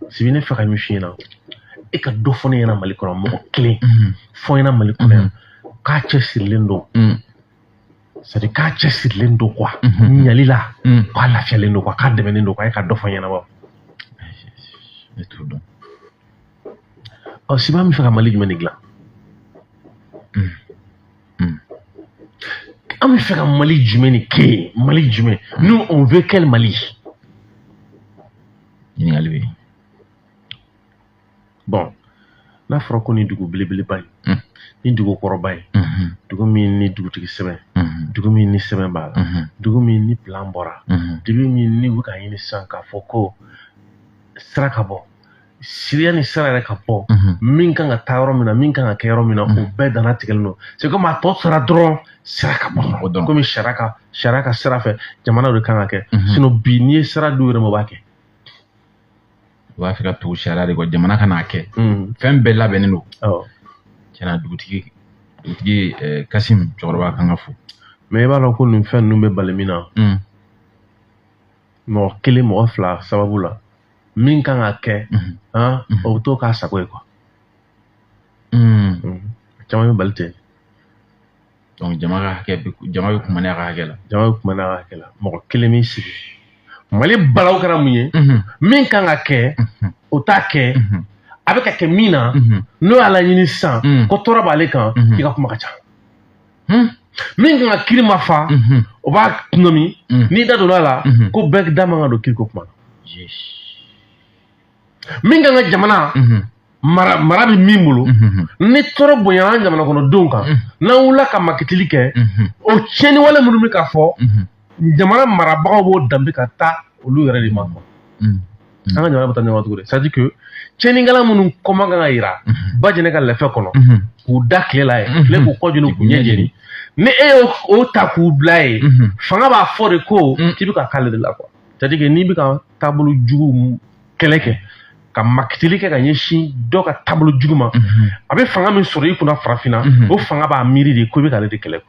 sibi ne fɛ ka min f'i ɲɛna e ka dɔ fɔ ne ɲɛna Mali kɔnɔ mɔgɔ kelen fɔ ɲɛna Mali kɔnɔ yan k'a cɛsirilen don c'est-à-dire k'a cɛsirilen don quoi ɲali la k'a lafiyalen don quoi k'a dɛmɛnen don quoi e ka dɔ fɔ ɲɛna wa ne t'o dɔn Siba min fɛ ka Mali jumɛn de dilan an bɛ fɛ ka Mali jumɛn de kɛ Mali jumɛn nous on veut quel Mali ɲininkali bɛ bon n'a fɔra ko nin dugu belebeleba ye nin dugu kɔrɔba ye dugu min ni dugutigi sɛbɛn dugu min ni sɛbɛn b'a la dugu min ni plan bɔra dugu min ni bɛ ka ɲini sisan k'a fɔ ko sira ka bɔ siriya ni sira yɛrɛ ka bɔ min kan ka taa yɔrɔ min na min kan ka kɛ yɔrɔ min na o bɛɛ danna tigɛlen don c'est comme a tɔ sera dɔrɔn sira ka bɔ komi sariya ka sira fɛ jamana de kan ka kɛ sinon bi n'i ye sira d'u yɛrɛ ma o b'a kɛ u b'a fɛ ka tugu sariya de kɔ jamana ka n'a kɛ fɛn bɛɛ labɛnnen don tiɲɛna dugutigi Kasim cɛkɔrɔba kan ka fo mais i b'a dɔn ko nin fɛn ninnu bɛ bali min na mɔgɔ kelen mɔgɔ fila sababu la min kan ka kɛ o bɛ to k'a sago ye quoi caman bɛ bali ten donc jama bɛ kuma n'a ka hakɛ la mɔgɔ kelen min sigi Mali balaw kɛra mun ye min kan ka kɛ o t'a kɛ a bɛ ka kɛ min na n'o y'a laɲini sisan ko tɔɔrɔ b'ale kan i ka kuma ka ca min kan ka kiiri ma fa o b'a nɔmi n'i da donna a la ko bɛɛ da man ka don kiiri ko kuma na min kan ka jamana mara bɛ min bolo ni tɔɔrɔ bonyana an jamana kɔnɔdenw kan n'an wulila ka makitili kɛ o tiɲɛniwale minnu bɛ ka fɔ jamana marabagaw b'o danbe ka taa olu yɛrɛ de ma fɔ an ka jamana bɛ taa ɲɔgɔn cogo de c'est à dire que tiɲɛnikɛla minnu kɔman kan ka yira ba jɛnɛ ka lɛfɛ kɔnɔ k'u da tile la ye tile k'u kɔ jeni k'u ɲɛ jeni ni e y'o ta k'u bila ye fanga b'a fɔ de ko k'i bɛ ka k'ale de la quoi c'est à dire que n'i bɛ ka taabolo jugu kɛlɛ kɛ ka makitili kɛ ka ɲɛsin dɔ ka taabolo jugu ma a bɛ fanga min sɔrɔ i kunna farafinna o fanga b'a miiri de ko i bɛ k'ale de kɛlɛ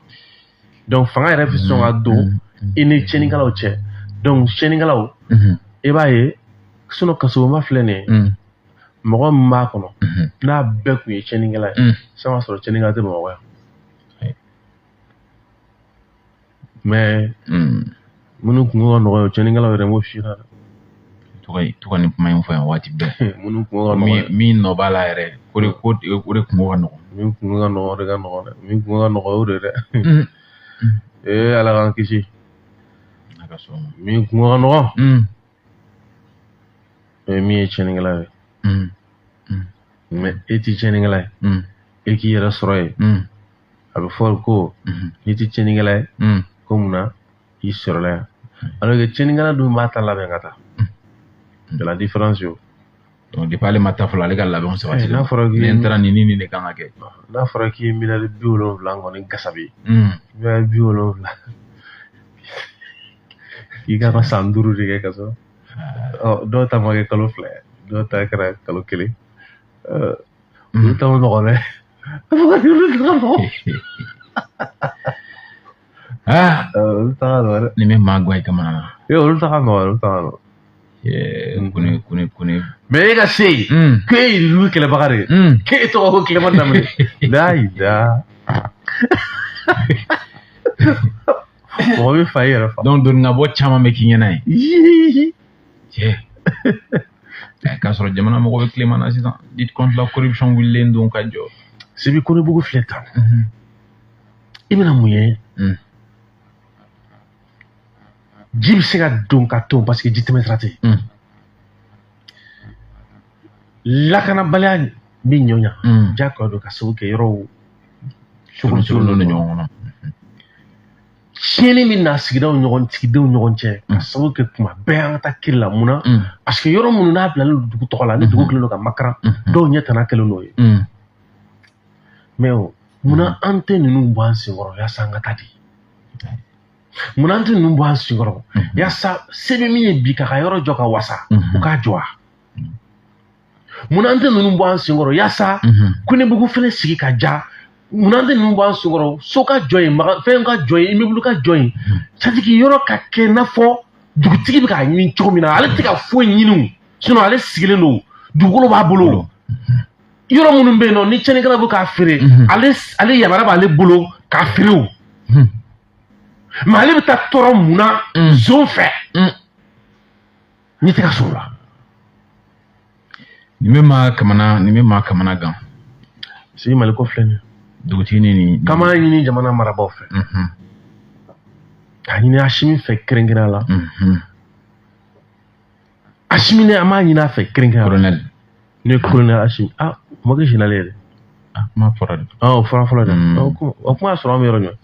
donc fanga yɛrɛ bɛ sɔn ka don i ni tiɲɛnikɛlaw cɛ donc tiɲɛnikɛlaw i b'a ye sinon kasɔrɔma filɛ nin ye mɔgɔ min b'a kɔnɔ n'a bɛɛ tun ye tiɲɛnikɛla ye sisan b'a sɔrɔ tiɲɛnikɛla tɛ Bamakɔ yan mais minnu kun ka nɔgɔ ye tiɲɛnikɛlaw yɛrɛ m'o f'i ɲɛna dɛ to ka nin kuma in fɔ yan waati bɛɛ minnu kun ka nɔgɔ min nɔ b'a la yɛrɛ o de kun ka nɔgɔ min kun ka nɔgɔ o de ka nɔgɔ dɛ min kun ka nɔgɔ o de dɛ Ala k'an kisi min kun ka nɔgɔ min ye tiɲɛnikɛla ye mais e ti tiɲɛnikɛla ye e k'i yɛrɛ sɔrɔ ye a bɛ fɔ ko n'i ti tiɲɛnikɛla ye ko munna i sɔrɔla yan alors que tiɲɛnikɛla dun b'a ta labɛn ka taa c'est la différence yo donc depuis ale ma taa fɔlɔ ale ka labɛnw sabati n'a fɔra k'i ni taara nin de kan ka kɛ n'a fɔra k'i ye miliyari 70 kɔni gasabi miliyari 70 i ka san 5 de kɛ ka sɔrɔ dɔw ta ma kɛ kalo 2 dɔw ta kɛra kalo 1 olu ta ma nɔgɔ dɛ olu ta ka nɔgɔ dɛ nin bɛ maa guwa i kamana na olu ta ka nɔgɔ kone mais e ka se yen ko e ye lu kɛlɛbaga de ye k'e tɔgɔ ko Kilema Danbele da mɔgɔ bɛ fa i yɛrɛ fa donc donnabɔ caman bɛ k'i ɲɛna ye k'a sɔrɔ jamana mɔgɔ bɛ Kilema na sisan lutte contre la corruption wulilen don ka jɔ Sibi Konibugu filɛ tan i bɛna mun ye ji bɛ se ka don ka to parce que ji tɛmɛ sira tɛ lakanabaliya bɛ ɲɔnya diyagoya don ka sababu kɛ yɔrɔw cogo don ɲɔgɔn kɔnɔ tiɲɛni bɛ na sigidenw ɲɔgɔn cɛ ka sababu kɛ tuma bɛɛ an ka taa kiri la mun na parce que yɔrɔ minnu n'a bilalen don dugu tɔgɔ la ni dugu kɛlen don ka makaran dɔw ɲɛ tana kɛlen n'o ye mais munna an tɛ ninnu bɔ an senkɔrɔ yaasa an ka taa di munna an tɛ ninnu bɔ an senkɔrɔ yaasa se bɛ min ye bi k'a ka yɔrɔ jɔ ka wasa u k'a jɔ wa munna an tɛ ninnu bɔ an senkɔrɔ yaasa Konibugu fɛnɛ sigi ka ja munna an tɛ ninnu bɔ an senkɔrɔ so ka jɔ yen fɛn ka jɔ yen immeuble ka jɔ yen c'est à dire que yɔrɔ ka kɛ i n'a fɔ dugutigi bɛ k'a ɲini cogo min na ale tɛ ka foyi ɲini sinon ale sigilen don dugukolo b'a bolo yɔrɔ minnu bɛ yen nɔ ni cɛnnikɛla bɛ k'a feere ale yamaruya b'ale bolo k'a feere o mais ale bɛ taa tɔɔrɔ mun na zon fɛ n'i tɛ ka sɔn o la. Ni min ma kamana gan Sigi Mali ko filɛ nin ye dugutigi ni k'an b'a ɲini jamana marabaaw fɛ k'a ɲini Asimi fɛ kɛrɛnkɛrɛnya la Asimi ne an b'a ɲini a fɛ kɛrɛnkɛrɛnya la colonel ne colonel Asimi mɔkɛ général yɛrɛ kuma fɔra de o fɔra fɔlɔ dɛ o kuma sɔrɔ an bɛ yɔrɔ jumɛn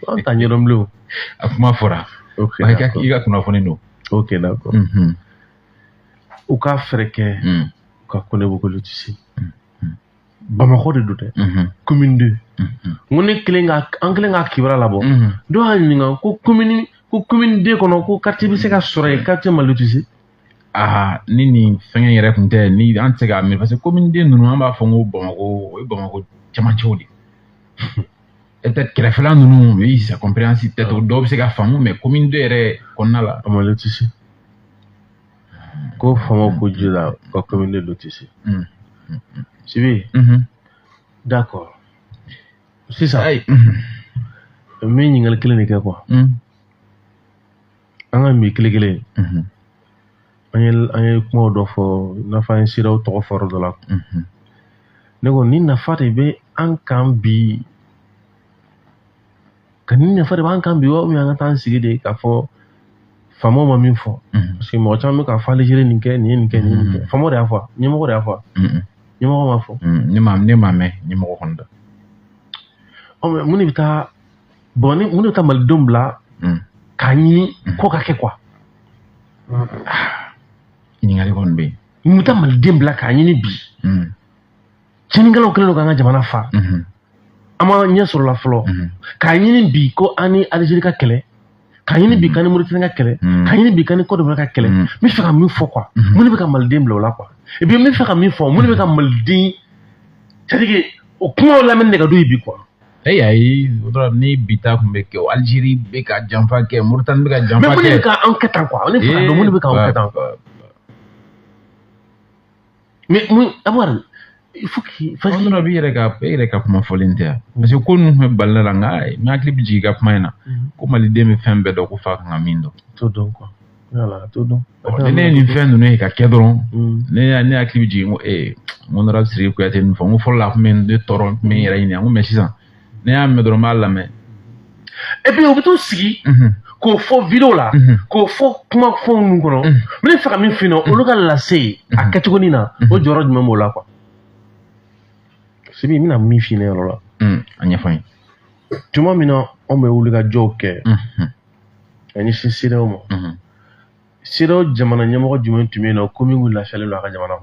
an t'a ɲɛdɔn bilen o a kuma fɔra i ka kunnafoni don ok d'accord u k'a fɛrɛ kɛ u ka Konebo lotissé Bamakɔ de don dɛ commune 2 n ko an kɛlen k'a kibaruya labɔ dɔw y'a ɲininka ko commune 2 kɔnɔ ko quartier bɛ se ka sɔrɔ yen quartier ma lotissé ni nin fɛngɛ yɛrɛ tun tɛ ni an tɛ se k'a mɛn parce que commune 2 ninnu an b'a fɔ ko Bamakɔ o ye Bamakɔ cɛmancɛw de peut-être kɛrɛfɛla ninnu oui c'est compréhensible peut-être dɔw bɛ se ka faamu mais commune 2 yɛrɛ kɔnɔna la a ma lotissé ko faamaw ko ji la ka commune 2 lotissé Sibi d'accord sisan min ɲininkali kelen de kɛ quoi an ka mi kelen kelen an ye kumaw dɔ fɔ nafa an ye siraw tɔgɔ fɔ yɔrɔ dɔ la ne ko ni nafa de bɛ an kan bi ka ni nafa de b'an kan bi wa ou bien an ka taa an sigi de k'a fɔ faamaw ma min fɔ parce que mɔgɔ caman bɛ k'a fɔ Algérie nin kɛ nin ye nin kɛ nin ye nin kɛ faamaw de y'a fɔ ɲɛmɔgɔ de y'a fɔ ɲɛmɔgɔ m'a fɔ ne m'a mɛn ɲɛmɔgɔ kɔni da mais mun de bɛ taa mun de bɛ taa malidenw bila k'a ɲini ko ka kɛ quoi ɲininkali kɔni bɛ yen mun bɛ taa maliden bila k'a ɲini bi tiɲɛnikɛlaw kɛlen don k'an ka jamana fa an ma ɲɛ sɔrɔ la fɔlɔ k'a ɲini bi ko an ni Algérie ka kɛlɛ k'a ɲini bi k'an ni Mauritanie ka kɛlɛ k'a ɲini bi k'an ni Côte d'Ivoire ka kɛlɛ n bɛ fɛ ka min fɔ quoi mun de bɛ ka maliden bila o la quoi et puis n bɛ fɛ ka min fɔ mun de bɛ ka maliden c'est à dire que o kumaw lamɛnni de ka d'u ye bi quoi ayi o dɔrɔn ni bi ta tun bɛ kɛ o Algérie bɛ ka janfa kɛ Mauritanie bɛ ka janfa kɛ mais mun de bɛ k'an kɛ tan quoi ne fɛ ka dɔn mun de bɛ k'an kɛ tan mais mun Abuwari il faut que parce que e yɛrɛ ka kuma fɔlen tɛ yan parce que ko ninnu tun bɛ balila la nka n hakili bɛ jigin i ka kuma in na ko maliden bɛ fɛn bɛɛ dɔn ko fa kan ka min dɔn t'o dɔn quoi voilà t'o dɔn ni ne ye nin fɛn ninnu ye ka kɛ dɔrɔn ne hakili bɛ jigin ko Honorable Sidiki Kuyate nin fɔ n ko fɔlɔ la a tun bɛ ne tɔɔrɔ n tun bɛ n yɛrɛ ɲini n ko mais sisan ne y'a mɛn dɔrɔn n b'a lamɛn et puis u bɛ t'u sigi k'o fɔ vidéo la k'o fɔ kuma fɛnw ninnu kɔnɔ n bɛ fɛ ka min f'i ɲɛna olu ka lase a kɛcogonin na o jɔyɔrɔ jumɛn b'o la quoi Sibi n bɛna min f'i ɲɛna yɔrɔ la a ɲɛfɔ n ye tuma min na anw bɛ wulikajɔw kɛ ka ɲɛsin CEDEAO ma CEDEAO jamana ɲɛmɔgɔ jumɛn tun bɛ yen nɔ ko min lafiyalen don a ka jamana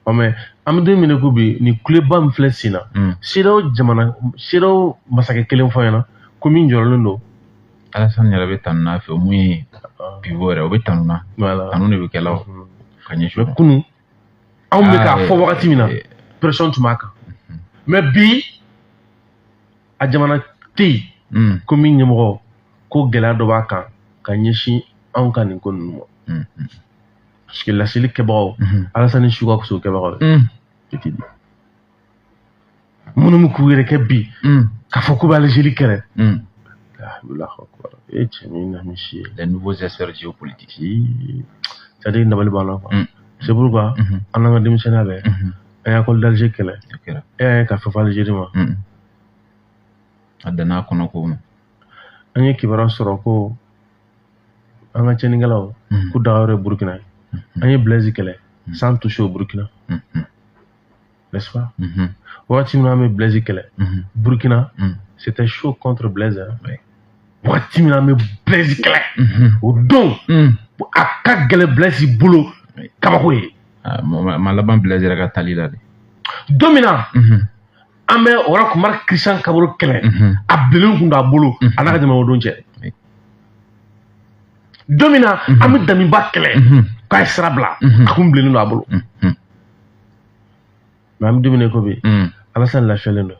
kɔnɔ mais an bɛ don min na ko bi nin kuleba min filɛ sen na CEDEAO masakɛ kelen fɔ ɲɛna ko min jɔrɔlen don Alassane yɛrɛ bɛ tanu n'a fɛ mun ye pivot yɛrɛ o bɛ tanu na tanu de bɛ kɛ la ka ɲɛsin kunun anw bɛ k'a fɔ wagati min na pression tun b'a kan mais bi a jamana tɛ yen ko min ɲɛmɔgɔ ko gɛlɛya dɔ b'a kan ka ɲɛsin anw ka nin ko ninnu ma parce que laseli kɛbagaw Alassane su ka fisa o kɛbagaw ye minnu bɛ k'u yɛrɛ kɛ bi k'a fɔ k'u bɛ Algérie kɛlɛ cɛ min na min si ye les nouveaux experts géopolitiques c'est à dire dabali b'an na quoi c'est pourquoi an n'an ka denmisɛnninya bɛɛ an ye école d'Alger kɛlɛ e y'a ye k'a fɔ fɔ Algérie ma a danna a kɔnɔ ko ma an ye kibaruya sɔrɔ ko an ka cɛnnikɛlaw k'u daga yɔrɔ ye Burkina ye an ye Blaise kɛlɛ sans toucher au Burkina n'est-ce pas wagati min na an bɛ Blaise kɛlɛ Burkina c'était chaud contre Blaise wagati min na an bɛ Blaise kɛlɛ o don a ka gɛlɛn Blaise bolo kabako ye ma laban Blaise yɛrɛ ka tali la de don min na an bɛ Ora Kumari Christian Kabore kɛlɛ a bilennen tun don a bolo a n'a ka jamanadenw cɛ don min na an bɛ Damiba kɛlɛ k'a ye sira bila a kun bilennen don a bolo mais an bɛ don min na ko bi Alassane lafiyalen don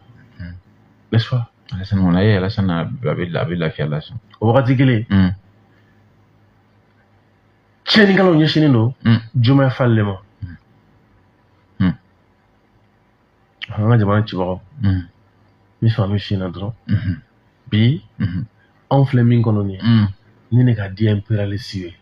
n'est-ce pas Alassane kɔni a ye Alassane a bɛ lafiya la sɔn o wagati kelen tiɲɛnikɛlaw ɲɛsinnen don Diomaye Faye de ma an ka jamana cibagaw mi fa mi fina dɔrɔn bi anw filɛ min kɔnɔ nin ye ni ne ka di impérialiste ye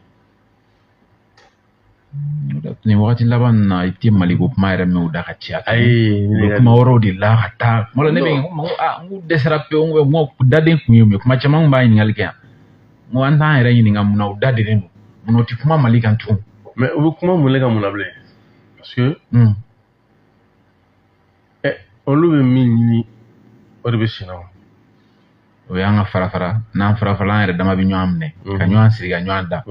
nin wagati laban na i tɛ maliko kuma yɛrɛ mɛn o da ka ciya ayi u bɛ kuma wɛrɛw de la ka taa kuma la ne bɛ n ko dɛsɛra pewu n ko daden kun ye kuma caman b'a ɲininkali kɛ yan n ko an t'an yɛrɛ ɲininka mun na u dadenen don mun na u tɛ kuma mali kan tugun mais u bɛ kuma mun ne ka mun na bilen parce que olu bɛ min ɲini o de bɛ sinna o y'an ka farafara n'an farafara an yɛrɛ dama bɛ ɲɔgɔn minɛ ka ɲɔgɔn siri ka ɲɔgɔn da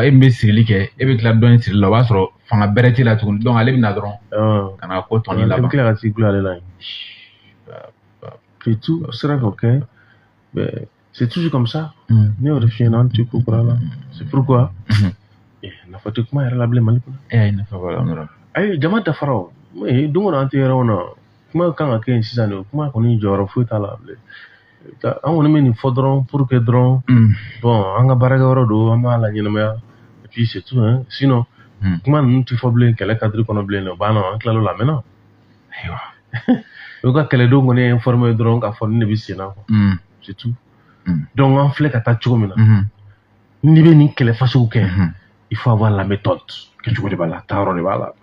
e min bɛ sirili kɛ e bɛ tila dɔn in sirili la o b'a sɔrɔ fanga bɛrɛ t'i la tuguni donc ale bɛ na dɔrɔn ka na ko tɔni laban. i bɛ tila ka t'i gulon ale la yen puis tout sera ok c'est toujours comme ça ne y'o de f'i ɲɛna an tɛ ko kura la c'est pourquoi nafa tɛ kuma yɛrɛ la bilen mali kɔnɔ ayi nafa b'a la nɔrɔ ayi jama dafara o don o don an tɛ yɔrɔ na kuma kan ka kɛ yen sisan de kuma kɔni jɔyɔrɔ foyi t'a la bilen an kɔni bɛ nin fɔ dɔrɔn pour que dɔrɔn bon an ka baarakɛ yɔrɔ don an b'a la ɲɛnamaya et puis c'est tout hein sinon kuma ninnu tɛ fɔ bilen kɛlɛ cadre kɔnɔ bilen dɛ o banna an tilala o la maintenant ayiwa o ka kɛlɛdenw kɔni ye informé dɔrɔn k'a fɔ nin de bɛ sen na quoi c'est tout donc an filɛ ka taa cogo min na n'i bɛ nin kɛlɛ fasugu kɛ il faut avoir la méthode kɛcogo de b'a la taayɔrɔ de b'a la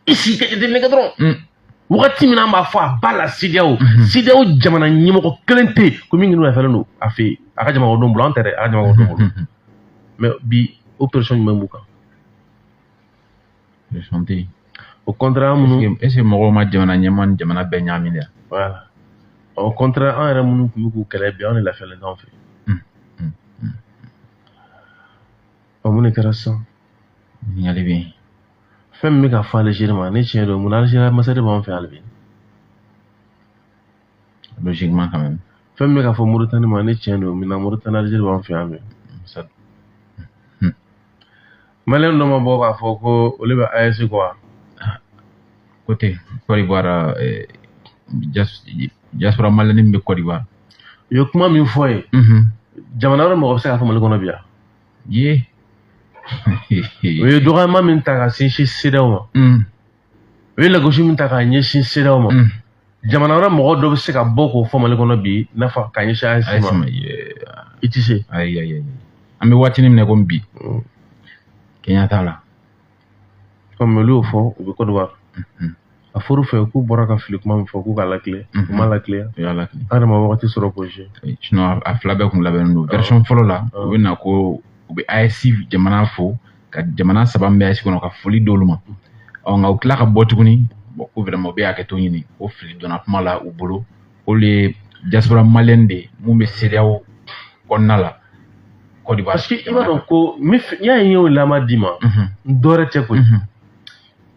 i sigi ka jateminɛ kɛ dɔrɔn wagati min an b'a fɔ a b'a la CEDEAO CEDEAO jamana ɲɛmɔgɔ kelen tɛ yen ko min ɲin'u fɛlen don a fɛ yen a ka jamanadenw bolo an tɛ dɛ a ka jamanadenw bolo mais bi opération jumɛn b'u kan opération tɛ yen au contraire an minnu est ce que mɔgɔw ma jamana ɲɛma ni jamana bɛɛ ɲagami de voilà au contraire an yɛrɛ minnu tun bɛ k'u kɛlɛ bi anw de lafiyalen t'anw fɛ mun de kɛra sisan ɲininkali bɛ yen fɛn min bɛ ka fɔ Algérie ma ne tiɲɛ don mun na Algérie masakɛ b'anw fɛ hali bi logiquement quand même fɛn min bɛ ka fɔ Mauritanie ma ne tiɲɛ don mun na Mauritanie Algérie b'anw fɛ yan bi maliyɛn dɔ ma bɔ k'a fɔ ko olu bɛ AES quoi côté Côte d'Ivoire diaspora maliyɛn min bɛ Côte d'Ivoire u ye kuma min fɔ ye jamana wɛrɛ mɔgɔ bɛ se k'a fɔ Mali kɔnɔ bi yan ye u ye dɔgɔyama min ta ka sinsin CEDEAO ma u ye lagosi min ta ka ɲɛsin CEDEAO ma jamana wɛrɛ mɔgɔ dɔ bɛ se ka bɔ k'o fɔ Mali kɔnɔ bi i n'a fɔ ka ɲɛsin AES ma i tɛ se ayi an bɛ waatinin minɛ komi bi kɛɲɛ t'a la comme olu y'o fɔ u bɛ Côte d'Ivoire a fɔr'u fɛ k'u bɔra ka fili kuma min fɔ k'u ka lakile u ma lakile an yɛrɛ ma wagati sɔrɔ k'o jouer sinon a fila bɛɛ kun labɛnnen don version fɔlɔ la u bɛ na ko u bɛ AES jamana fo ka jamana saba min bɛ AES kɔnɔ ka foli d'olu ma nka u tila ka bɔ tuguni ko vraiment u bɛ hakɛto ɲini ko fili donna kuma la u bolo olu ye diaspora maliyɛn de ye mun bɛ CEDEAO kɔnɔna la Côte d'Ivoire parce que i b'a dɔn ko n y'a ye o lama d'i ma dɔwɛrɛ tɛ koyi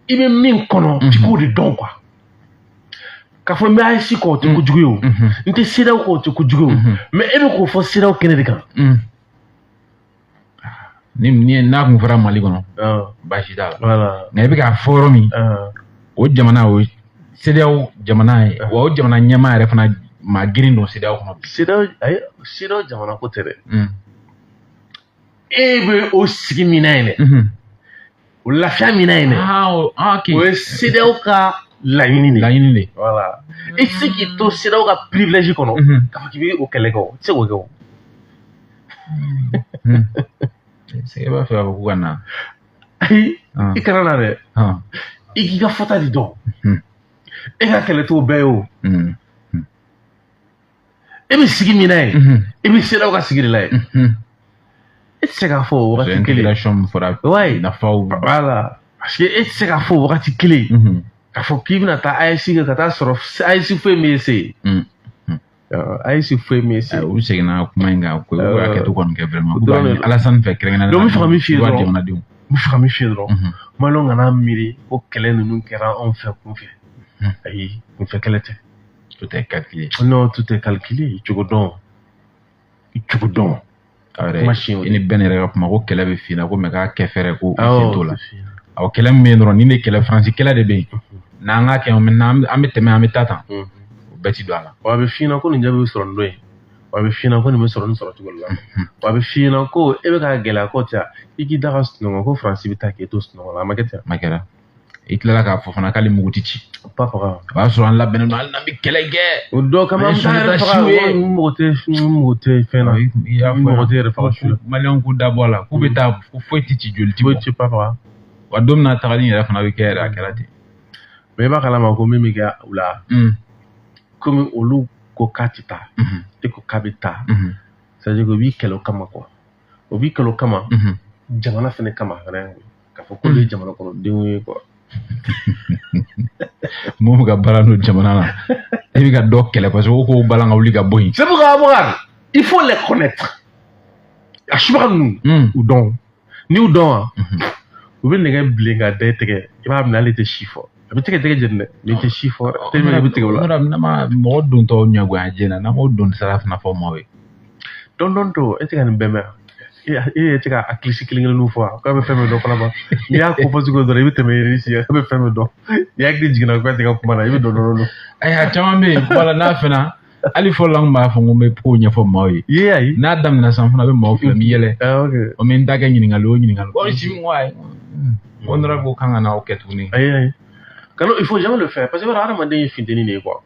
i bɛ min kɔnɔ f'i k'o de dɔn quoi k'a fɔ n bɛ AES kɔ o tɛ kojugu ye o n tɛ CEDEAO kɔ o tɛ kojugu ye o mais e bɛ k'o fɔ CEDEAO kɛnɛ de kan n'a kun fɔra Mali kɔnɔ baasi t'a la nka i bɛ k'a fɔ yɔrɔ min o jamana o CEDEAO jamana ye wa o jamana ɲɛmaa yɛrɛ fana maa girin don CEDEAO kɔnɔ CEDEAO jamana ko tɛ dɛ e bɛ o sigi min na yen dɛ o lafiya min na yen dɛ o ye CEDEAO ka laɲini de voilà i tɛ se k'i to CEDEAO ka privilège kɔnɔ k'a fɔ k'i bɛ o kɛlɛ kɛ o tɛ se k'o kɛ o e b'a fɛ k'a fɔ k'u ka na ayi i kana na dɛ i k'i ka fɔta de dɔn e ka kɛlɛ t'o bɛɛ ye o e bɛ sigi min na yen i bɛ CEDEAO ka sigi de la yen e tɛ se k'a fɔ o wagati kelen voilà parce que e tɛ se k'a fɔ o wagati kelen k'a fɔ k'i bɛna taa AES kɛ ka taa sɔrɔ AES foyi m'e se AES foyi m'e se u seginna kuma in kan ko hakɛto kɔni kɛ vraiment Alassane fɛ kɛrɛnkɛrɛnnen donc n bɛ fɛ ka min f'i ye dɔrɔn maliyɛnw kana miiri ko kɛlɛ ninnu kɛra anw fɛ kunfɛ ayi kunfɛ kɛlɛ tɛ tout est calculé non tout est calculé i cogo dɔn i ni bɛn yɛrɛ ka kuma ko kɛlɛ bɛ fina ko mɛ k'a kɛ fɛrɛ ko sen t'o la awɔ kɛlɛ min bɛ yen dɔrɔn ni de kɛlɛ Faransi kɛlɛ de bɛ yen n'an k'a kɛ an bɛ tɛmɛ an bɛ taa tan o bɛɛ ti don a la wa a bɛ f'i ɲɛna ko nin jaabi bɛ sɔrɔ nin don ye wa a bɛ f'i ɲɛna ko nin bɛ sɔrɔ nin sɔrɔ cogo la wa a bɛ f'i ɲɛna ko e bɛ ka gɛlɛya ko tɛ i k'i da ka sunɔgɔ ko Faransi bɛ taa k'e to sunɔgɔ la a ma kɛ ten ma kɛra i tilala k'a fɔ fana k'ale mugu ti ci pas faga o b'a sɔrɔ an labɛnnen don hali n'an bɛ kɛlɛ kɛ o dɔ kama an yɛrɛ faga mɔgɔ tɛ fɛn na i y'a fɔ mɔgɔ tɛ yɛrɛ faga su la maliyɛnw k'u dabɔ a la k'u bɛ taa ko foyi tɛ ci joli ti bɔ foyi tɛ pas faga wa don min na tagali yɛrɛ fana bɛ kɛ yɛrɛ a kɛra ten mais i b'a kalama ko min bɛ kɛ u la komi olu ko k'a tɛ taa e ko k'a bɛ taa c'est à dire que o b'i kɛlɛ o kama quoi o b'i kɛlɛ o kama jamana fɛnɛ kama fɛnɛ k'a fɔ k'olu ye jamana kɔnɔdenw ye quoi mun bɛ ka baara n'o jamana na e bɛ ka dɔ kɛlɛ parce que o ko balan ka wuli ka bɔ yen c'est pourquoi Aboubacar il faut les connaître a subaga ninnu u dɔn n'i y'u dɔn wa u bɛ nɛgɛ bilen ka da tigɛ i b'a minɛ ale tɛ si fɔ a bɛ tigɛ jeni dɛ mais i tɛ si fɔ tellement i bɛ tigɛ o la mɔgɔ dontɔ ɲɛgoya jɛn na n'an m'o don sira fana fɔ maaw ye dɔn to e tɛ ka nin bɛɛ mɛn e tɛ ka kilisi kelen-kelenninw fɔ k'a bɛ fɛn min dɔn fana ba n'i y'a ko fɔ sugu dɔrɔn i bɛ tɛmɛ yɛrɛ si k'a bɛ fɛn min dɔn n'i hakili jiginna k'a tɛ ka kuma na i bɛ dɔn ayi caman bɛ yen wala n'a fɛnɛ hali fɔlɔ an b'a fɔ ko n bɛ ko ɲɛfɔ maaw ye ayi n'a daminɛ san fana bɛ maaw filɛ mi yɛlɛ o min ta kɛ ɲininkali o ɲininkali ko si n ko ayi ko n ko kan ka n'aw kɛ tuguni ayi kana il faut jamais le faire parce que hadamaden ye funteni de ye quoi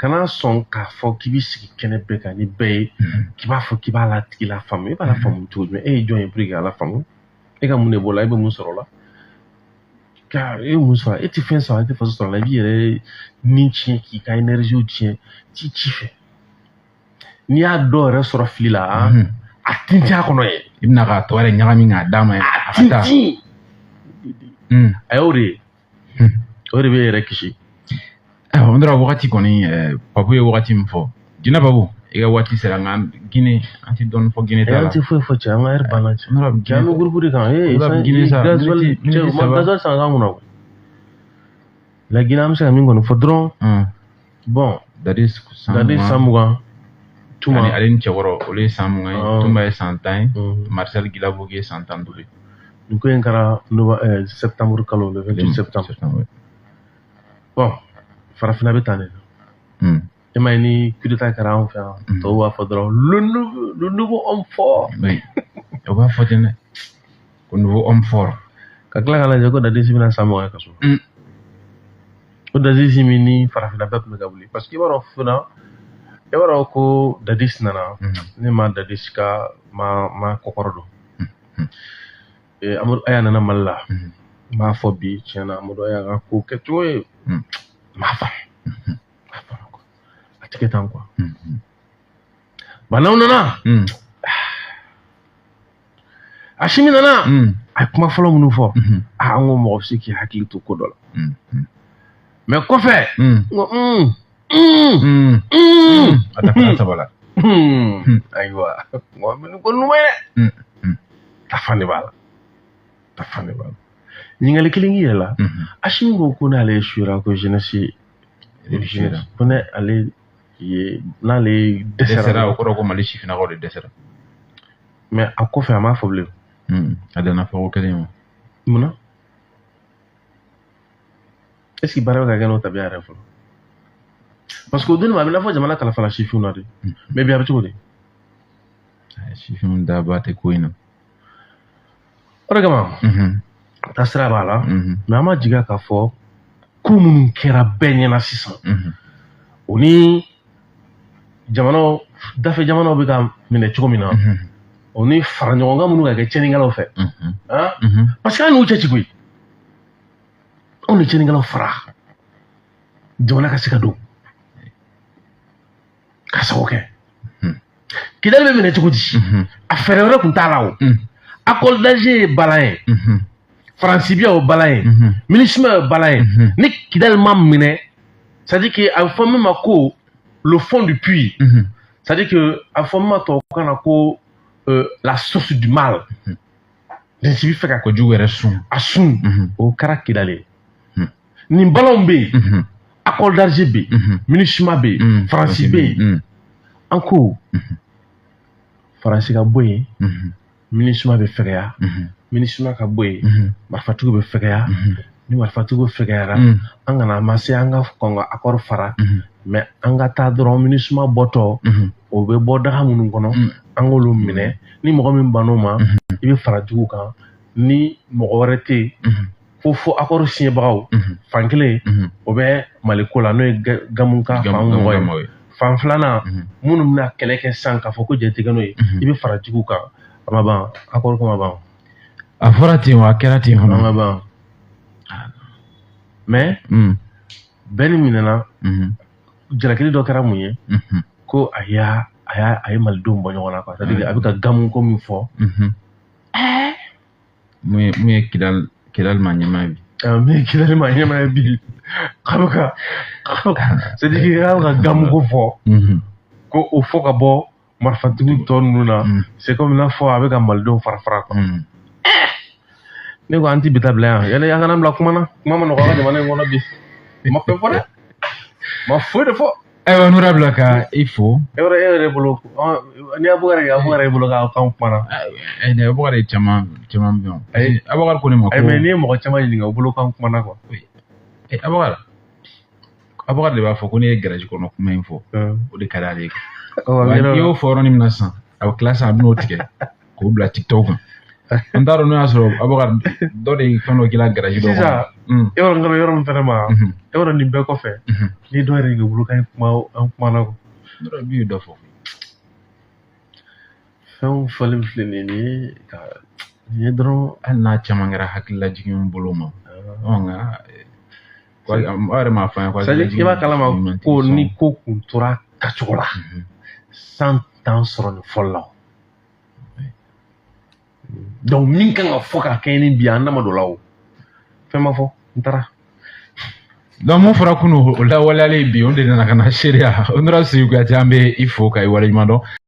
kana sɔn k'a fɔ k'i bɛ sigi kɛnɛ bɛɛ kan ni bɛɛ ye k'i b'a fɔ k'i b'a la tigi la faamu i b'a la faamu cogo jumɛn e ye jɔn ye pour que k'a la faamu e ka mun de b'o la e bɛ mun sɔrɔ o la car e ye mun sɔrɔ e tɛ fɛn sɔrɔ e tɛ faso sɔrɔ a la i b'i yɛrɛ ni tiɲɛ k'i ka énergie tiɲɛ t'i ci fɛ n'i y'a dɔw yɛrɛ sɔrɔ fili la a tintin a kɔnɔ ye i bɛna k'a tɔ yɛrɛ ɲagami k'a d'a ma a tintin a y'o de ye o de bɛ yɛrɛ kisi n dɔrɔn wagati kɔni papu ye wagati min fɔ jinɛ babu i ka waati sera nka Guinée an tɛ dɔɔnin fɔ Guinée ta la an tɛ foyi fɔ cɛ an ka heure banna cɛ an bɛ groupe de kan gasoil san kan kunna la Guinée an bɛ se ka min kɔni fɔ dɔrɔn bon Dadi san 20 Tuma ale ni cɛkɔrɔ olu ye san 20 ye Tumba ye san 10 ye Marcel Guilavogui ye san 15 ye nin ko in kɛra septembre kalo le 28 septembre bon farafina bɛ tan de e ma ye ni coup d'état kɛra anw fɛ yan tɔw b'a fɔ dɔrɔn le nouveau homme fort o b'a fɔ ten dɛ ko nouveau homme fort ka tila k'a lajɛ ko Dadi si bɛna san 20 ye ka so ko Dadi si min ni farafina bɛɛ tun bɛ ka wuli parce que i b'a dɔn fana i b'a dɔn ko Dadi si nana ne ma Dadi si ka ma kɔkɔrɔ dɔn Amadou Aya nana Mali la n b'a fɔ bi tiɲɛ na Amadou Aya ka ko kɛcogo ye m'a faamu a tɛ kɛ tan quoi banaw nana Asimi nana a ye kuma fɔlɔ minnu fɔ an ko mɔgɔ bɛ se k'i hakili to ko dɔ la mais kɔfɛ n ko a dafa saba la ayiwa n ko numɛ dɛ tafa de b'a la ɲininkali kelen k'i yɛrɛ la Asimi ko n'ale suyara ko jeunesse ko n'ale dɛsɛra o kɔrɔ ko Mali sifinnakaw de dɛsɛra mais a kɔfɛ a m'a fɔ bilen a danna fɔ ko kelen ma munna est ce que baara bɛ ka kɛ n'o tabiya yɛrɛ fɔlɔ parce que o don a bɛ n'a fɔ jamana kalifala sifinw na de mais bi a bɛ cogo di sifinw daba tɛ ko in na o de kama taasira b'a la mais an ma jigiya k'a fɔ ko minnu kɛra bɛɛ ɲɛna sisan o ni jamanaw dafɛ jamanaw bɛ ka minɛ cogo min na o ni fara ɲɔgɔnkan minnu ka kɛ tiɲɛnikɛlaw fɛ parce que an n'u cɛ ci koyi anw ni tiɲɛnikɛlaw fara jamana ka se ka don ka sago kɛ Kidali bɛ minɛ cogo di a fɛɛrɛ wɛrɛ tun t'a la o accord d'Alger ye balan ye Faransibiya o balan ye MINUSMA ye balan ye ni Kidali ma minɛ c'est à dire que a bɛ fɔ min ma ko le fond du puits c'est à dire que a bɛ fɔ min ma tubabukan na ko la source du mal si bɛ fɛ ka kojugu yɛrɛ sun a sun o kɛra Kidali ye nin balanw bɛ yen accord d'Alger bɛ yen MINUSMA bɛ yen Faransi bɛ yen an ko Faransi ka bɔ yen MINUSMA bɛ fɛgɛya MINUSMA ka bɔ yen marifatigiw bɛ fɛgɛya ni marifatigiw fɛgɛyara an kana ma se an ka kɔn ka accord fara mais an ka taa dɔrɔn MINUSMA bɔtɔ o bɛ bɔ daga minnu kɔnɔ an k'olu minɛ ni mɔgɔ min ban'o ma i bɛ fara jugu kan ni mɔgɔ wɛrɛ tɛ yen fo accord signébagaw fan kelen o bɛ Mali ko la n'o ye Gamu ka fan mɔgɔ ye fan filanan minnu bɛna kɛlɛ kɛ sisan k'a fɔ ko jɛtigɛ n'o ye i bɛ fara jugu kan a ma ban accord ko ma ban a fɔra ten wa a kɛra ten fana a ma ban mais bɛɛ ni minɛna jalakili dɔ kɛra mun ye ko a ye malidenw bɔ ɲɔgɔn na quoi c'est-à-dire a bɛ ka Gamu ko min fɔ mun ye Kidal ma ɲɛmaa bi min ye Kidal ma ɲɛmaa bi k'a bɛ ka c'est-à-dire k'a bɛ ka Gamu ko fɔ ko o fɔ ka bɔ marifatigi tɔ ninnu na c'est comme n'a fɔ a bɛ ka malidenw fara quoi ne ko an ti bita bila yan yala an kana bila kuma ma nɔgɔ an ka jamana in kɔnɔ bi ma fɛn fɔ dɛ ma foyi de fɔ ayiwa honorable ka i fo e yɛrɛ bolo ni Abubakar yɛrɛ bolo k'an kumana Abubakar caman bɛ yen Abubakar ko ne ma ko mais n'i ye mɔgɔ caman ɲininka o bolo k'an kumana quoi Abubakar de b'a fɔ ko ne ye garage kɔnɔ kuma in fɔ o de ka d'ale ye n'i y'o fɔ yɔrɔnin min na sisan a bɛ tila sisan a bɛ n'o tigɛ k'o bila TikTok kan an t'a dɔn n'o y'a sɔrɔ Abubakar dɔ de ye fɛn dɔ k'i la garage dɔ kɔnɔ sisan yɔrɔ min fɛnɛ ma yɔrɔ nin bɛɛ kɔfɛ ni dɔ yɛrɛ bolo k'an kumana quoi dɔ bi dɔ fɔ fɛnw fɔlen filɛ nin ye ka nin ye dɔrɔn hali n'a caman kɛra hakililajigin bolo ma nka aw yɛrɛ m'a fɔ an ye c'est-à-dire i b'a kalama ko ni ko kun tora kɛcogo la san t'an sɔrɔ nin fɔli la donc min kan ka fɔ ka kɛ ni bi an dama dɔ la o fɛn ma fɔ n taara donc mun fɔra kunun o lawaleyalen bi o de nana ka na seereya honorable Sidiki Kuyate an bɛ i fo ka i waleɲuman dɔn